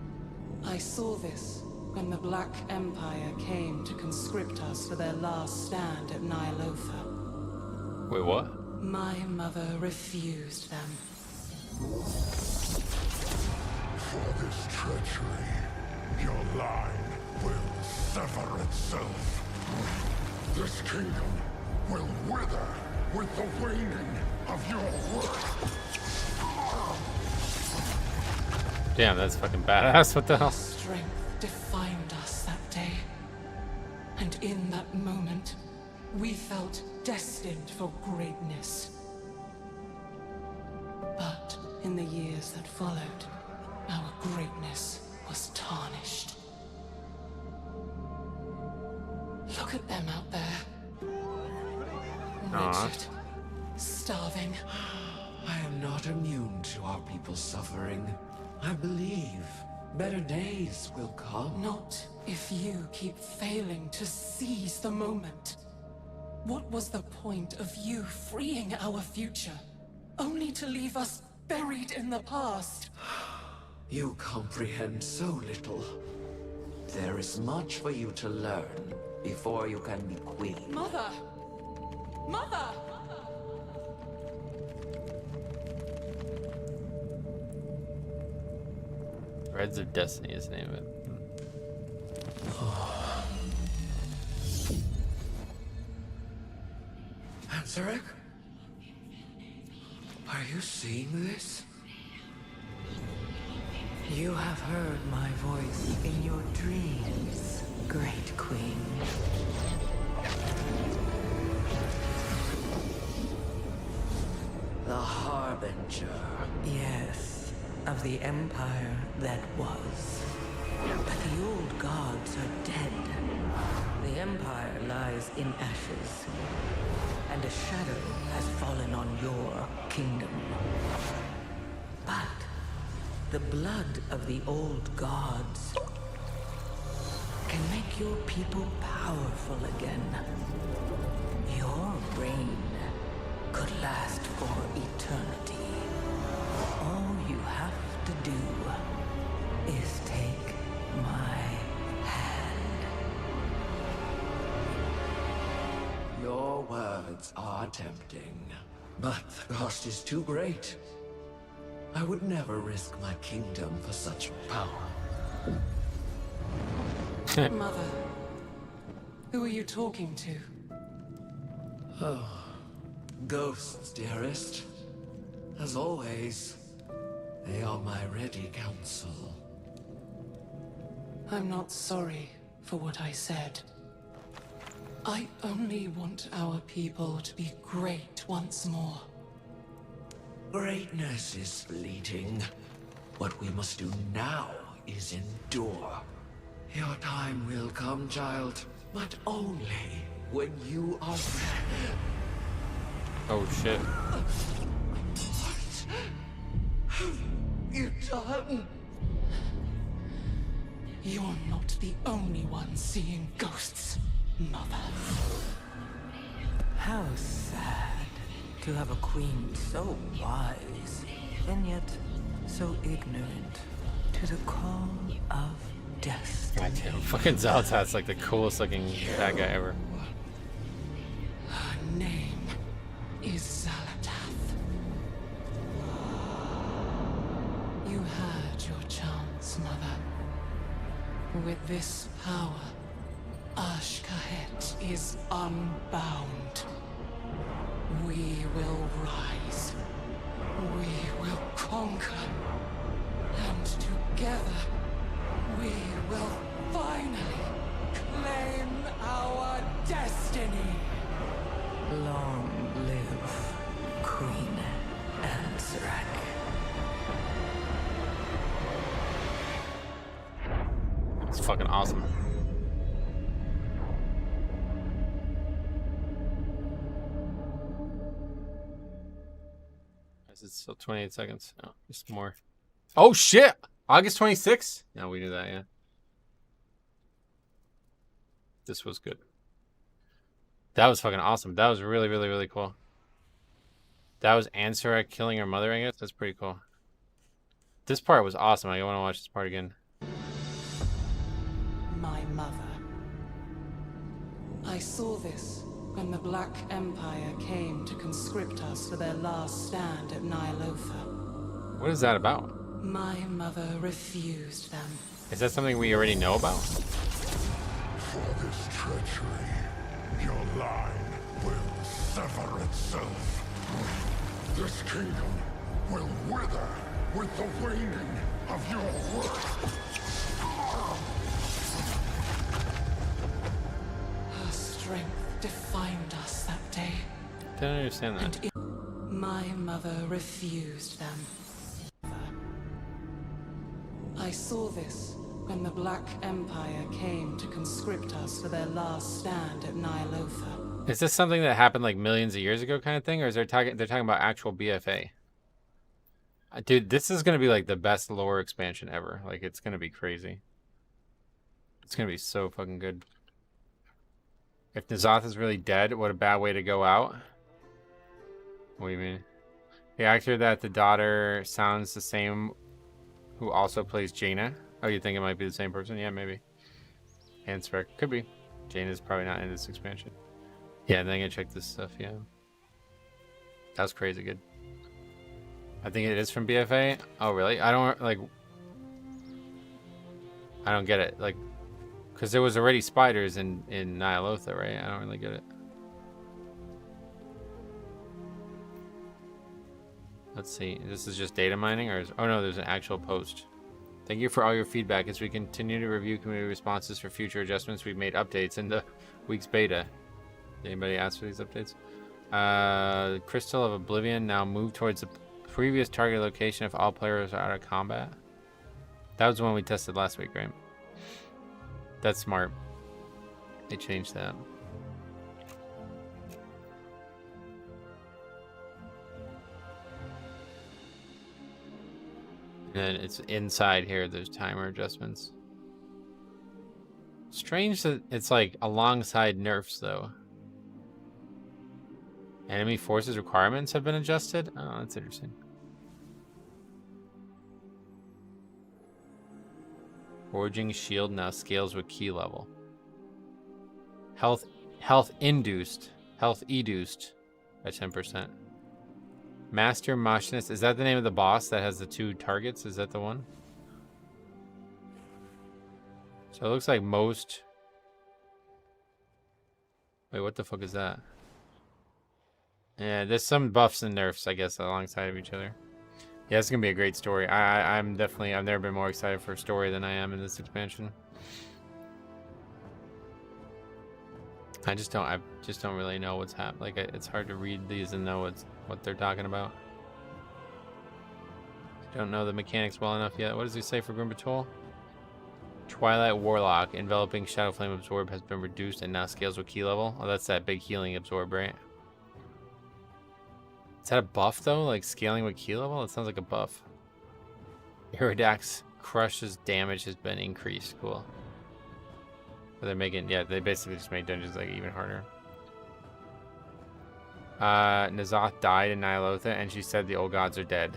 I saw this when the Black Empire came to conscript us for their last stand at Nylofa. Wait, what? My mother refused them. For this treachery, your line will sever itself. This kingdom will wither with the waning of your work. Damn, that's fucking badass. What the hell? Strength defined us that day. And in that moment, we felt destined for greatness. But in the years that followed, our greatness was tarnished. Look at them out there. Wretched, starving. I am not immune to our people's suffering. I believe better days will come. Not if you keep failing to seize the moment. What was the point of you freeing our future, only to leave us buried in the past? You comprehend so little. There is much for you to learn before you can be queen. Mother! Mother! Threads of Destiny is the name of it. Ansarek? Are you seeing this? You have heard my voice in your dreams, Great Queen. The Harbinger. Yes, of the empire that was. But the old gods are dead. The empire lies in ashes. And a shadow has fallen on your kingdom. But the blood of the old gods can make your people powerful again. Your reign could last for eternity. All you have to do is take my hand. Your words are tempting, but the cost is too great. I would never risk my kingdom for such power. Mother, who are you talking to? Oh, ghosts, dearest. As always, they are my ready counsel. I'm not sorry for what I said. I only want our people to be great once more. Greatness is fleeting. What we must do now is endure. Your time will come, child, but only when you are ready. Oh shit. What have you done? You're not the only one seeing ghosts, Mother. How sad to have a queen so wise, and yet so ignorant to the call of destiny. God damn, fucking Zaltat's like the coolest looking bad guy ever. Her name is Zalatath. You had your chance, Mother. with this power, Ashkahet is unbound. We will rise. We will conquer. And together, we will finally claim our destiny. Long live Queen Azrak. It's fucking awesome. Is it still 28 seconds? No, just more. Oh shit! August 26th? No, we knew that, yeah. This was good. That was fucking awesome. That was really, really, really cool. That was Ansara killing her mother, I guess. That's pretty cool. This part was awesome. I want to watch this part again. My mother. I saw this when the Black Empire came to conscript us for their last stand at Nylofa. What is that about? My mother refused them. Is that something we already know about? For this treachery, your line will sever itself. This kingdom will wither with the waning of your worth. Her strength defined us that day. Didn't understand that. My mother refused them. I saw this when the Black Empire came to conscript us for their last stand at Nylofa. Is this something that happened like millions of years ago kind of thing? Or is they're talking about actual BFA? Dude, this is going to be like the best lore expansion ever. Like, it's going to be crazy. It's going to be so fucking good. If N'Zoth is really dead, what a bad way to go out. What do you mean? The actor that the daughter sounds the same who also plays Jaina. Oh, you think it might be the same person? Yeah, maybe. And Spec. Could be. Jaina's probably not in this expansion. Yeah, then I can check this stuff, yeah. That was crazy good. I think it is from BFA. Oh, really? I don't, like... I don't get it. Like, because there was already spiders in Nyalotha, right? I don't really get it. Let's see. This is just data mining, or is... Oh, no, there's an actual post. Thank you for all your feedback. As we continue to review community responses for future adjustments, we've made updates in the week's beta. Did anybody ask for these updates? Crystal of Oblivion now move towards the previous target location if all players are out of combat. That was the one we tested last week, right? That's smart. They changed that. And then it's inside here, there's timer adjustments. Strange that it's like alongside nerfs though. Enemy forces requirements have been adjusted? Oh, that's interesting. Forging shield now scales with key level. Health educed by 10%. Master Machinist, is that the name of the boss that has the 2 targets? Is that the one? So it looks like most... Wait, what the fuck is that? Yeah, there's some buffs and nerfs, I guess, alongside of each other. Yeah, it's gonna be a great story. I'm definitely... I've never been more excited for a story than I am in this expansion. I just don't really know what's happening. Like, it's hard to read these and know what they're talking about. I don't know the mechanics well enough yet. What does he say for Grim Patrol? Twilight Warlock, enveloping Shadow Flame Absorb has been reduced and now scales with key level. Oh, that's that big healing absorb, right? Is that a buff though? Like scaling with key level? It sounds like a buff. Iridax Crush's damage has been increased. Cool. But they're making, yeah, they basically just made dungeons like even harder. N'Zoth died in Nyalotha and she said the old gods are dead.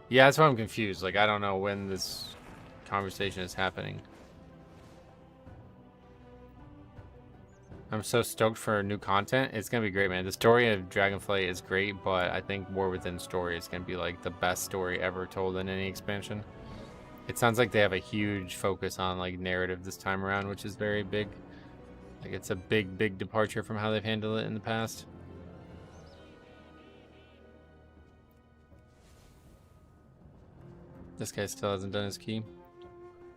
Yeah, that's why I'm confused. Like, I don't know when this conversation is happening. I'm so stoked for new content. It's gonna be great, man. The story of Dragonflight is great, but I think War Within story is gonna be like the best story ever told in any expansion. It sounds like they have a huge focus on like narrative this time around, which is very big. Like it's a big departure from how they've handled it in the past. This guy still hasn't done his key.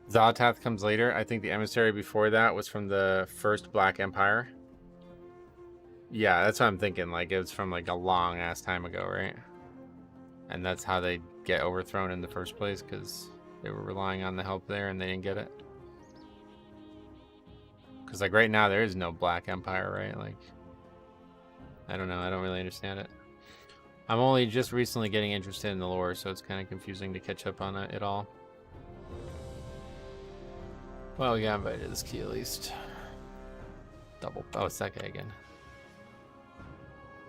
Zalatath comes later. I think the emissary before that was from the first Black Empire. Yeah, that's what I'm thinking. Like it was from like a long ass time ago, right? And that's how they get overthrown in the first place, because they were relying on the help there and they didn't get it. Because like right now there is no Black Empire, right? Like I don't know. I don't really understand it. I'm only just recently getting interested in the lore, so it's kind of confusing to catch up on it all. Well, we got invited to this key at least. Double. Oh, it's that guy again.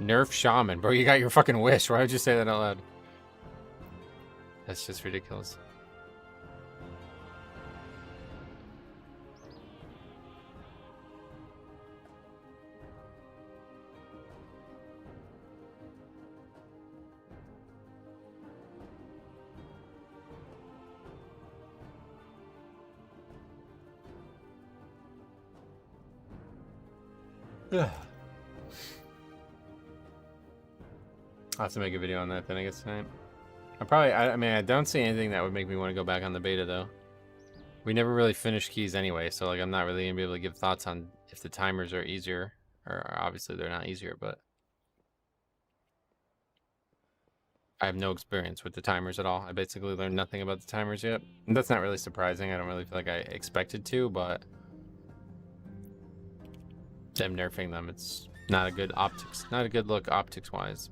Nerf Shaman. Bro, you got your fucking wish. Why would you say that out loud? That's just ridiculous. I'll have to make a video on that then, I guess, tonight. I mean, I don't see anything that would make me want to go back on the beta, though. We never really finished keys anyway, so like I'm not really going to be able to give thoughts on if the timers are easier. Or obviously they're not easier, but I have no experience with the timers at all. I basically learned nothing about the timers yet. And that's not really surprising. I don't really feel like I expected to, but them nerfing them, it's not a good optics, not a good look optics wise.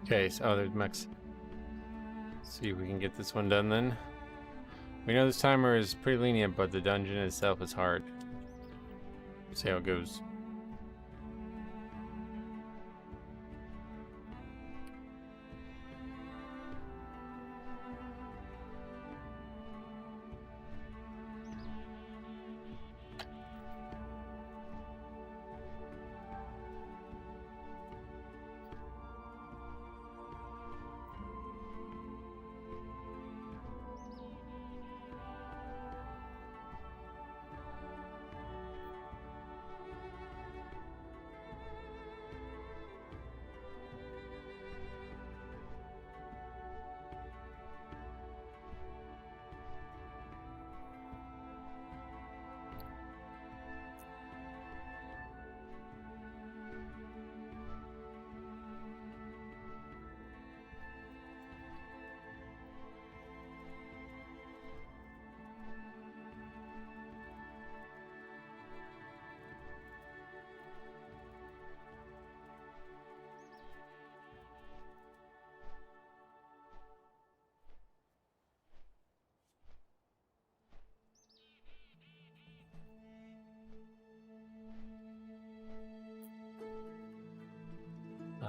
Okay, so there's Mex. See if we can get this one done then. We know this timer is pretty lenient, but the dungeon itself is hard. See how it goes.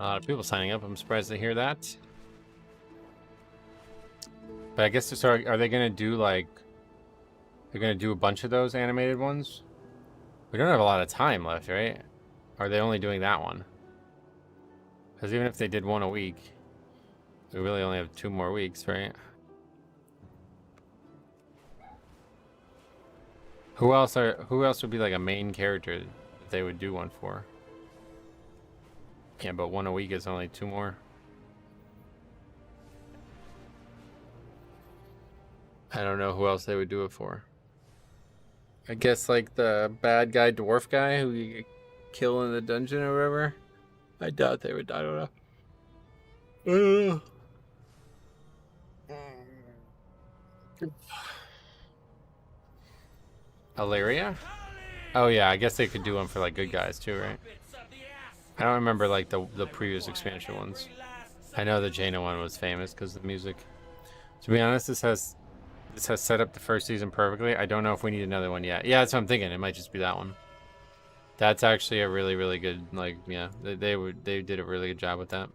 lot of people signing up. I'm surprised to hear that. But I guess, so are they going to do, like... They're going to do a bunch of those animated ones? We don't have a lot of time left, right? Or are they only doing that one? Because even if they did one a week, we really only have 2 more weeks, right? Who else would be like a main character that they would do one for? Yeah, but one a week is only 2 more. I don't know who else they would do it for. I guess like the bad guy dwarf guy who you kill in the dungeon or whatever. I doubt they would. I don't know. I don't know. Ilaria? Oh yeah, I guess they could do one for like good guys too, right? I don't remember like the previous expansion ones. I know the Jaina one was famous because of the music. To be honest, this has set up the first season perfectly. I don't know if we need another one yet. Yeah, that's what I'm thinking. It might just be that one. That's actually a really, really good, like, yeah, they did a really good job with that.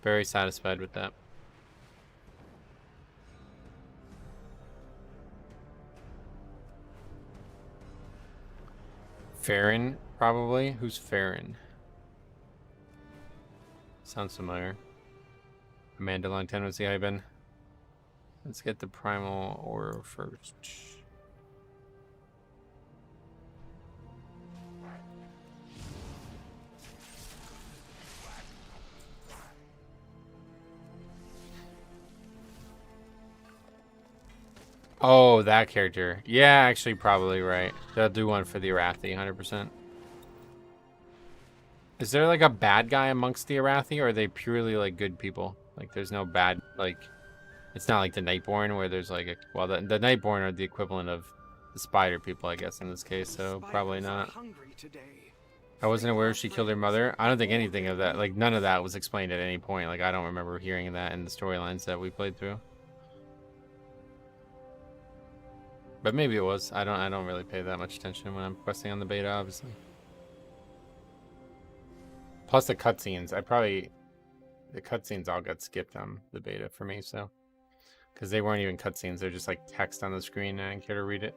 Very satisfied with that. Farron, probably. Who's Farron? Sounds familiar. Amanda long time no see. How you been? Let's get the primal ore first. Oh, that character. Yeah, actually, probably right. They'll do one for the Arathi, 100%. Is there like a bad guy amongst the Arathi, or are they purely like good people? Like, there's no bad, like, it's not like the Nightborn where there's like a, well, the Nightborn are the equivalent of the spider people, I guess, in this case, so probably not. I wasn't aware she killed her mother. I don't think anything of that, like, none of that was explained at any point. Like, I don't remember hearing that in the storylines that we played through. But maybe it was. I don't really pay that much attention when I'm questing on the beta, obviously. Plus the cutscenes. The cutscenes all got skipped on the beta for me, so. Because they weren't even cutscenes. They're just like text on the screen and I didn't care to read it.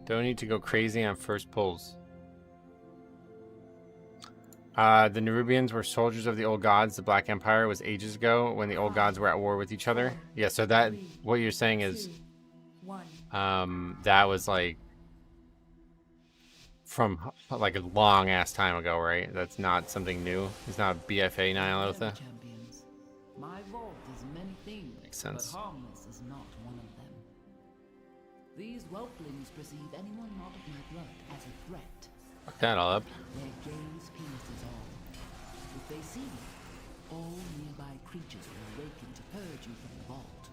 Don't need to go crazy on first pulls. The Nerubians were soldiers of the old gods. The Black Empire was ages ago when the old gods were at war with each other. Yeah, so that, what you're saying is, that was like from like a long ass time ago, right? That's not something new. It's not BFA Nyalotha. My vault is many things, Makes sense. but harmless is not one of them. These whelplings perceive anyone not of my blood as a threat. Fuck that all up. Their gaze pierces all. If they see me, all nearby creatures will awaken to purge you from the vault.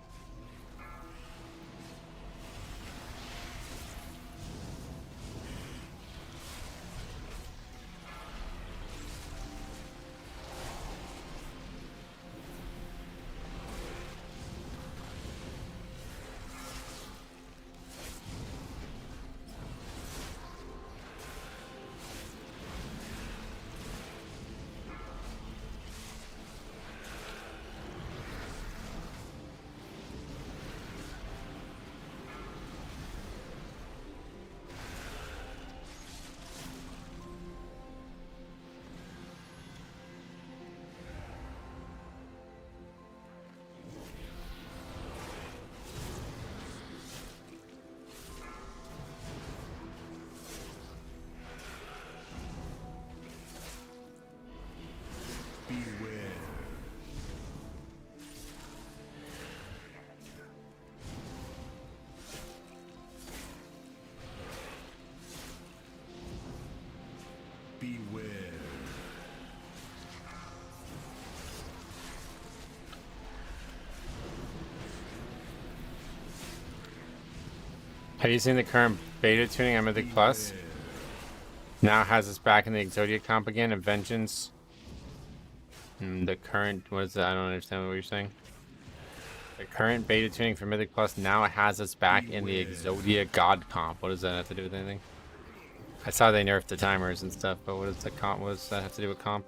Have you seen the current beta tuning on Mythic Plus? Now has us back in the Exodia comp again, and Vengeance. The current, what is that? I don't understand what you're saying. The current beta tuning for Mythic Plus now has us back in the Exodia God comp. What does that have to do with anything? I saw they nerfed the timers and stuff, but what is the comp? What does that have to do with comp?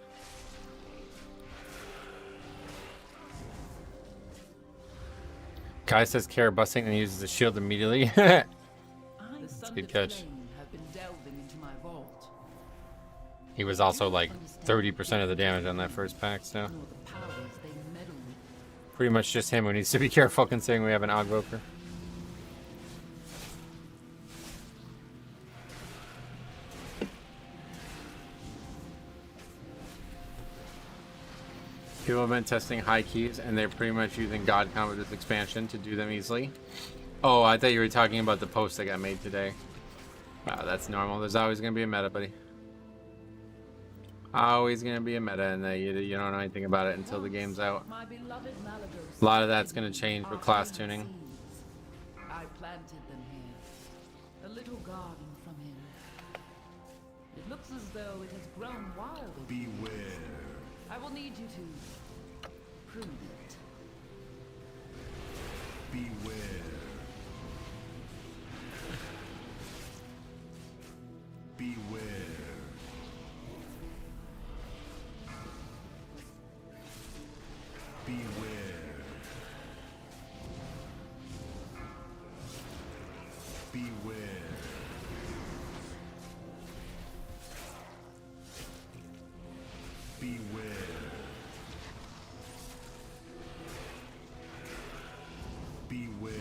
Kai says Kara busting and uses the shield immediately. That's a good catch. He was also like 30% of the damage on that first pack, so. Pretty much just him who needs to be careful considering we have an Ogvoker. People have been testing high keys and they're pretty much using God Comp with this expansion to do them easily. Oh, I thought you were talking about the post that got made today. Wow, that's normal. There's always going to be a meta, buddy. Always going to be a meta, and you don't know anything about it until the game's out. A lot of that's going to change with class tuning. I planted them here. A little garden from him. It looks as though it has grown wild. Beware. I will need you to prune it. Beware. Beware. Beware. Beware. Beware. Beware.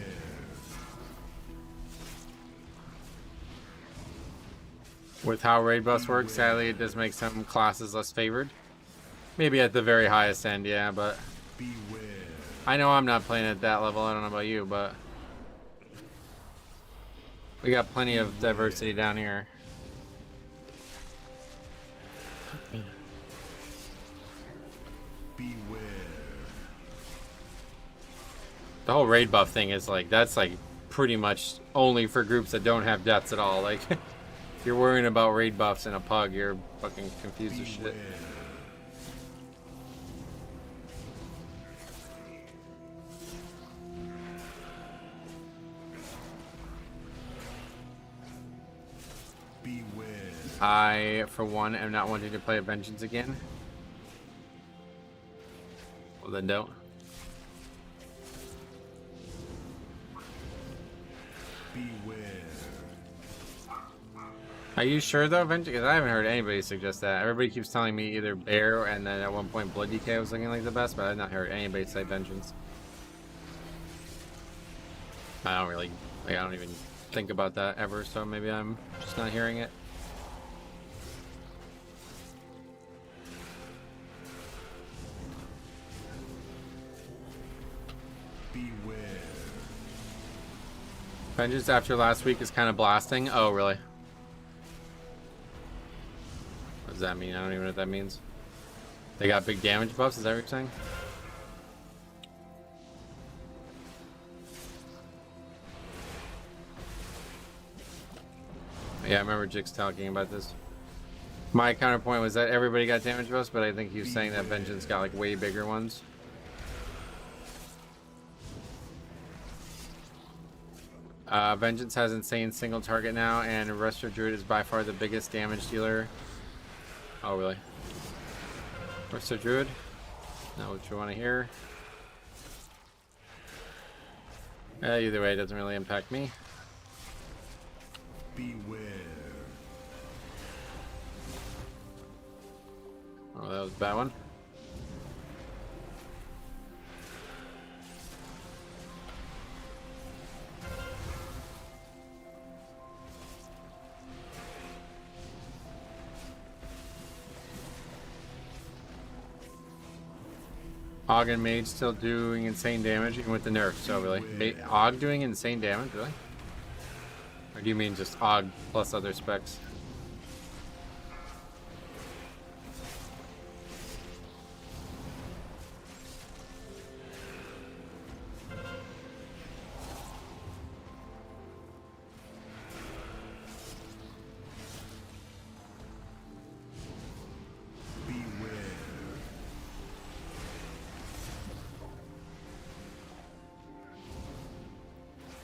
With how raid bus works, sadly it does make some classes less favored. Maybe at the very highest end, yeah, but I know I'm not playing at that level. I don't know about you, but we got plenty of diversity down here. The whole raid buff thing is like, that's like pretty much only for groups that don't have deaths at all. Like, if you're worrying about raid buffs in a pug, you're fucking confused as shit. I, for one, am not wanting to play Vengeance again. Well, then don't. Beware. Are you sure though, Vengeance? Because I haven't heard anybody suggest that. Everybody keeps telling me either Bear and then at one point Blood DK was looking like the best, but I've not heard anybody say Vengeance. I don't really, like, I don't even think about that ever, so maybe I'm just not hearing it. Beware. Vengeance after last week is kind of blasting. Oh, really? What does that mean? I don't even know what that means. They got big damage buffs, is that what you're saying? Yeah, I remember Jix talking about this. My counterpoint was that everybody got damage buffs, but I think he was saying that Vengeance got like way bigger ones. Vengeance has insane single target now, and Resto Druid is by far the biggest damage dealer. Oh, really? Resto Druid? Not what you want to hear. Either way, it doesn't really impact me. Beware. Oh, that was a bad one. Og and Mage still doing insane damage even with the nerfs, so really. Og doing insane damage, really? Or do you mean just Og plus other specs?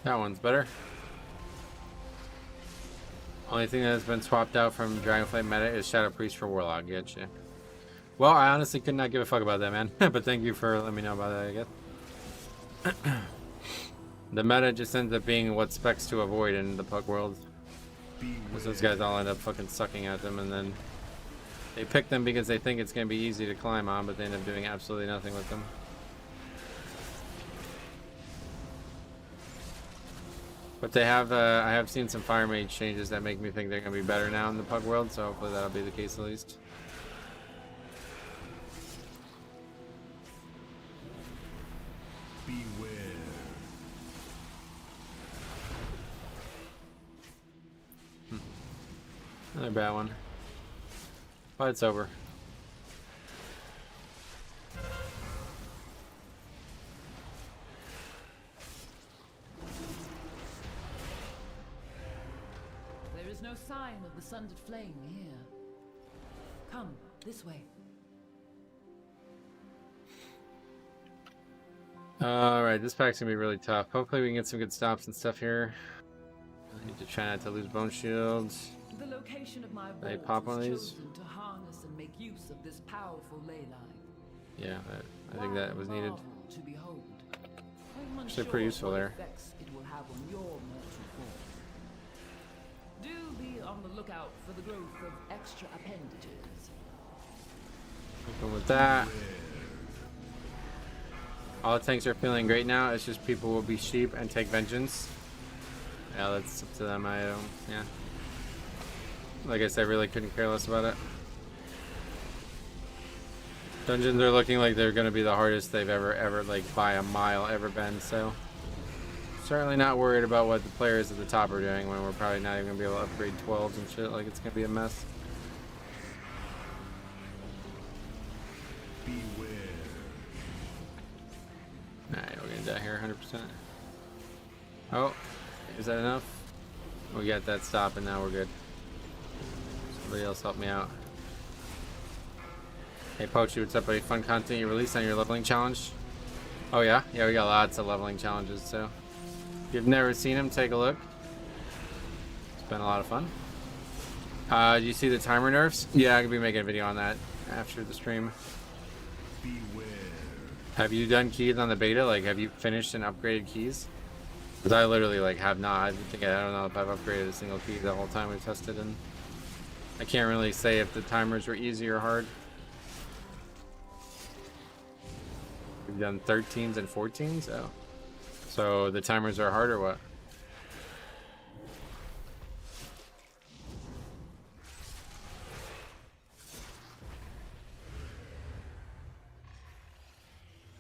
That one's better. Only thing that has been swapped out from Dragonflight meta is Shadow Priest for Warlock. Getcha. Well, I honestly could not give a fuck about that, man. But thank you for letting me know about that, I guess. The meta just ends up being what specs to avoid in the Pug world. Because those guys all end up fucking sucking at them, and then they pick them because they think it's going to be easy to climb on, but they end up doing absolutely nothing with them. But they have, I have seen some Fire Mage changes that make me think they're going to be better now in the Pug world, so hopefully that'll be the case at least. Beware. Another bad one. But it's over. There is no sign of the sundered flame here. Come, this way. Alright, this pack's gonna be really tough. Hopefully we can get some good stops and stuff here. I need to try not to lose bone shields. The location of my They vault pop one was of these? chosen to harness and make use of this powerful ley line. Yeah, I think that was needed. Marvel to behold. I'm Actually pretty unsure useful what there. effects it will have on your mortal form. Do be on the lookout for the growth of extra appendages. Open with that. All the tanks are feeling great now. It's just people will be sheep and take vengeance. Yeah, that's up to them. I don't. Yeah. Like I said, really couldn't care less about it. Dungeons are looking like they're going to be the hardest they've ever, like by a mile, ever been. So certainly not worried about what the players at the top are doing when we're probably not even going to be able to upgrade 12s and shit. Like it's going to be a mess. Beware. Alright, we're going to die here 100%. Oh, is that enough? We got that stop and now we're good. Somebody else help me out. Hey Poachy, what's up buddy? Fun content you released on your leveling challenge? Oh yeah? Yeah, we got lots of leveling challenges, so if you've never seen them, take a look. It's been a lot of fun. Do you see the timer nerfs? Yeah, I'm gonna be making a video on that after the stream. Beware. Have you done keys on the beta? Like, have you finished and upgraded keys? Because I literally like have not. I don't know if I've upgraded a single key the whole time we've tested, and I can't really say if the timers were easy or hard. We've done 13s and 14s, oh. So the timers are hard or what?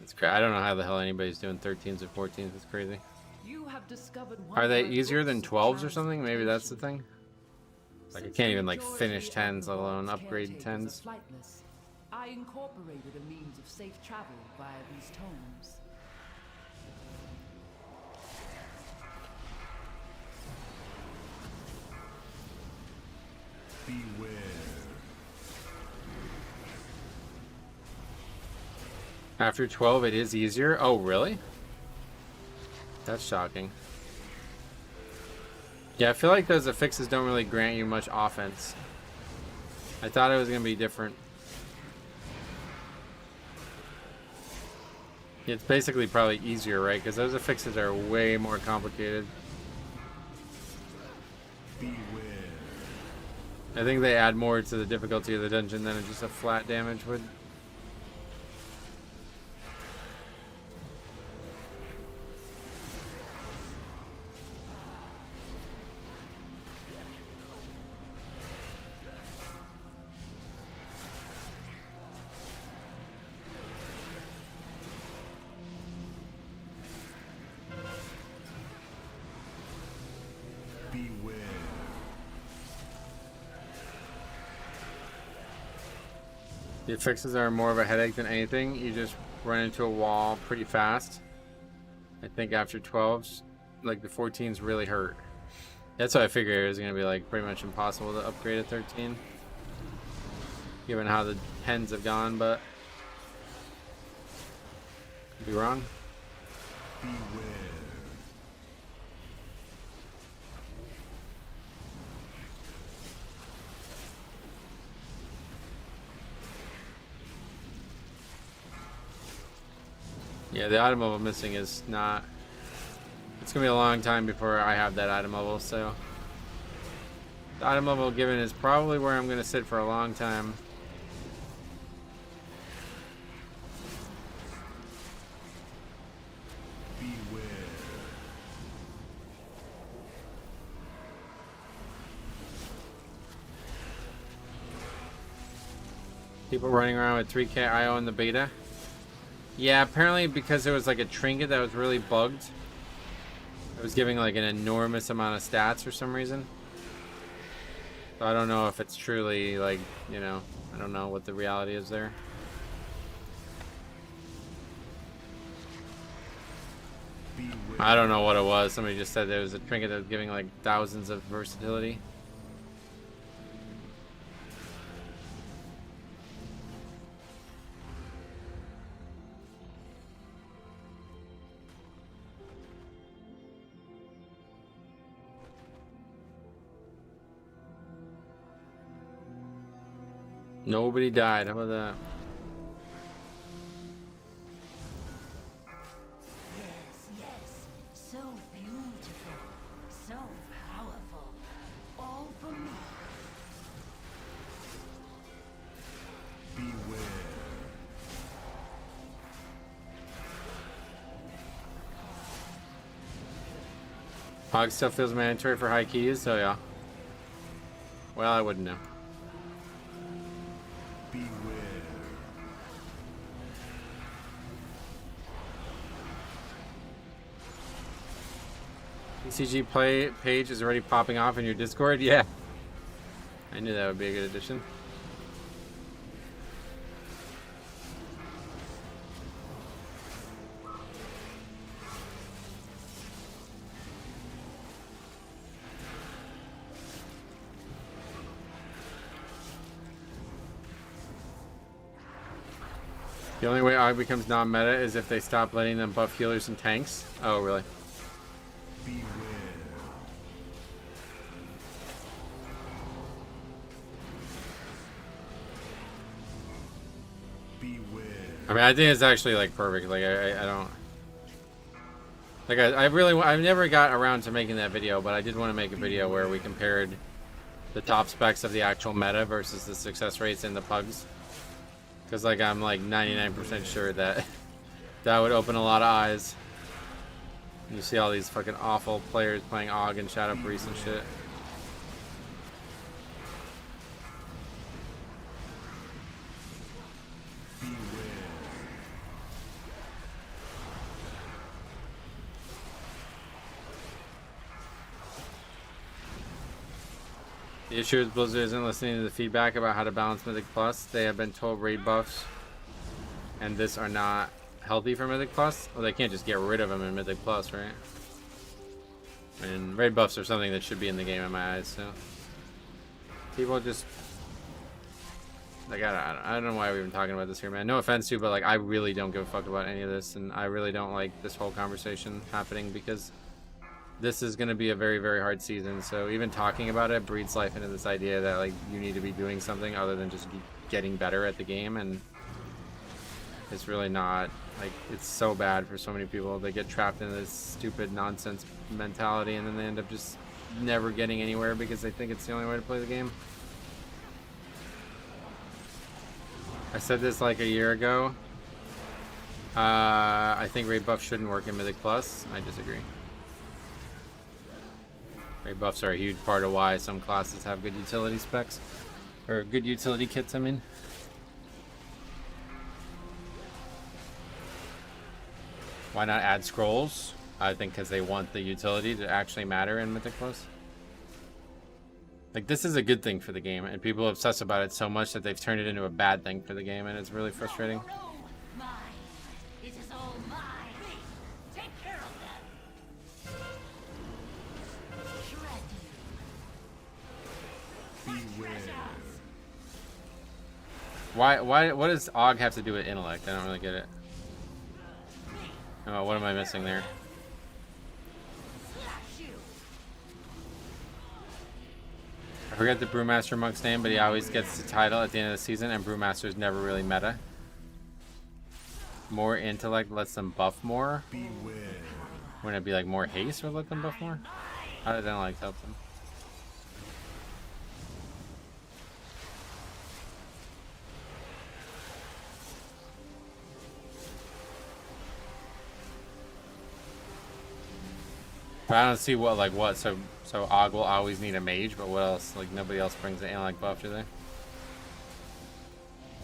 It's crazy. I don't know how the hell anybody's doing 13s and 14s. It's crazy. You have discovered Are they easier than 12s or something? Maybe that's the thing. Like I can't even like finish 10s, let alone upgrade 10s. I incorporated a means of safe travel via these tomes. Beware. After 12 it is easier? Oh really? That's shocking. Yeah, I feel like those affixes don't really grant you much offense. I thought it was going to be different. It's basically probably easier, right? Because those affixes are way more complicated. Beware. I think they add more to the difficulty of the dungeon than just a flat damage would. Beware. The affixes are more of a headache than anything. You just run into a wall pretty fast. I think after 12s, like the 14s really hurt. That's what I figured it was going to be like pretty much impossible to upgrade a 13. Given how the 10s have gone, but could be wrong. Beware. Yeah, the item level missing is not... It's going to be a long time before I have that item level, so... The item level given is probably where I'm going to sit for a long time. Beware. People running around with 3k IO in the beta. Yeah, apparently because there was like a trinket that was really bugged. It was giving like an enormous amount of stats for some reason. So I don't know if it's truly like, you know, I don't know what the reality is there. I don't know what it was. Somebody just said there was a trinket that was giving like thousands of versatility. Nobody died. How about that? Yes, yes. So beautiful. So powerful. All for me. Beware. Hog stuff feels mandatory for high keys, so yeah. Well, I wouldn't know. Beware. TCG play page is already popping off in your Discord? Yeah. I knew that would be a good addition. The only way Og becomes non-meta is if they stop letting them buff healers and tanks. Oh, really? Beware. Beware. I mean, I think it's actually like perfect. Like, I don't. Like, I've never got around to making that video, but I did want to make a video where we compared the top specs of the actual meta versus the success rates in the pugs. Because, like, I'm like 99% sure that that would open a lot of eyes. You see all these fucking awful players playing Og and Shadow Priest and shit. The issue is Blizzard isn't listening to the feedback about how to balance Mythic Plus. They have been told raid buffs and this are not healthy for Mythic Plus. Well, they can't just get rid of them in Mythic Plus, right? And raid buffs are something that should be in the game in my eyes, so. People just... Like, I don't know why we're even talking about this here, man. No offense to you, but like, I really don't give a fuck about any of this, and I really don't like this whole conversation happening because this is going to be a very, very hard season. So even talking about it breeds life into this idea that like you need to be doing something other than just getting better at the game, and it's really not. Like, it's so bad for so many people. They get trapped in this stupid nonsense mentality, and then they end up just never getting anywhere because they think it's the only way to play the game. I said this like a year ago. I think raid buff shouldn't work in Mythic Plus. I disagree. Raid buffs are a huge part of why some classes have good utility specs. Or good utility kits, I mean. Why not add scrolls? I think because they want the utility to actually matter in Mythic Plus. Like, this is a good thing for the game, and people obsess about it so much that they've turned it into a bad thing for the game, and it's really frustrating. Mine. It is all mine. Please, take care of them. Shred you. Beware. What does Og have to do with intellect? I don't really get it. Oh, what am I missing there? I forget the Brewmaster monk's name, but he always gets the title at the end of the season, and Brewmaster's never really meta. More intellect lets them buff more. Beware. Wouldn't it be like more haste would let them buff more? How did intellect help them? But I don't see what, so Og will always need a mage, but what else? Like, nobody else brings the intellect buff, do they?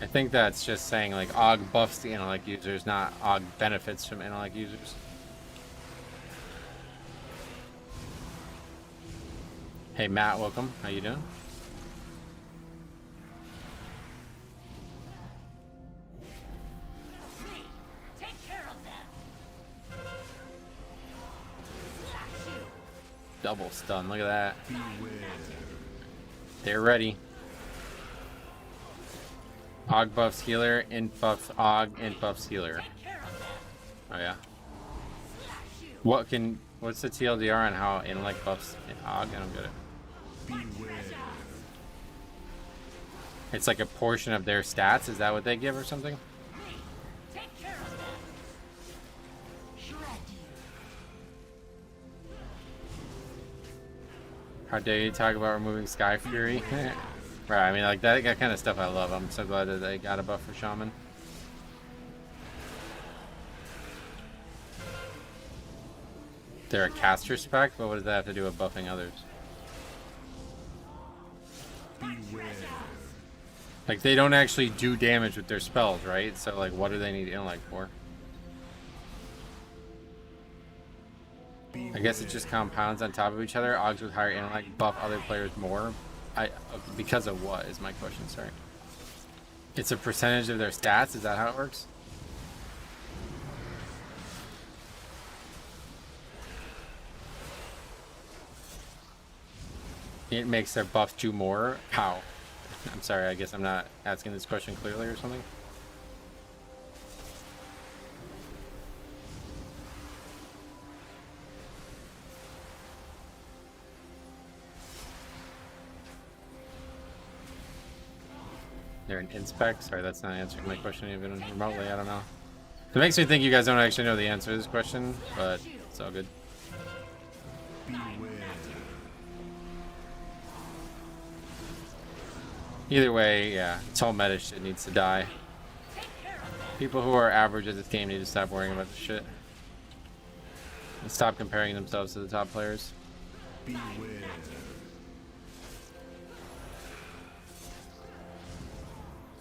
I think that's just saying, like, Og buffs the intellect users, not Og benefits from intellect users. Hey, Matt, welcome. How you doing? Double stun, look at that. They're ready. Og buffs healer, int buffs Og, int buffs healer. Oh yeah. What's the TLDR on how intellect buffs Og? I don't get it. It's like a portion of their stats, is that what they give or something? How dare you talk about removing Sky Fury? Right, I mean, like, that kind of stuff I love. I'm so glad that they got a buff for Shaman. They're a caster spec, but what does that have to do with buffing others? Like, they don't actually do damage with their spells, right? So, like, what do they need intellect for? I guess it just compounds on top of each other. Ogs with higher intellect buff other players more. Because of what is my question, sorry. It's a percentage of their stats, is that how it works? It makes their buffs do more? How? I'm sorry, I guess I'm not asking this question clearly or something. They're an inspec? Sorry, that's not answering my question even remotely, I don't know. It makes me think you guys don't actually know the answer to this question, but it's all good. Either way, yeah, this whole meta shit needs to die. People who are average at this game need to stop worrying about this shit. And stop comparing themselves to the top players. Beware.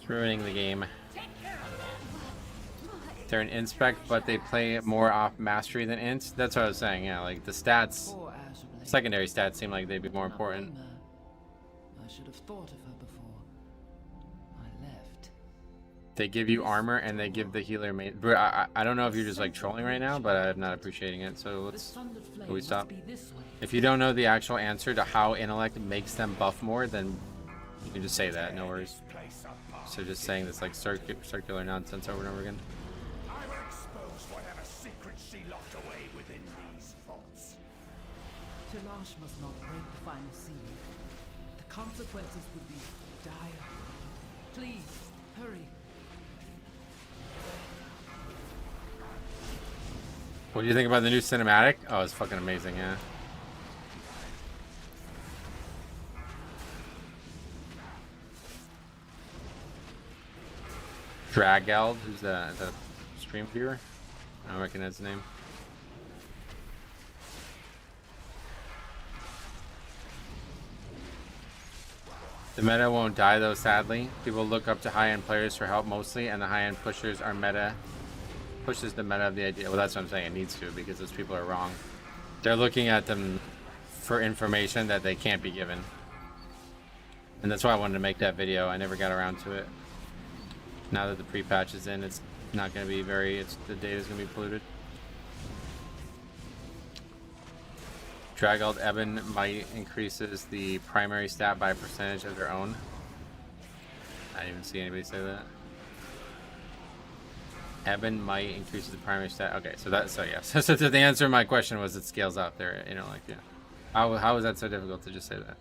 It's ruining the game. They're an inspec, but they play more off mastery than int. That's what I was saying, yeah, like the stats, secondary stats seem like they'd be more important. I should have thought of her before I left. They give you armor and they give the healer main. I don't know if you're just like trolling right now, but I'm not appreciating it. So can we stop? If you don't know the actual answer to how intellect makes them buff more, then you can just say that. No worries. So just saying this like circular nonsense over and over again. I will expose whatever secrets she locked away within these vaults. Tilash must not break the final seal. The consequences would be dire. Please, hurry. What do you think about the new cinematic? Oh, it's fucking amazing, yeah. Drageld, who's that? Is that a stream viewer? I don't recognize the name. The meta won't die though, sadly. People look up to high-end players for help mostly, and the high-end pushers are pushes the meta of the idea. Well, that's what I'm saying, it needs to, because those people are wrong. They're looking at them for information that they can't be given. And that's why I wanted to make that video. I never got around to it. Now that the pre-patch is in, it's not going to be the data's going to be polluted. Drageld Eben might increases the primary stat by a percentage of their own. I didn't even see anybody say that. Eben might increases the primary stat. Okay, so yes. So the answer to my question was it scales out there, you know, like, yeah. How is that so difficult to just say that?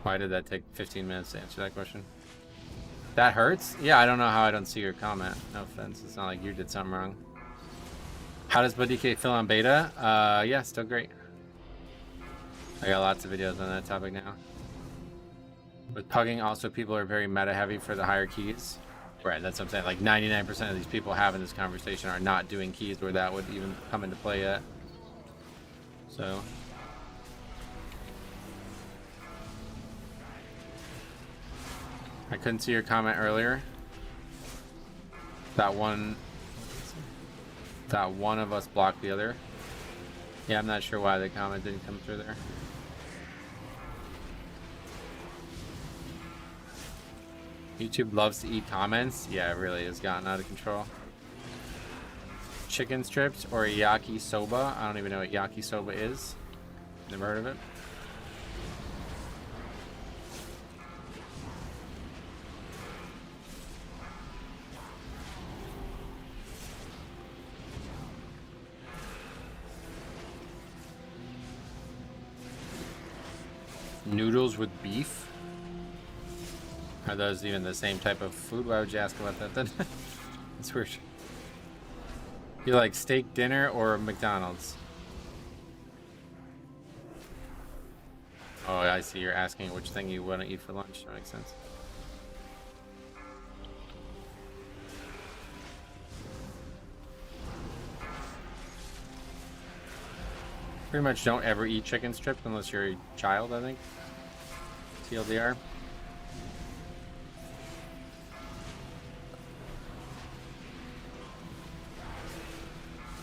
Why did that take 15 minutes to answer that question? That hurts? Yeah, I don't know how I don't see your comment. No offense. It's not like you did something wrong. How does BudDK feel on beta? Yeah, still great. I got lots of videos on that topic now. With pugging, also people are very meta heavy for the higher keys. Right, that's what I'm saying. Like 99% of these people having this conversation are not doing keys where that would even come into play yet. So. I couldn't see your comment earlier. That one of us blocked the other. Yeah, I'm not sure why the comment didn't come through there. YouTube loves to eat comments. Yeah, it really has gotten out of control. Chicken strips or yakisoba. I don't even know what yakisoba is. Never heard of it. Noodles with beef? Are those even the same type of food? Why would you ask about that then? That's weird. You like steak dinner or McDonald's? Oh, I see. You're asking which thing you want to eat for lunch. That makes sense. Pretty much don't ever eat chicken strips unless you're a child, I think. TLDR.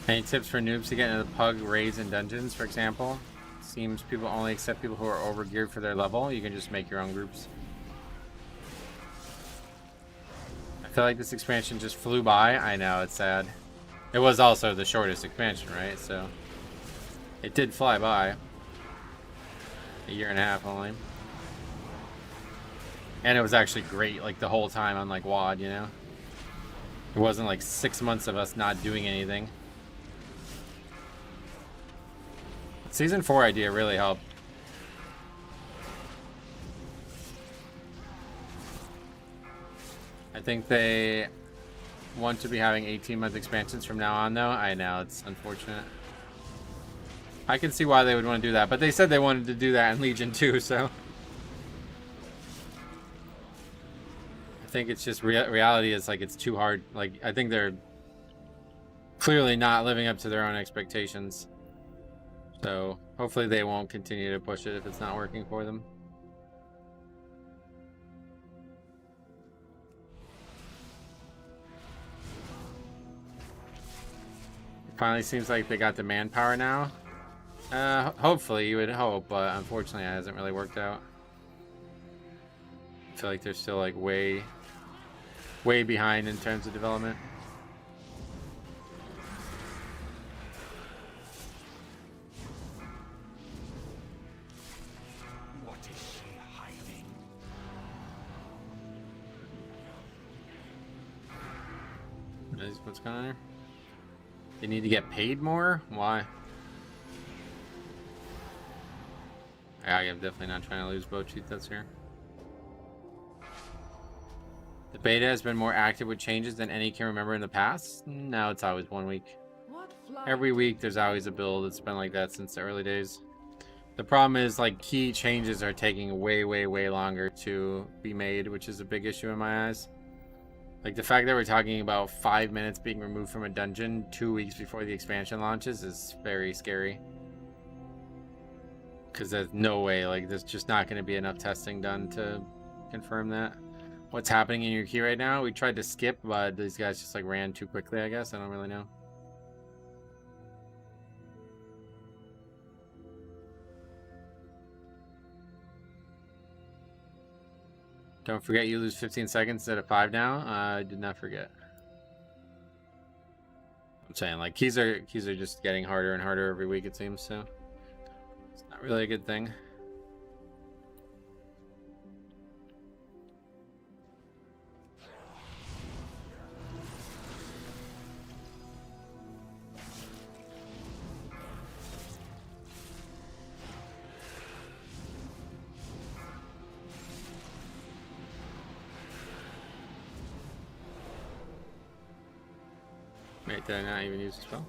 Any tips for noobs to get into the pug raids and dungeons, for example? Seems people only accept people who are overgeared for their level. You can just make your own groups. I feel like this expansion just flew by. I know, it's sad. It was also the shortest expansion, right? So it did fly by. A year and a half only. And it was actually great, like the whole time, unlike WoD, you know? It wasn't like 6 months of us not doing anything. Season 4 idea really helped. I think they want to be having 18-month expansions from now on, though. I know, it's unfortunate. I can see why they would want to do that, but they said they wanted to do that in Legion 2, so. I think it's just reality is like it's too hard. Like, I think they're clearly not living up to their own expectations. So hopefully they won't continue to push it if it's not working for them. It finally seems like they got the manpower now. Hopefully, you would hope, but unfortunately it hasn't really worked out. I feel like they're still like way behind in terms of development. What's going on here? They need to get paid more? Why? I'm definitely not trying to lose boat cheat that's here. The beta has been more active with changes than any can remember in the past. No, it's always 1 week. Every week there's always a build. It's been like that since the early days. The problem is like key changes are taking way longer to be made, which is a big issue in my eyes. Like the fact that we're talking about 5 minutes being removed from a dungeon 2 weeks before the expansion launches is very scary. Because there's no way, like there's just not going to be enough testing done to confirm that. What's happening in your key right now? We tried to skip, but these guys just like ran too quickly, I guess. I don't really know. Don't forget you lose 15 seconds instead of 5 now. I did not forget. I'm saying like keys are just getting harder and harder every week it seems, so it's not really a good thing. Wait, did I not even use the spell?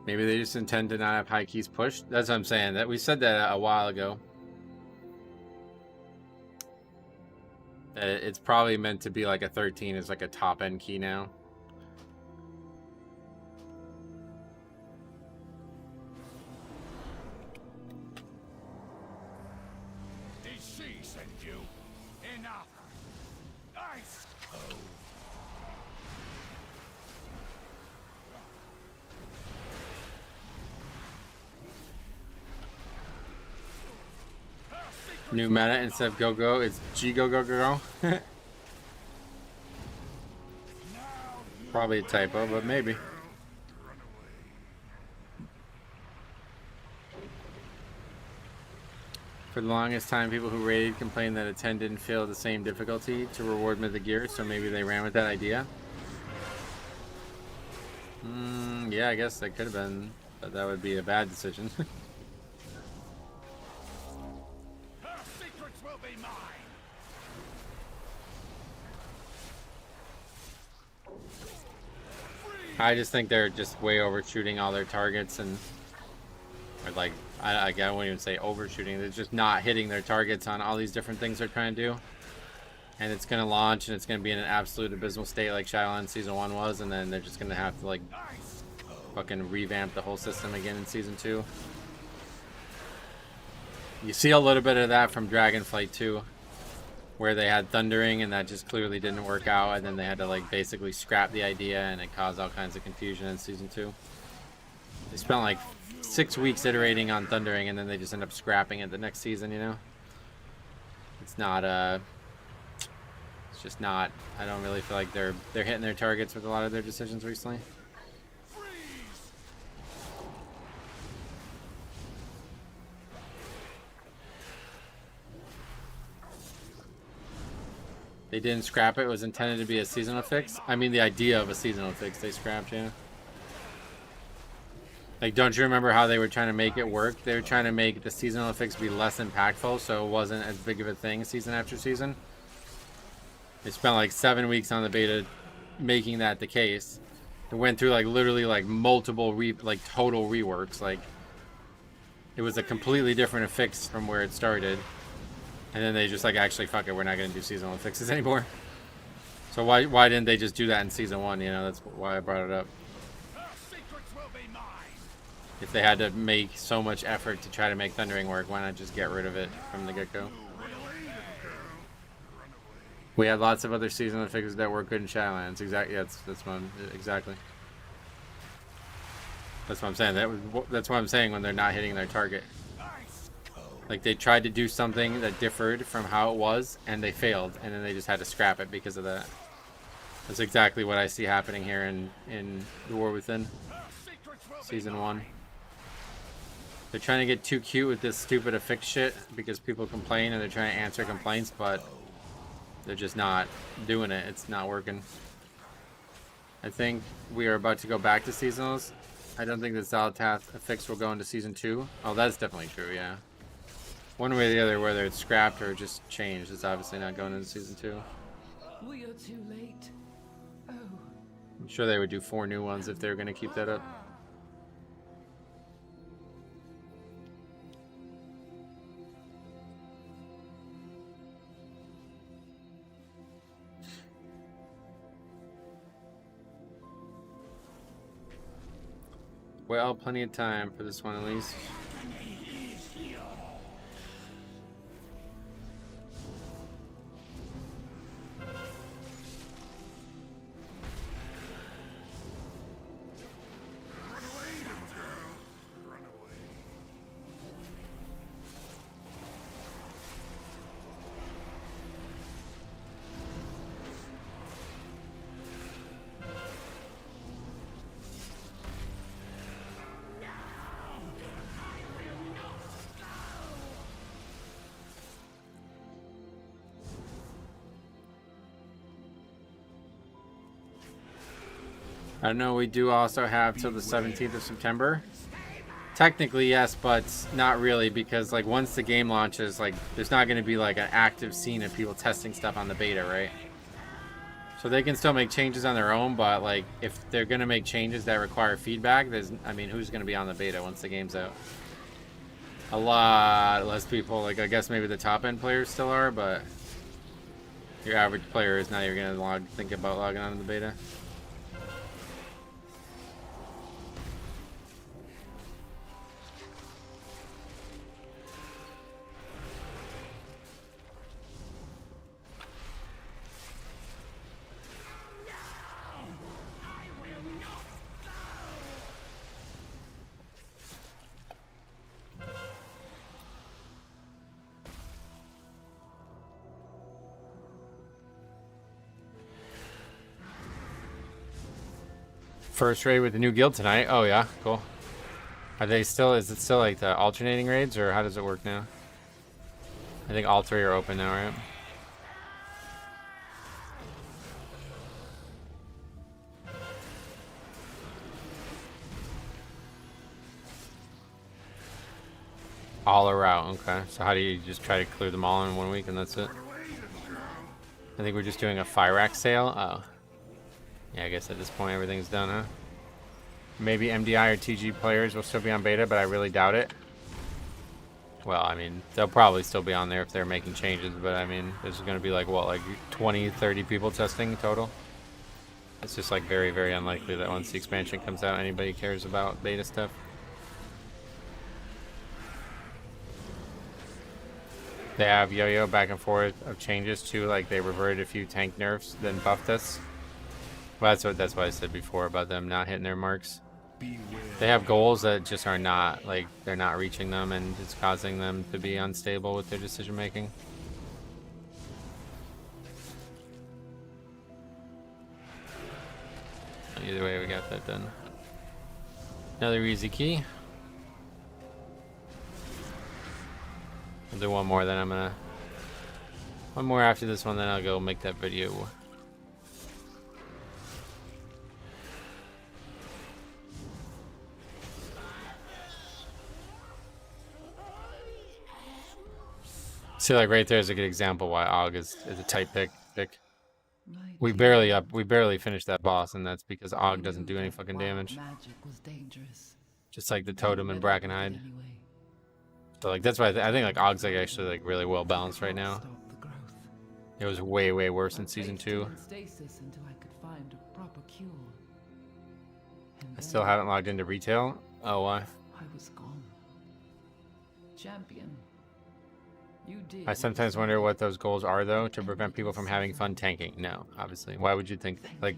Maybe they just intend to not have high keys pushed. That's what I'm saying. That we said that a while ago. It's probably meant to be like a 13 is like a top end key now. Did she send you? Enough. Ice. Oh. New meta instead of go go, it's G go go go go. Probably a typo, but maybe. For the longest time, people who raided complained that a 10 didn't feel the same difficulty to reward Mythic gear, so maybe they ran with that idea. Yeah, I guess that could have been, but that would be a bad decision. I just think they're just way overshooting all their targets, and or like I won't even say overshooting. They're just not hitting their targets on all these different things they're trying to do. And it's gonna launch, and it's gonna be in an absolute abysmal state like Shadowlands Season 1 was, and then they're just gonna have to like fucking revamp the whole system again in Season 2. You see a little bit of that from Dragonflight 2, where they had Thundering and that just clearly didn't work out, and then they had to like basically scrap the idea, and it caused all kinds of confusion in Season 2. They spent like 6 weeks iterating on Thundering, and then they just end up scrapping it the next season, you know? It's not it's just not, I don't really feel like they're hitting their targets with a lot of their decisions recently. They didn't scrap it. It was intended to be a seasonal fix. I mean, the idea of a seasonal fix they scrapped, yeah. Like, don't you remember how they were trying to make it work? They were trying to make the seasonal fix be less impactful, so it wasn't as big of a thing season after season. They spent like 7 weeks on the beta making that the case. It went through like literally like multiple total reworks. Like, it was a completely different fix from where it started. And then they just like, actually, fuck it, we're not going to do seasonal fixes anymore. So why didn't they just do that in Season 1? You know, that's why I brought it up. If they had to make so much effort to try to make Thundering work, why not just get rid of it from the get-go? We had lots of other seasonal fixes that work good in Shadowlands. Exactly. Yeah, that's what exactly. That's what I'm saying. That's what I'm saying when they're not hitting their target. Like, they tried to do something that differed from how it was, and they failed, and then they just had to scrap it because of that. That's exactly what I see happening here in The War Within Season 1. They're trying to get too cute with this stupid affix shit because people complain, and they're trying to answer complaints, but they're just not doing it. It's not working. I think we are about to go back to seasonals. I don't think the Xalatath affix will go into Season 2. Oh, that's definitely true, yeah. One way or the other, whether it's scrapped or just changed, it's obviously not going into Season 2. We are too late. Oh. I'm sure they would do 4 new ones if they were going to keep that up. Well, plenty of time for this one at least. I don't know, we do also have till the 17th of September Technically, yes, but not really, because like once the game launches, like there's not going to be like an active scene of people testing stuff on the beta, right? So they can still make changes on their own, but like if they're going to make changes that require feedback, I mean, who's going to be on the beta once the game's out? A lot less people. Like I guess maybe the top end players still are, but your average player is not even going to think about logging on to the beta. First raid with the new guild tonight. Oh yeah, cool. Are they still, is it still like the alternating raids, or how does it work now? I think all 3 are open now, right? All are out, okay. So how do you just try to clear them all in 1 week and that's it? I think we're just doing a Fyrax sale. Oh. Yeah, I guess at this point everything's done, huh? Maybe MDI or TG players will still be on beta, but I really doubt it. Well, I mean, they'll probably still be on there if they're making changes, but I mean, there's going to be like, what, like 20, 30 people testing total? It's just like very, very unlikely that once the expansion comes out, anybody cares about beta stuff. They have yo-yo back and forth of changes too, like they reverted a few tank nerfs, then buffed us. Well, that's what I said before about them not hitting their marks. They have goals that just are not, like, they're not reaching them, and it's causing them to be unstable with their decision making. Either way, we got that done. Another easy key. I'll do one more, then I'm gonna... One more after this one, then I'll go make that video. See, like right there is a good example why Og is a tight pick. We barely finished that boss, and that's because Og doesn't do any fucking damage. Just like the totem and Brackenhide. So like that's why I think like Og's like actually like really well balanced right now. It was way worse in season 2. I still haven't logged into retail. Oh, why? I was gone. Champion. I sometimes wonder what those goals are, though, to prevent people from having fun tanking. No, obviously. Why would you think, like,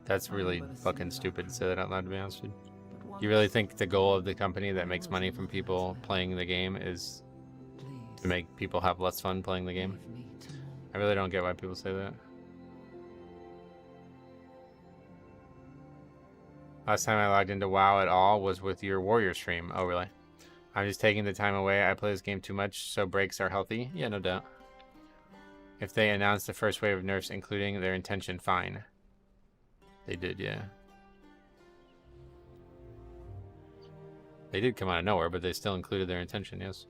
that's really fucking stupid to say that out loud, to be honest with you. You really think the goal of the company that makes money from people playing the game is to make people have less fun playing the game? I really don't get why people say that. Last time I logged into WoW at all was with your Warrior stream. Oh, really? I'm just taking the time away. I play this game too much, so breaks are healthy. Yeah, no doubt. If they announced the first wave of nerfs, including their intention, fine. They did, yeah. They did come out of nowhere, but they still included their intention, yes.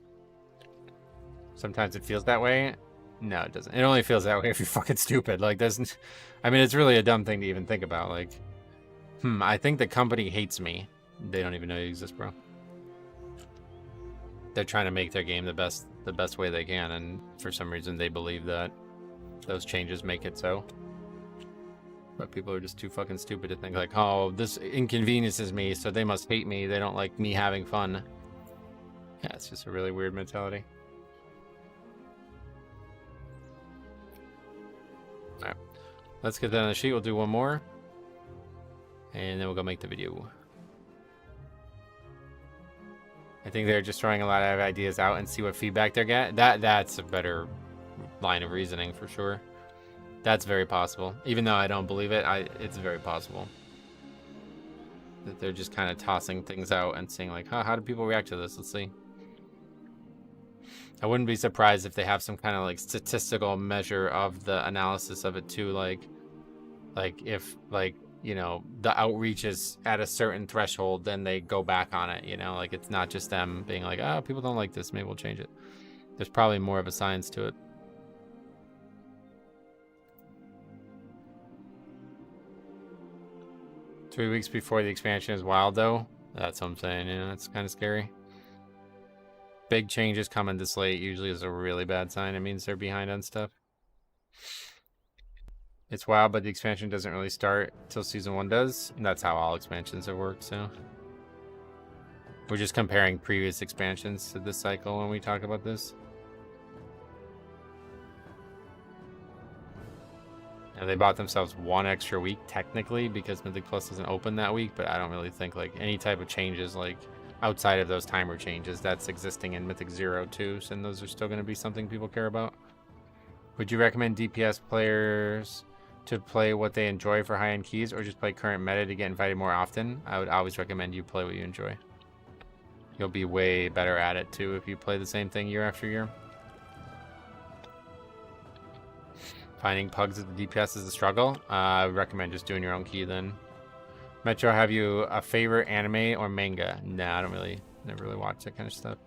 Sometimes it feels that way. No, it doesn't. It only feels that way if you're fucking stupid. Like, doesn't... I mean, it's really a dumb thing to even think about. Like, I think the company hates me. They don't even know you exist, bro. They're trying to make their game the best way they can, and for some reason they believe that those changes make it so. But people are just too fucking stupid to think like, oh, this inconveniences me, so they must hate me. They don't like me having fun. Yeah, it's just a really weird mentality. Alright. Let's get that on the sheet. We'll do one more. And then we'll go make the video. I think they're just throwing a lot of ideas out and see what feedback they're getting. That's a better line of reasoning for sure. That's very possible. Even though I don't believe it, it's very possible. That they're just kind of tossing things out and seeing like, how do people react to this? Let's see. I wouldn't be surprised if they have some kind of like statistical measure of the analysis of it too. Like if like you know, the outreach is at a certain threshold, then they go back on it, you know, like it's not just them being like, oh, people don't like this, maybe we'll change it. There's probably more of a science to it. Three weeks before the expansion is wild, though. That's what I'm saying. Yeah, it's kind of scary. Big changes coming this late usually is a really bad sign. It means they're behind on stuff. It's wild, but the expansion doesn't really start until Season 1 does. And that's how all expansions have worked, so. We're just comparing previous expansions to this cycle when we talk about this. And they bought themselves 1 extra week, technically, because Mythic Plus doesn't open that week, but I don't really think, like, any type of changes, like, outside of those timer changes, that's existing in Mythic 0 too, so those are still going to be something people care about. Would you recommend DPS players to play what they enjoy for high-end keys, or just play current meta to get invited more often? I would always recommend you play what you enjoy. You'll be way better at it too if you play the same thing year after year. Finding pugs at the DPS is a struggle. I would recommend just doing your own key then. Metro, have you a favorite anime or manga? Nah, I don't really, never really watch that kind of stuff.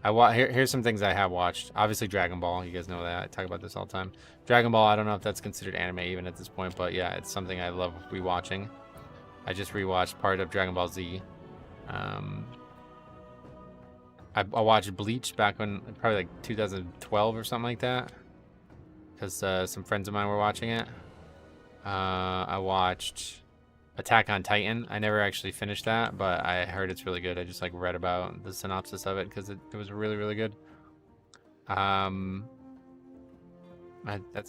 Here's some things I have watched. Obviously Dragon Ball, you guys know that. I talk about this all the time. Dragon Ball, I don't know if that's considered anime even at this point, but yeah, it's something I love rewatching. I just rewatched part of Dragon Ball Z. I watched Bleach back when, probably like 2012 or something like that, because some friends of mine were watching it. I watched Attack on Titan. I never actually finished that, but I heard it's really good. I just like read about the synopsis of it because it was really, really good. That's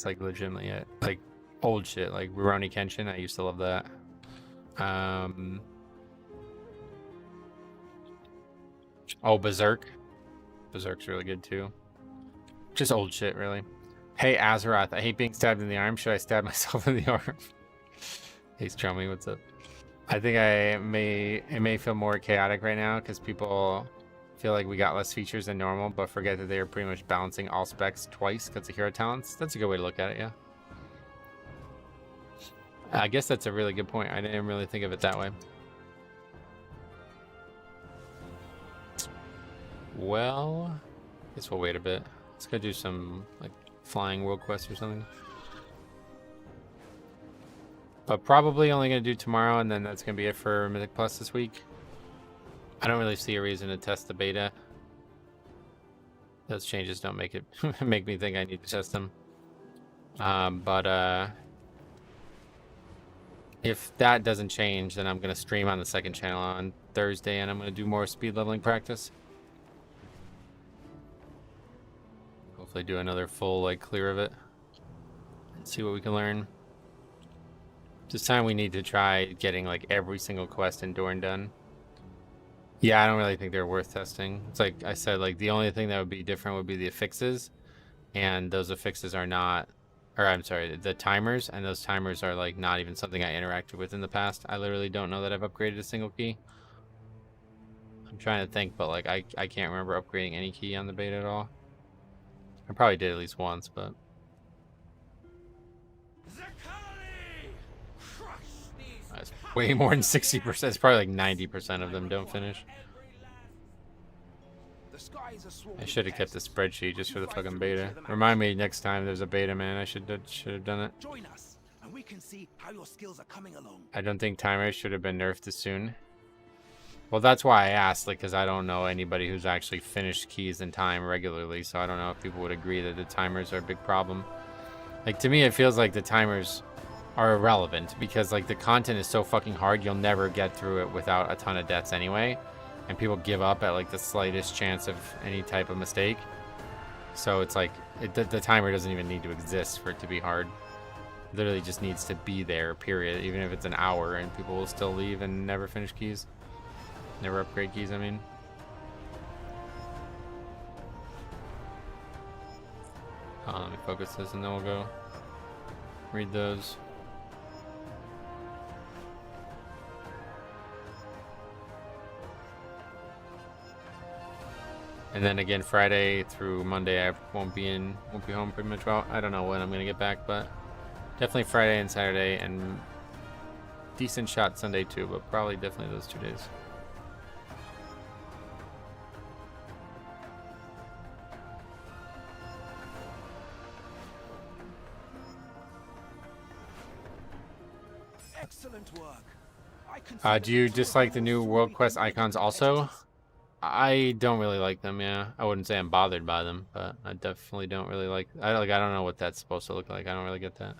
like legitimately it. Like old shit, like Rurouni Kenshin. I used to love that. Oh, Berserk. Berserk's really good too. Just old shit, really. Hey, Azeroth, I hate being stabbed in the arm. Should I stab myself in the arm? Hey, Strummy, what's up? I think it may feel more chaotic right now because people feel like we got less features than normal, but forget that they are pretty much balancing all specs twice because of hero talents. That's a good way to look at it, yeah. I guess that's a really good point. I didn't really think of it that way. Well, I guess we'll wait a bit. Let's go do some like flying world quests or something. But probably only going to do tomorrow, and then that's going to be it for Mythic Plus this week. I don't really see a reason to test the beta. Those changes don't make it make me think I need to test them. If that doesn't change, then I'm going to stream on the second channel on Thursday, and I'm going to do more speed leveling practice. Hopefully do another full like clear of it and see what we can learn. This time we need to try getting like every single quest in Dorne done. Yeah, I don't really think they're worth testing. It's like I said, like the only thing that would be different would be the affixes, and those affixes are not, or I'm sorry, the timers, and those timers are like not even something I interacted with in the past. I literally don't know that I've upgraded a single key. I'm trying to think, but like I can't remember upgrading any key on the beta at all. I probably did at least once, but that's way more than 60%. It's probably like 90% of them don't finish. I should have kept the spreadsheet just for the fucking beta. Remind me next time there's a beta, man. I should have done it. Join us, and we can see how your skills are coming along. I don't think timers should have been nerfed as soon. Well, that's why I asked, like, because I don't know anybody who's actually finished keys in time regularly, so I don't know if people would agree that the timers are a big problem. Like, to me, it feels like the timers are irrelevant, because, like, the content is so fucking hard, you'll never get through it without a ton of deaths anyway, and people give up at, like, the slightest chance of any type of mistake. So it's like, the timer doesn't even need to exist for it to be hard. It literally just needs to be there, period, even if it's an hour, and people will still leave and never finish keys. Never upgrade keys, I mean. Let me focus this and then we'll go read those. And then again, Friday through Monday, I won't be home pretty much. Well, I don't know when I'm gonna get back, but definitely Friday and Saturday and decent shot Sunday too, but probably definitely those 2 days. Excellent work. Do you dislike the new World Quest icons also? I don't really like them, yeah. I wouldn't say I'm bothered by them, but I definitely don't really like I don't know what that's supposed to look like. I don't really get that.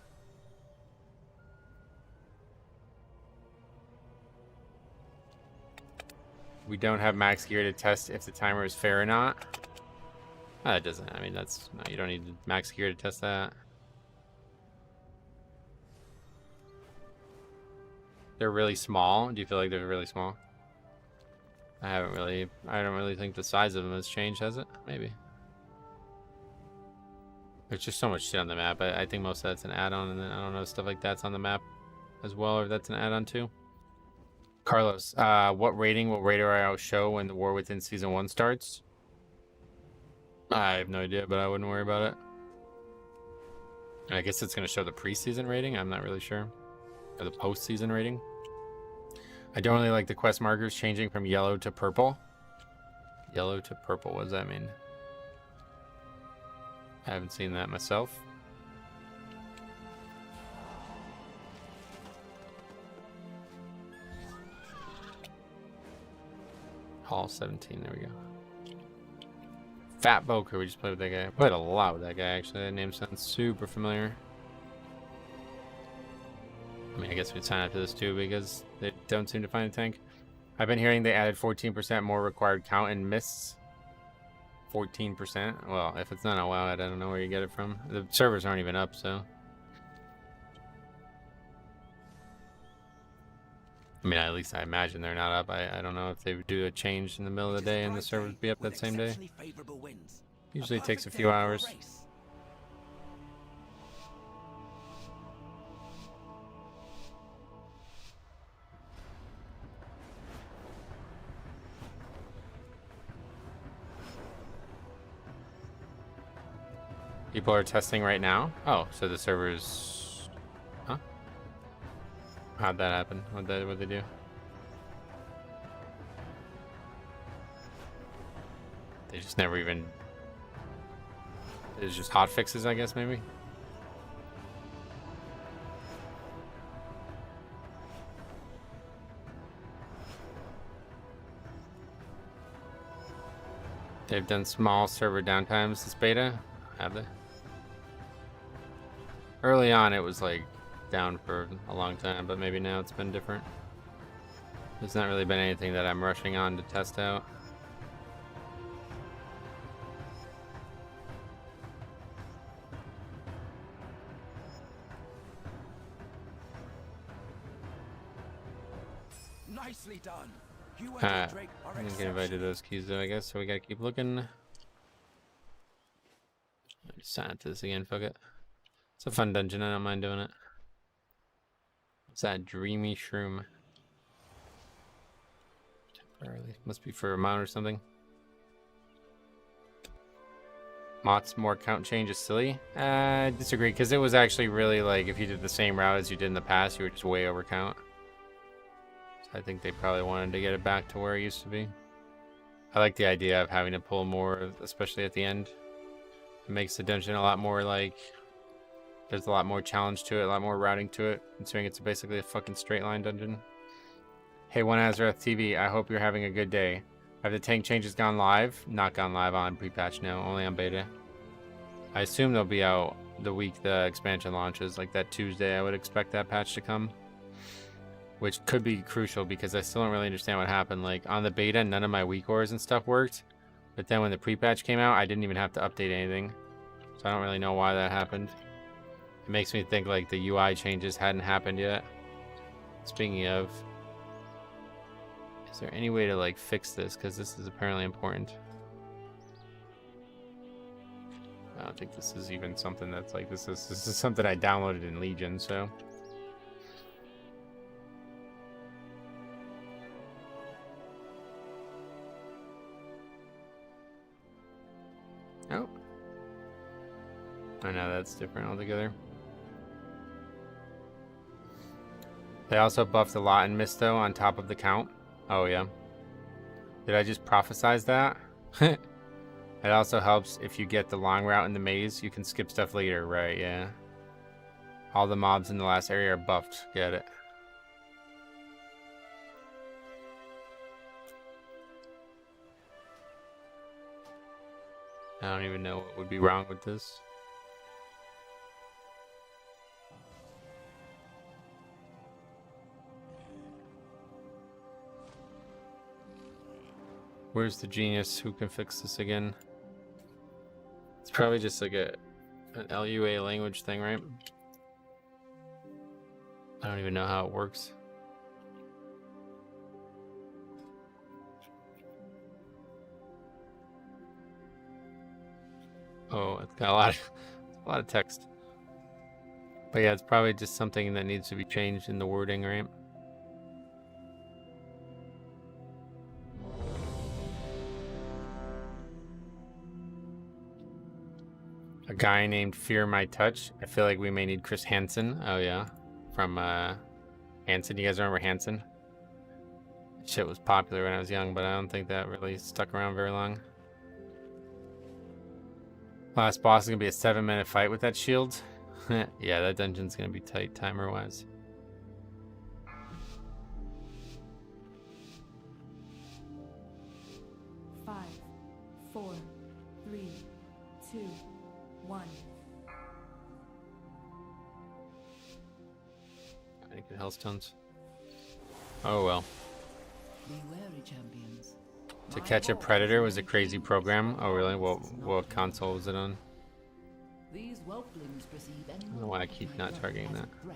We don't have max gear to test if the timer is fair or not. That doesn't, I mean, that's, no, you don't need max gear to test that. They're really small. Do you feel like they're really small? I don't really think the size of them has changed, has it? Maybe. There's just so much shit on the map. I think most of that's an add-on, and then I don't know if stuff like that's on the map as well, or if that's an add-on too. Carlos, what rating will Radar IO show when the War Within Season 1 starts? I have no idea, but I wouldn't worry about it. I guess it's going to show the preseason rating. I'm not really sure. Or the postseason rating. I don't really like the quest markers changing from yellow to purple. Yellow to purple, what does that mean? I haven't seen that myself. Hall 17, there we go. Fat Boker, we just played with that guy. Played a lot with that guy, actually. That name sounds super familiar. I mean, I guess we'd sign up to this too because they don't seem to find a tank. I've been hearing they added 14% more required count in mists. 14%? Well, if it's not a WoW, I don't know where you get it from. The servers aren't even up, so. I mean, at least I imagine they're not up. I don't know if they would do a change in the middle of the day and the servers would be up that same day. Usually it takes a few hours. People are testing right now? Oh, so the servers... Huh? How'd that happen? What'd they do? They just never even... It's just hot fixes, I guess, maybe? They've done small server downtimes this beta? Have they? Early on, it was like down for a long time, but maybe now it's been different. There's not really been anything that I'm rushing on to test out. Nicely done. You I'm gonna get invited to those keys though, I guess, so we gotta keep looking. Just sign up to this again, fuck it. It's a fun dungeon, I don't mind doing it. What's that? Dreamy Shroom. Temporarily. Must be for a mount or something. Mott's more count change is silly. I disagree, because it was actually really like, if you did the same route as you did in the past, you were just way over count. So I think they probably wanted to get it back to where it used to be. I like the idea of having to pull more, especially at the end. It makes the dungeon a lot more like... There's a lot more challenge to it, a lot more routing to it, considering it's basically a fucking straight line dungeon. Hey, One Azrath TV, I hope you're having a good day. Have the tank changes gone live? Not gone live on Prepatch, no, only on beta. I assume they'll be out the week the expansion launches, like that Tuesday. I would expect that patch to come. Which could be crucial because I still don't really understand what happened. Like, on the beta, none of my weak ores and stuff worked. But then when the Prepatch came out, I didn't even have to update anything. So I don't really know why that happened. It makes me think like the UI changes hadn't happened yet. Speaking of, is there any way to like fix this? Because this is apparently important. I don't think this is even something that's like, this is something I downloaded in Legion, so. Oh. I know that's different altogether. They also buffed a lot in Mist though on top of the count. Oh yeah. Did I just prophesize that? It also helps if you get the long route in the maze. You can skip stuff later, right? Yeah. All the mobs in the last area are buffed. Get it. I don't even know what would be wrong with this. Where's the genius who can fix this again? It's probably just like an LUA language thing, right? I don't even know how it works. Oh, it's got a lot of text. But yeah, it's probably just something that needs to be changed in the wording, right? A guy named Fear My Touch. I feel like we may need Chris Hansen. Oh yeah, from Hansen. You guys remember Hansen? Shit was popular when I was young, but I don't think that really stuck around very long. Last boss is gonna be a 7-minute fight with that shield. Yeah, that dungeon's gonna be tight timer-wise. Five, 4, 3, 2, 1. I think it Hellstones. Oh well. Be wary, champions. To Catch a Predator was a crazy program. Oh really? What console was it on? These whelplings perceive I don't know why I keep not targeting that. Their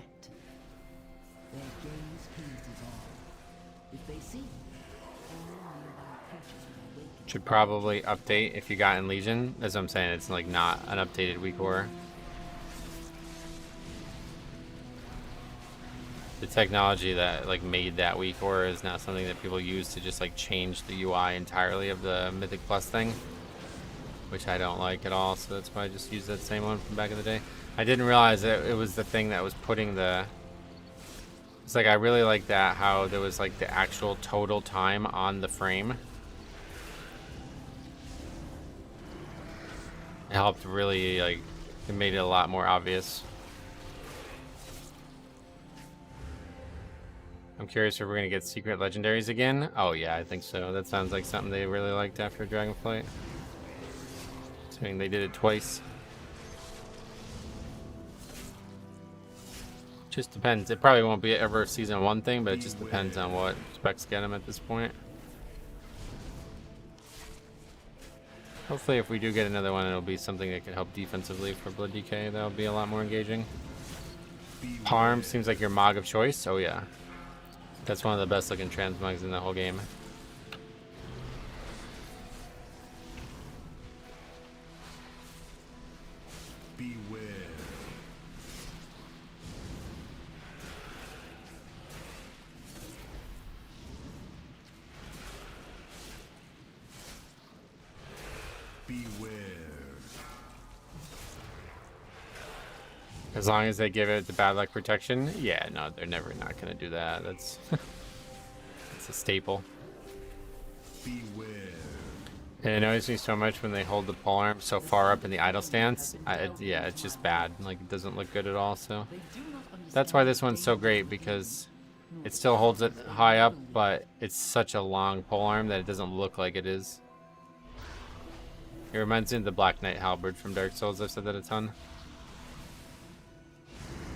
gaze pleases all. If they see, all nearby creatures will awaken. Should probably update if you got in Legion. That's what I'm saying. It's like not an updated weak ore. The technology that like made that weak ore is now something that people use to just like change the UI entirely of the Mythic Plus thing, which I don't like at all. So that's why I just used that same one from back in the day. I didn't realize that it was the thing that was putting the. It's like I really like that how there was like the actual total time on the frame. It helped really like it made it a lot more obvious. I'm curious if we're gonna get secret legendaries again. Oh yeah, I think so. That sounds like something they really liked after Dragonflight. Assuming they did it twice. Just depends. It probably won't be ever a season 1 thing, but it just depends on what specs get them at this point. Hopefully if we do get another one, it'll be something that can help defensively for Blood DK. That'll be a lot more engaging. Parm seems like your Mog of choice. Oh yeah. That's one of the best looking transmogs in the whole game. Beware. Beware. As long as they give it the bad luck protection, yeah, no, they're never not gonna do that. That's it's a staple. Beware. And it annoys me so much when they hold the polearm so far up in the idle stance. Yeah, it's just bad. Like it doesn't look good at all. So that's why this one's so great, because it still holds it high up, but it's such a long polearm that it doesn't look like it is. It reminds me of the Black Knight Halberd from Dark Souls. I've said that a ton.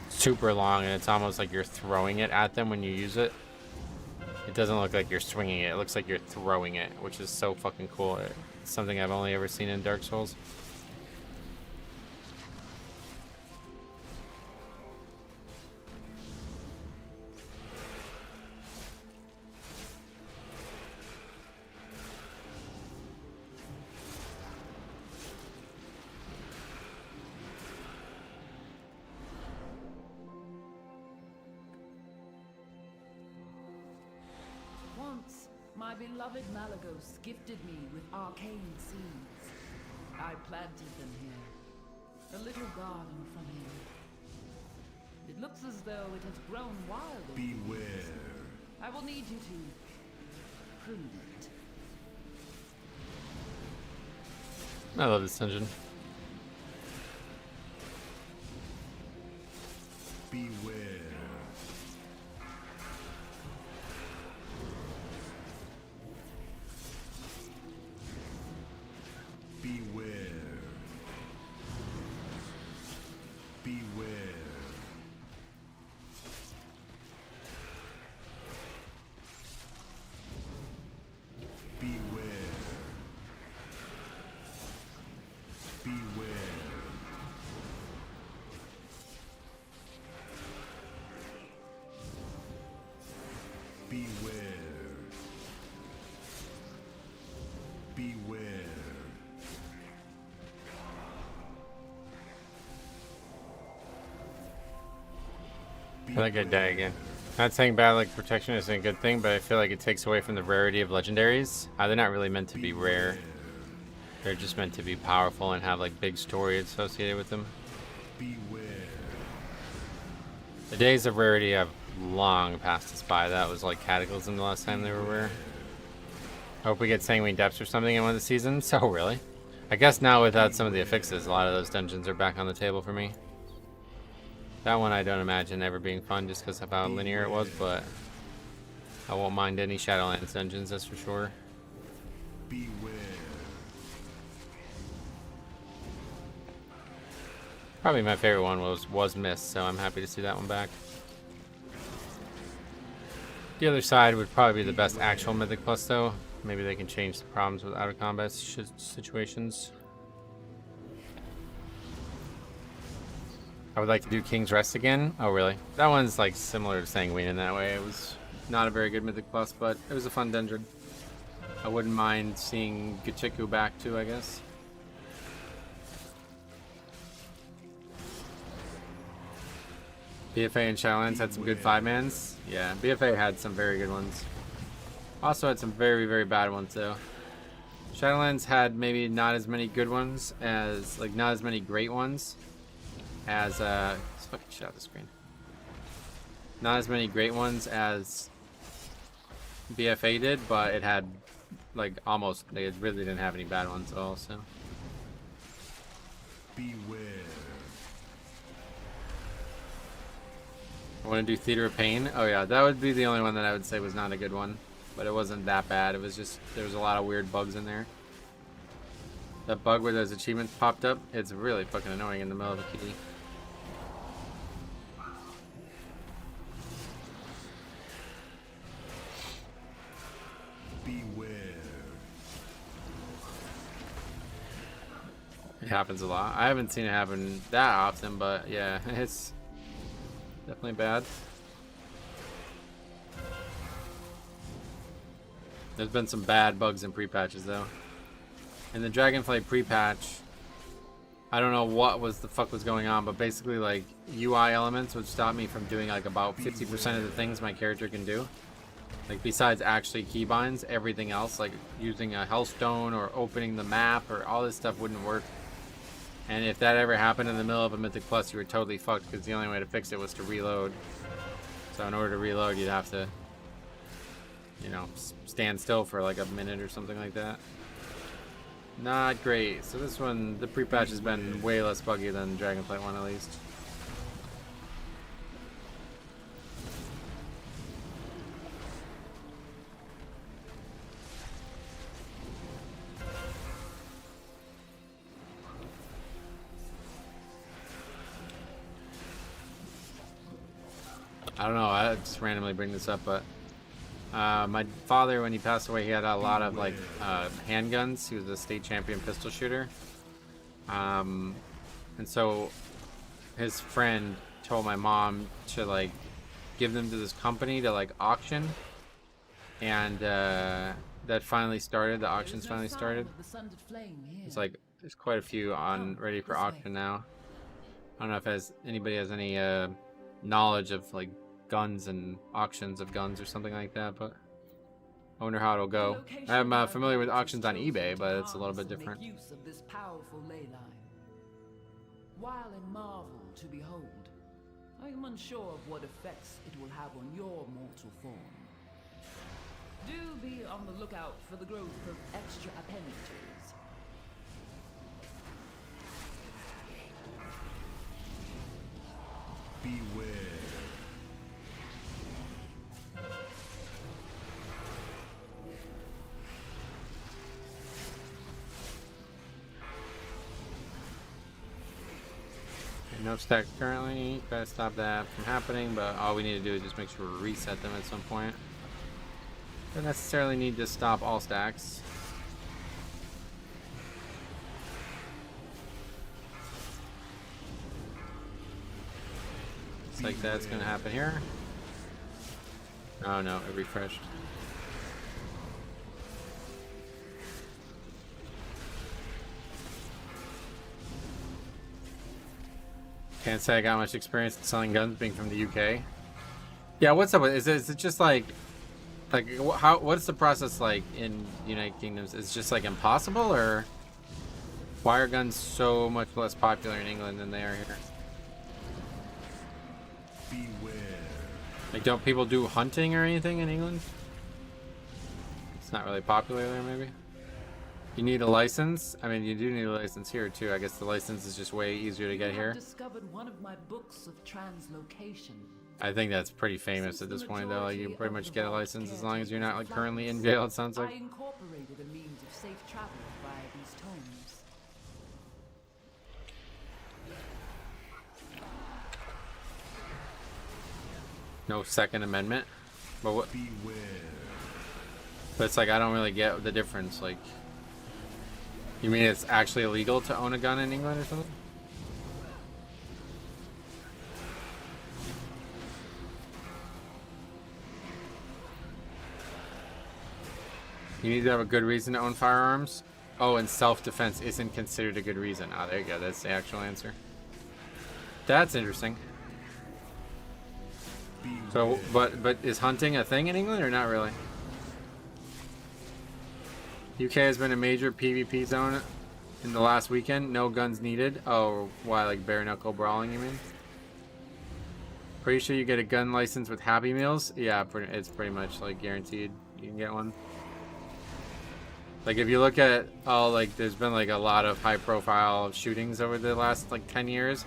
Super long, and it's almost like you're throwing it at them when you use it. It doesn't look like you're swinging it. It looks like you're throwing it, which is so fucking cool. It's something I've only ever seen in Dark Souls. Once, my beloved Malagos gifted me with arcane seeds. I planted them here. A little garden from him. It looks as though it has grown wild. Beware. I will need you to prune it. I love this dungeon. Beware. Beware. Beware. Beware. Beware. Beware. Beware. I feel like I die again. Not saying bad like protection isn't a good thing, but I feel like it takes away from the rarity of legendaries. They're not really meant to be rare. They're just meant to be powerful and have like big story associated with them. Beware. The days of rarity have long passed us by. That was like Cataclysm the last time they were rare. Hope we get Sanguine Depths or something in one of the seasons. So really? I guess now without some of the affixes, a lot of those dungeons are back on the table for me. That one I don't imagine ever being fun just because of how linear it was, but I won't mind any Shadowlands dungeons, that's for sure. Beware. Probably my favorite one was Mist, so I'm happy to see that one back. The other side would probably be the best actual Mythic Plus though. Maybe they can change the problems with out of combat situations. I would like to do King's Rest again. Oh really? That one's like similar to Sanguine in that way. It was not a very good Mythic Plus, but it was a fun dungeon. I wouldn't mind seeing Gachiku back too, I guess. BFA and Shadowlands had some good 5-mans. Yeah, BFA had some very good ones. Also had some very, very bad ones though. Shadowlands had maybe not as many good ones as, like, not as many great ones as, let's fucking shut out the screen. Not as many great ones as BFA did, but it had, like, almost, they really didn't have any bad ones at all, so. Beware. I want to do Theater of Pain. Oh yeah, that would be the only one that I would say was not a good one. But it wasn't that bad. It was just, there was a lot of weird bugs in there. That bug where those achievements popped up, it's really fucking annoying in the middle of a kitty. Beware. It happens a lot. I haven't seen it happen that often, but yeah, it's definitely bad. There's been some bad bugs in pre-patches though. In the Dragonflight pre-patch, I don't know what the fuck was going on, but basically like UI elements would stop me from doing like about 50% of the things my character can do. Like besides actually keybinds, everything else, like using a Hellstone or opening the map or all this stuff wouldn't work. And if that ever happened in the middle of a Mythic Plus, you were totally fucked because the only way to fix it was to reload. So in order to reload, you'd have to, you know, stand still for like a minute or something like that. Not great. So this one, the pre-patch has been way less buggy than Dragonflight one at least. I don't know, I just randomly bring this up, but my father, when he passed away, he had a lot of like handguns. He was a state champion pistol shooter. And so his friend told my mom to like give them to this company to like auction. And that finally started, the auctions finally started. It's like, there's quite a few on ready for auction now. I don't know if anybody has any knowledge of like guns and auctions of guns or something like that, but I wonder how it'll go. I'm familiar with auctions on eBay, but it's a little bit different. Use of this powerful ley line. While in marvel to behold, I am unsure of what effects it will have on your mortal form. Do be on the lookout for the growth of extra appendages. Beware. No stack currently. Gotta stop that from happening, but all we need to do is just make sure we reset them at some point. Don't necessarily need to stop all stacks. Looks like that's gonna happen here. Oh no, it refreshed. Can't say I got much experience selling guns being from the UK. Yeah, what's up with is it just like what's the process like in United Kingdoms? Is it just like impossible, or why are guns so much less popular in England than they are here? Beware. Like, don't people do hunting or anything in England? It's not really popular there, maybe. You need a license? I mean, you do need a license here too. I guess the license is just way easier to get here. I discovered one of my books of translocation. I think that's pretty famous at this point, though. Like, you pretty much get a license as long as you're not like currently in jail. It sounds like. I incorporated a means of safe travel via these tomes. No Second Amendment, but what? Beware. But it's like I don't really get the difference. Like, you mean it's actually illegal to own a gun in England or something? You need to have a good reason to own firearms. Oh, and self-defense isn't considered a good reason. Ah, there you go. That's the actual answer. That's interesting. So, but is hunting a thing in England or not really? UK has been a major PvP zone in the last weekend. No guns needed. Oh, why, like bare knuckle brawling, you mean? Pretty sure you get a gun license with Happy Meals. Yeah, it's pretty much like guaranteed you can get one. Like, if you look at like there's been like a lot of high profile shootings over the last like 10 years.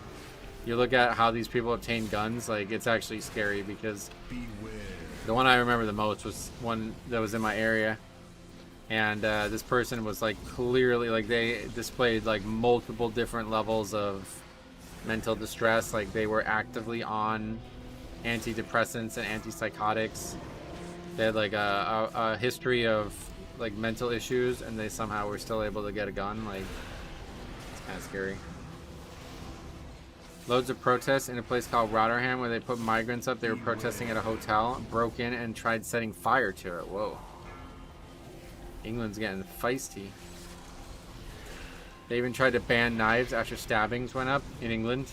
You look at how these people obtain guns, like it's actually scary, because the one I remember the most was one that was in my area. And this person was like clearly, like they displayed like multiple different levels of mental distress. Like they were actively on antidepressants and antipsychotics. They had like a history of like mental issues, and they somehow were still able to get a gun. Like, it's kind of scary. Loads of protests in a place called Rotherham where they put migrants up. They were protesting at a hotel, broke in and tried setting fire to it. Whoa. England's getting feisty. They even tried to ban knives after stabbings went up in England.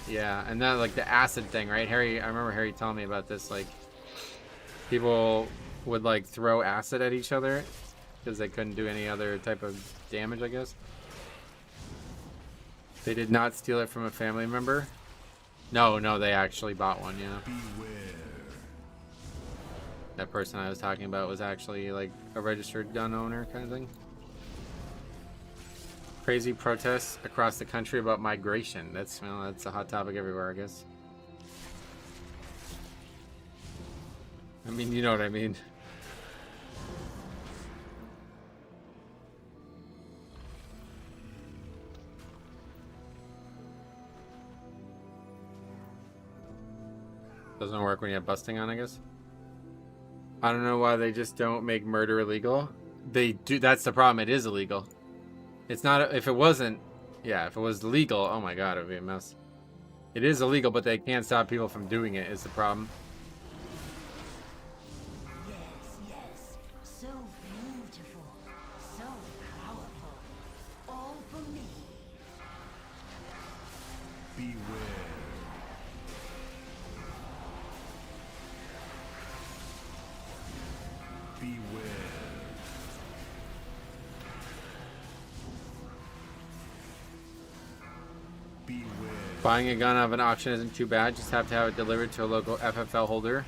Yeah, and then like the acid thing, right? Harry, I remember Harry telling me about this. Like, people would like throw acid at each other because they couldn't do any other type of damage, I guess. They did not steal it from a family member. No, they actually bought one, yeah. Beware. That person I was talking about was actually like a registered gun owner kind of thing. Crazy protests across the country about migration. That's a hot topic everywhere, I guess. I mean, you know what I mean. Doesn't work when you have busting on, I guess. I don't know why they just don't make murder illegal. They do. That's the problem. It is illegal. It's not. If it wasn't, yeah, if it was legal, oh my god, it would be a mess. It is illegal, but they can't stop people from doing it, is the problem. Yes, so beautiful, so powerful, all for me. Beware. Beware. Beware. Buying a gun out of an auction isn't too bad. Just have to have it delivered to a local FFL holder.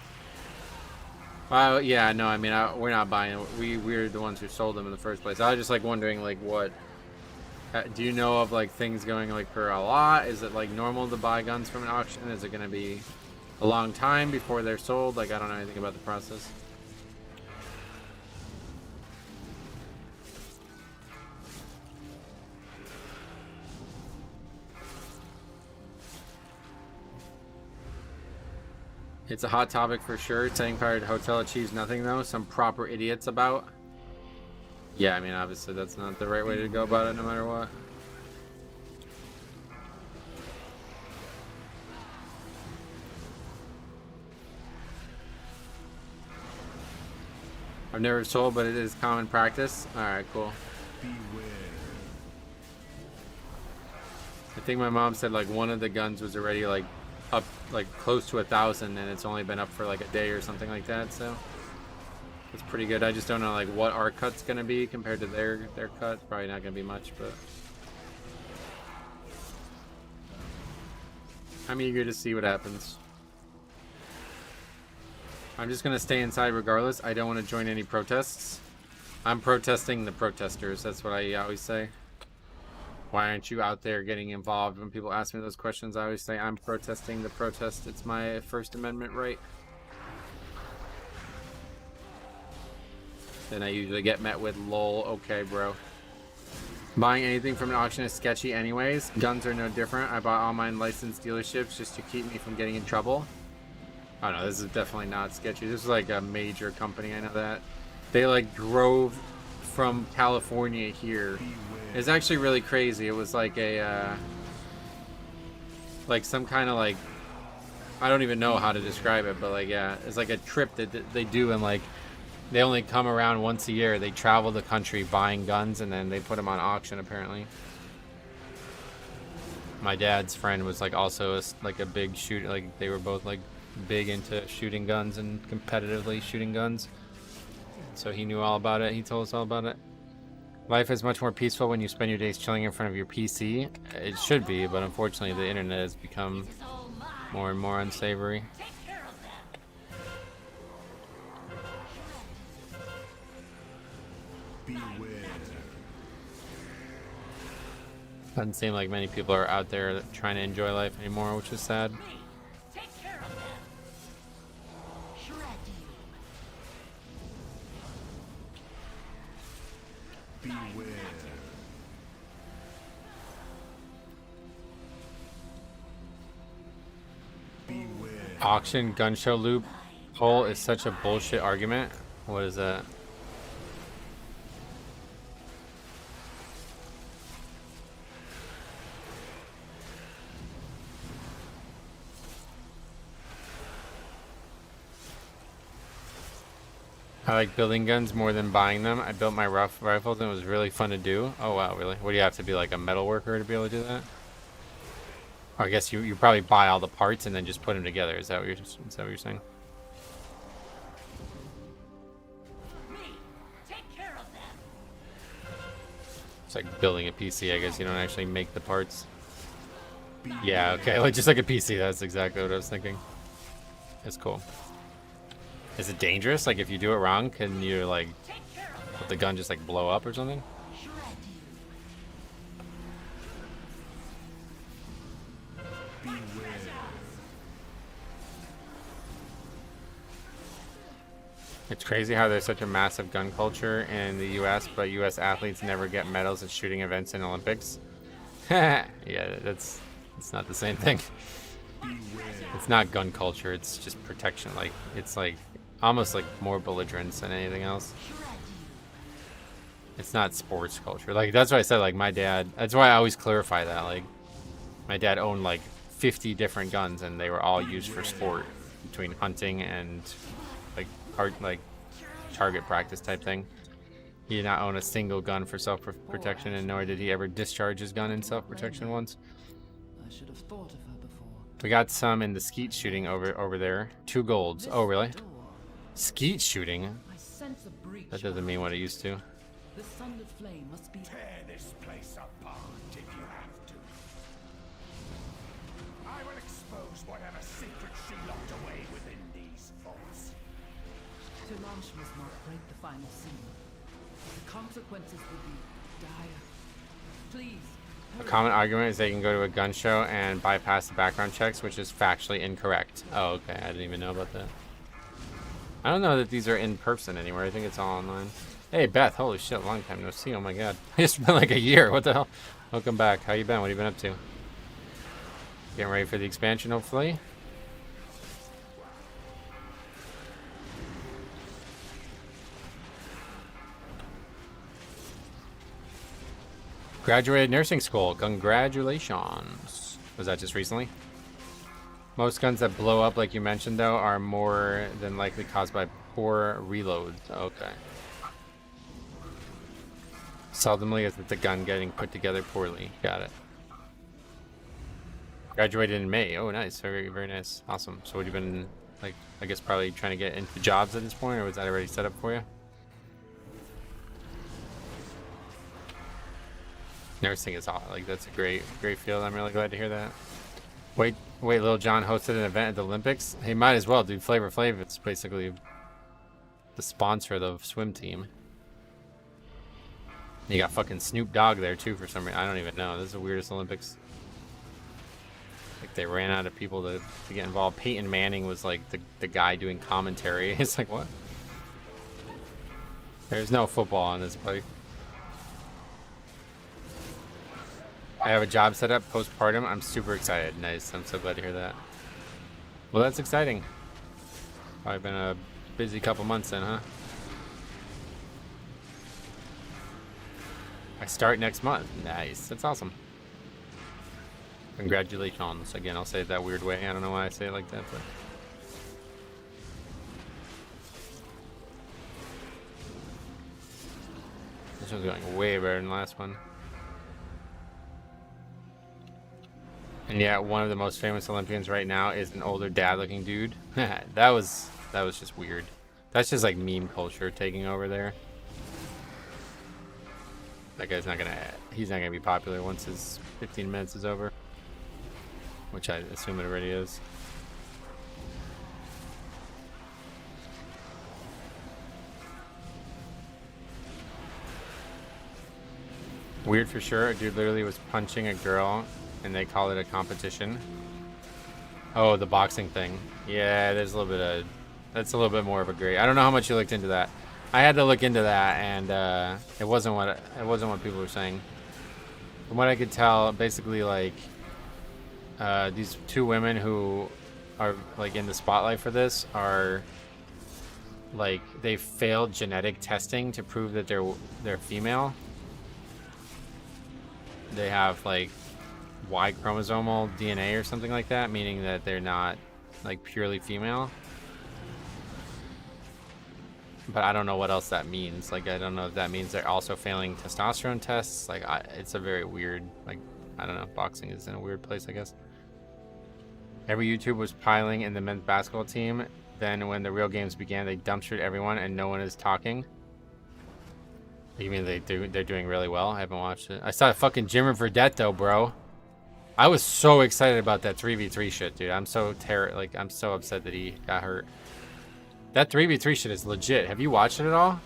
Yeah, no, I mean, we're not buying it. We're the ones who sold them in the first place. I was just like wondering, like, what do you know of, like, things going like for a lot? Is it like normal to buy guns from an auction? Is it going to be a long time before they're sold? Like, I don't know anything about the process. It's a hot topic for sure. Setting fire to hotel achieves nothing though. Some proper idiots about. Yeah, I mean, obviously that's not the right way to go about it no matter what. I've never sold, but it is common practice. Alright, cool. I think my mom said like one of the guns was already like up like close to 1,000 and it's only been up for like a day or something like that, so it's pretty good. I just don't know like what our cut's gonna be compared to their cut. Probably not gonna be much, but I'm eager to see what happens. I'm just gonna stay inside regardless. I don't want to join any protests. I'm protesting the protesters. That's what I always say. Why aren't you out there getting involved? When people ask me those questions, I always say I'm protesting the protest. It's my First Amendment right. Then I usually get met with lol, okay bro. Buying anything from an auction is sketchy anyways. Guns are no different. I bought all mine licensed dealerships just to keep me from getting in trouble. Oh no, this is definitely not sketchy. This is like a major company, I know that. They like drove from California here. It's actually really crazy. It was like a like some kind of like, I don't even know how to describe it, but like, yeah, it's like a trip that they do, and like they only come around once a year. They travel the country buying guns and then they put them on auction apparently. My dad's friend was like also like a big shooter, like they were both like big into shooting guns and competitively shooting guns, so he knew all about it. He told us all about it. Life is much more peaceful when you spend your days chilling in front of your PC. It should be, but unfortunately the internet has become more and more unsavory. Doesn't seem like many people are out there trying to enjoy life anymore, which is sad. Auction gun show loophole is such a bullshit argument. What is that? I like building guns more than buying them. I built my rough rifles and it was really fun to do. Oh wow, really? What do you have to be, like a metal worker to be able to do that? Or I guess you probably buy all the parts and then just put them together. Is that what you're saying? It's like building a PC. I guess you don't actually make the parts. Yeah, okay, like just like a PC. That's exactly what I was thinking. It's cool. Is it dangerous? Like if you do it wrong, can you like let the gun just like blow up or something? It's crazy how there's such a massive gun culture in the US, but US athletes never get medals at shooting events in Olympics. Yeah, it's not the same thing. It's not gun culture, it's just protection. Like it's like almost like more belligerence than anything else. It's not sports culture. Like that's why I said like my dad, that's why I always clarify that. Like my dad owned like 50 different guns and they were all used for sport, between hunting and like target practice type thing. He did not own a single gun for self-protection, and nor did he ever discharge his gun in self-protection once. I should have thought of her before. We got some in the skeet shooting over there. 2 golds. Oh really? Skeet shooting? That doesn't mean what it used to. The sunlit flame must be. Tear this place apart if you have to. Timanche must not break the final seal. The consequences will be dire. Please. A common argument is they can go to a gun show and bypass the background checks, which is factually incorrect. Oh, okay. I didn't even know about that. I don't know that these are in person anywhere. I think it's all online. Hey, Beth. Holy shit. Long time no see. Oh, my God. It's been like a year. What the hell? Welcome back. How you been? What have you been up to? Getting ready for the expansion, hopefully. Graduated nursing school. Congratulations. Was that just recently? Most guns that blow up, like you mentioned, though, are more than likely caused by poor reloads. Okay. Seldomly is it the gun getting put together poorly. Got it. Graduated in May. Oh, nice. Very, very nice. Awesome. So what have you been, like, I guess probably trying to get into jobs at this point, or was that already set up for you? Nursing is all like that's a great field. I'm really glad to hear that. Wait, Lil Jon hosted an event at the Olympics. He might as well, dude. Flavor Flav, it's basically the sponsor of the swim team. You got fucking Snoop Dogg there too for some reason. I don't even know. This is the weirdest Olympics. Like they ran out of people to get involved. Peyton Manning was like the guy doing commentary. It's like what? There's no football on this place. I have a job set up postpartum. I'm super excited. Nice. I'm so glad to hear that. Well, that's exciting. Probably been a busy couple months then, huh? I start next month. Nice. That's awesome. Congratulations. Again, I'll say it that weird way. I don't know why I say it like that, but... This one's going way better than the last one. And yeah, one of the most famous Olympians right now is an older dad-looking dude. that was just weird. That's just like meme culture taking over there. That guy's not gonna. He's not gonna be popular once his 15 minutes is over, which I assume it already is. Weird for sure. A dude literally was punching a girl. And they call it a competition. Oh, the boxing thing. Yeah, there's a little bit of... That's a little bit more of a gray. I don't know how much you looked into that. I had to look into that, and it wasn't what people were saying. From what I could tell, basically, like, these two women who are like in the spotlight for this are like they failed genetic testing to prove that they're female. They have like Y chromosomal DNA or something like that, meaning that they're not like purely female. But I don't know what else that means. Like, I don't know if that means they're also failing testosterone tests. Like, it's a very weird, like, I don't know. Boxing is in a weird place, I guess. Every YouTube was piling in the men's basketball team. Then when the real games began, they dumpstered everyone and no one is talking. You mean they're doing really well? I haven't watched it. I saw fucking Jimmer Verdette though, bro. I was so excited about that 3v3 shit, dude. I'm so upset that he got hurt. That 3v3 shit is legit. Have you watched it at all?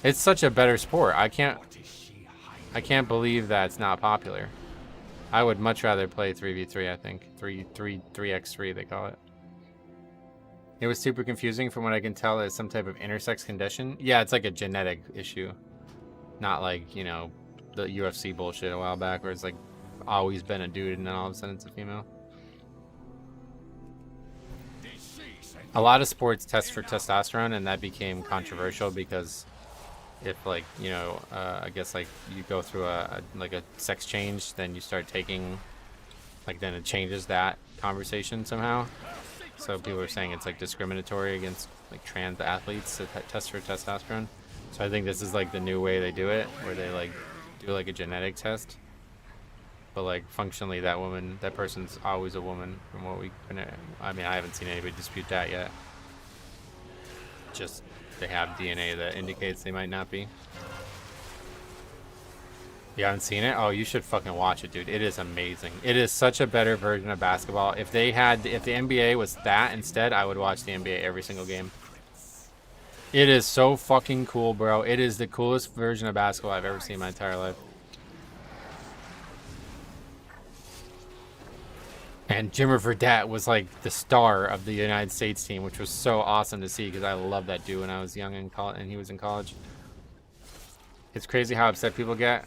It's such a better sport. I can't believe that it's not popular. I would much rather play 3v3, I think. 3x3 they call it. It was super confusing. From what I can tell, it's some type of intersex condition. Yeah, it's like a genetic issue. Not like, you know, the UFC bullshit a while back where it's like always been a dude and then all of a sudden it's a female. A lot of sports test for testosterone, and that became controversial because if, like, you know, I guess like you go through a sex change, then you start taking, like, then it changes that conversation somehow. So people are saying it's like discriminatory against like trans athletes to test for testosterone. So I think this is like the new way they do it, where they like do like a genetic test. But like functionally, that person's always a woman. From what I mean, I haven't seen anybody dispute that yet. Just they have DNA that indicates they might not be. You haven't seen it? Oh, you should fucking watch it, dude. It is amazing. It is such a better version of basketball. If the NBA was that instead, I would watch the NBA every single game. It is so fucking cool, bro. It is the coolest version of basketball I've ever seen in my entire life. And Jimmer Fredette was like the star of the United States team, which was so awesome to see because I loved that dude when I was young in college and he was in college. It's crazy how upset people get.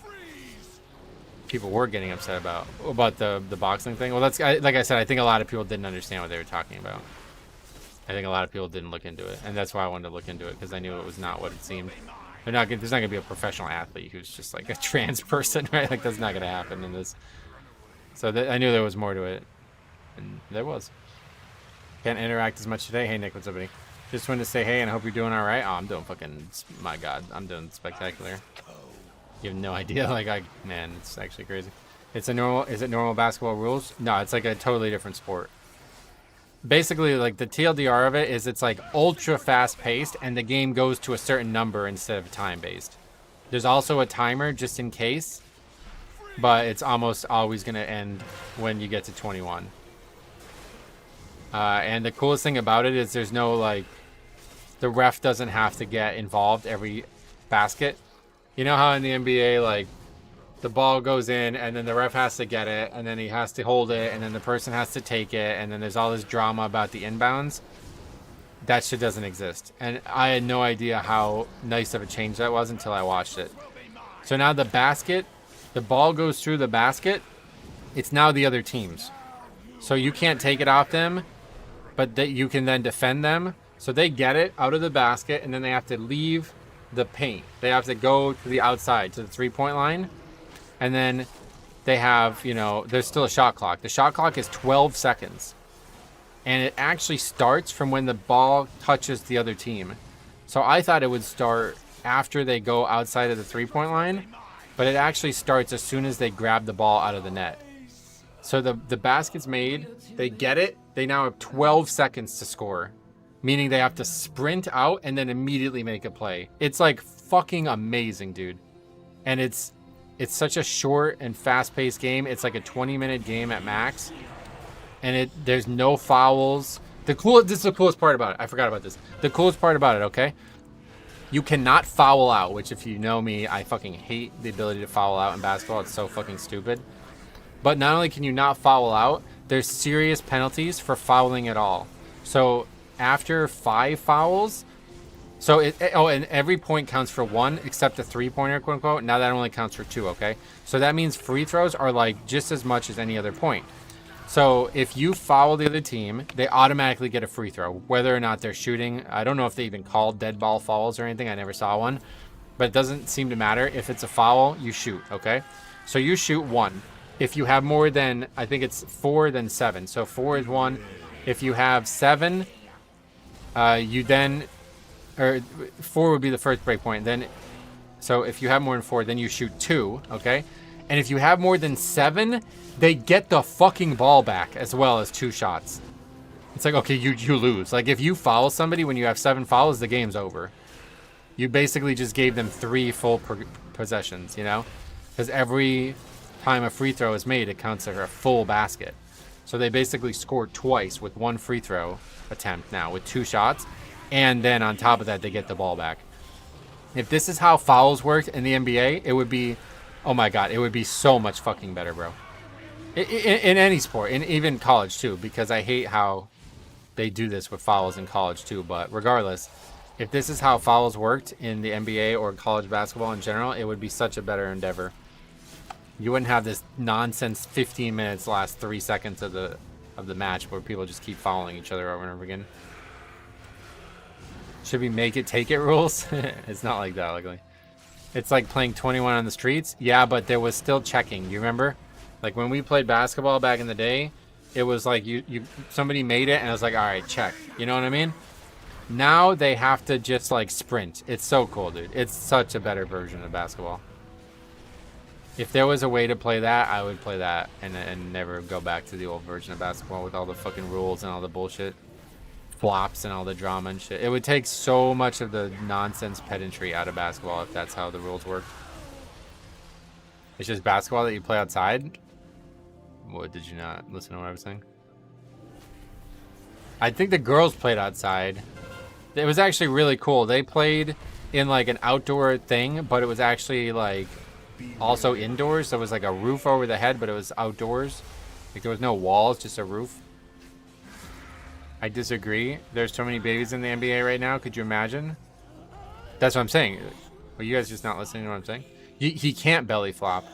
People were getting upset about the boxing thing. Well, that's like I said, I think a lot of people didn't understand what they were talking about. I think a lot of people didn't look into it, and that's why I wanted to look into it because I knew it was not what it seemed. There's not gonna be a professional athlete who's just like a trans person, right? Like that's not gonna happen in this. So I knew there was more to it, and there was. Can't interact as much today. Hey Nick, what's up, buddy? Just wanted to say hey, and I hope you're doing all right. Oh, I'm doing fucking. My God, I'm doing spectacular. You have no idea. Like man, it's actually crazy. It's a normal. Is it normal basketball rules? No, it's like a totally different sport. Basically, like the TLDR of it is it's like ultra fast paced and the game goes to a certain number instead of time based. There's also a timer just in case, but it's almost always going to end when you get to 21. And the coolest thing about it is there's no like, the ref doesn't have to get involved every basket. You know how in the NBA, like, the ball goes in and then the ref has to get it and then he has to hold it and then the person has to take it and then there's all this drama about the inbounds. That shit doesn't exist. And I had no idea how nice of a change that was until I watched it. So now the basket, the ball goes through the basket. It's now the other team's. So you can't take it off them, but that you can then defend them. So they get it out of the basket and then they have to leave the paint. They have to go to the outside, to the 3-point line. And then they have, you know, there's still a shot clock. The shot clock is 12 seconds. And it actually starts from when the ball touches the other team. So I thought it would start after they go outside of the 3-point line. But it actually starts as soon as they grab the ball out of the net. So the basket's made. They get it. They now have 12 seconds to score. Meaning they have to sprint out and then immediately make a play. It's like fucking amazing, dude. And it's such a short and fast-paced game. It's like a 20-minute game at max. And there's no fouls. This is the coolest part about it. I forgot about this. The coolest part about it, okay? You cannot foul out, which if you know me, I fucking hate the ability to foul out in basketball. It's so fucking stupid. But not only can you not foul out, there's serious penalties for fouling at all. So after 5 fouls... and every point counts for 1 except the 3-pointer, quote unquote. Now that only counts for 2, okay? So that means free throws are like just as much as any other point. So if you foul the other team, they automatically get a free throw, whether or not they're shooting. I don't know if they even call dead ball fouls or anything. I never saw one. But it doesn't seem to matter. If it's a foul, you shoot, okay? So you shoot 1. If you have more than, I think it's 4, then 7. So 4 is 1. If you have 7, you then... or 4 would be the first break point. Then, so if you have more than 4, then you shoot 2, okay? And if you have more than 7, they get the fucking ball back as well as 2 shots. It's like, okay, you lose. Like if you foul somebody when you have 7 fouls, the game's over. You basically just gave them 3 full possessions, you know? Because every time a free throw is made, it counts as a full basket. So they basically scored twice with 1 free throw attempt now with 2 shots. And then on top of that, they get the ball back. If this is how fouls worked in the NBA, it would be, oh my God, it would be so much fucking better, bro. In any sport, and even college too, because I hate how they do this with fouls in college too. But regardless, if this is how fouls worked in the NBA or college basketball in general, it would be such a better endeavor. You wouldn't have this nonsense 15 minutes last 3 seconds of the match where people just keep fouling each other over and over again. Should we make it take it rules? It's not like that, luckily. It's like playing 21 on the streets. Yeah, but there was still checking. You remember? Like when we played basketball back in the day, it was like somebody made it and it was like, all right, check. You know what I mean? Now they have to just like sprint. It's so cool, dude. It's such a better version of basketball. If there was a way to play that, I would play that and never go back to the old version of basketball with all the fucking rules and all the bullshit. Flops and all the drama and shit. It would take so much of the nonsense pedantry out of basketball if that's how the rules work. It's just basketball that you play outside? What, did you not listen to what I was saying? I think the girls played outside. It was actually really cool. They played in like an outdoor thing, but it was actually like also indoors. So it was like a roof over the head, but it was outdoors. Like there was no walls, just a roof. I disagree. There's so many babies in the NBA right now. Could you imagine? That's what I'm saying. Are you guys just not listening to what I'm saying? He can't belly flop.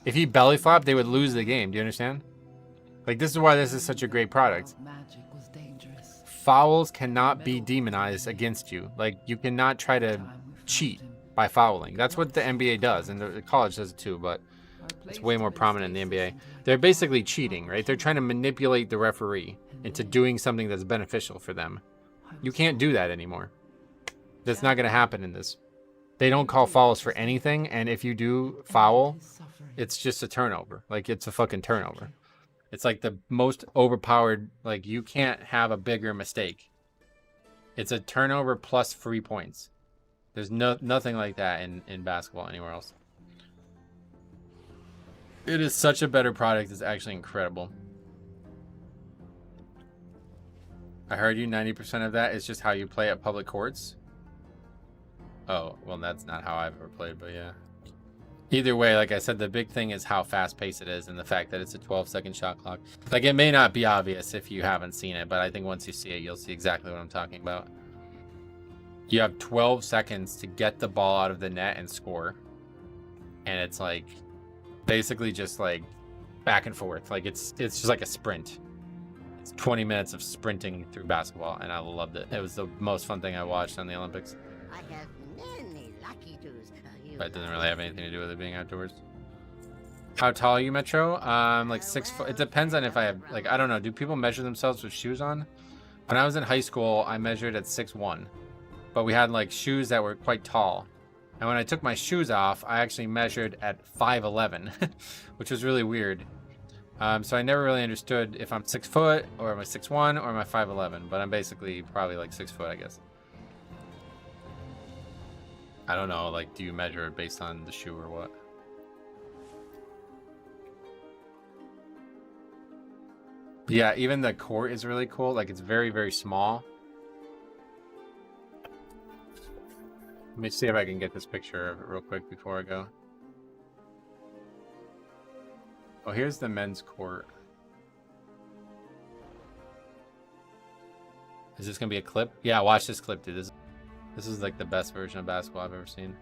If he belly flopped, they would lose the game. Do you understand? Like, this is why this is such a great product. Magic was dangerous. Fouls cannot be demonized against you. Like, you cannot try to cheat by fouling. That's what the NBA does, and the college does it too, but it's way more prominent in the NBA. They're basically cheating, right? They're trying to manipulate the referee into doing something that's beneficial for them. You can't do that anymore. That's not going to happen in this. They don't call fouls for anything, and if you do foul, it's just a turnover. Like, it's a fucking turnover. It's like the most overpowered, like, you can't have a bigger mistake. It's a turnover plus free points. There's nothing like that in basketball anywhere else. It is such a better product. It's actually incredible. I heard you, 90% of that is just how you play at public courts. Oh, well, that's not how I've ever played, but yeah. Either way, like I said, the big thing is how fast-paced it is and the fact that it's a 12-second shot clock. Like, it may not be obvious if you haven't seen it, but I think once you see it, you'll see exactly what I'm talking about. You have 12 seconds to get the ball out of the net and score. And it's like, basically just like back and forth. Like, it's just like a sprint. It's 20 minutes of sprinting through basketball, and I loved it. It was the most fun thing I watched on the Olympics. I have many lucky toes. But it doesn't really have anything to do with it being outdoors. How tall are you, Metro? Like 6 foot. It depends on if I have, like, I don't know. Do people measure themselves with shoes on? When I was in high school, I measured at 6'1", but we had like shoes that were quite tall. And when I took my shoes off, I actually measured at 5'11", which was really weird. So I never really understood if I'm 6 foot or am I 6'1" or am I 5'11", but I'm basically probably like 6 foot, I guess. I don't know, like, do you measure it based on the shoe or what? But yeah, even the court is really cool. Like, it's very, very small. Let me see if I can get this picture of it real quick before I go. Oh, here's the men's court. Is this gonna be a clip? Yeah, watch this clip, dude. This is like the best version of basketball I've ever seen.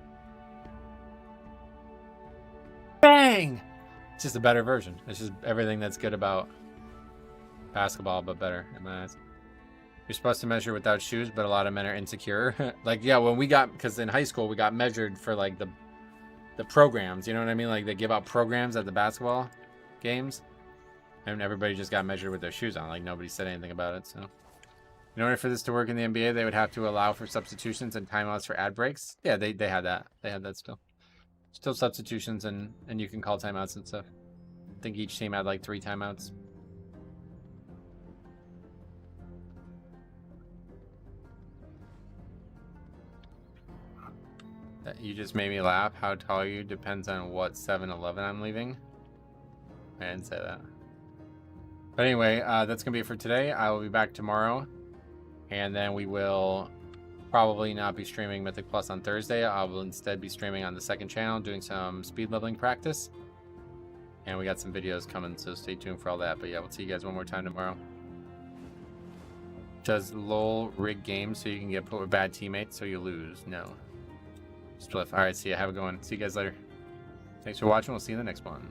Bang! It's just a better version. It's just everything that's good about basketball, but better in my eyes. You're supposed to measure without shoes, but a lot of men are insecure. Like, yeah, when we got, because in high school we got measured for like the programs, you know what I mean? Like, they give out programs at the basketball games, and everybody just got measured with their shoes on. Like, nobody said anything about it. So in order for this to work in the NBA, they would have to allow for substitutions and timeouts for ad breaks. Yeah, they had that. They had that still. Still substitutions, and you can call timeouts and stuff. I think each team had like 3 timeouts. You just made me laugh. How tall are you? Depends on what 7-Eleven I'm leaving. I didn't say that. But anyway, that's going to be it for today. I will be back tomorrow. And then we will probably not be streaming Mythic Plus on Thursday. I will instead be streaming on the second channel, doing some speed leveling practice. And we got some videos coming, so stay tuned for all that. But yeah, we'll see you guys one more time tomorrow. Does LOL rig games so you can get put with bad teammates so you lose? No. Spliff. Alright, see ya. Have a good one. See you guys later. Thanks for watching. We'll see you in the next one.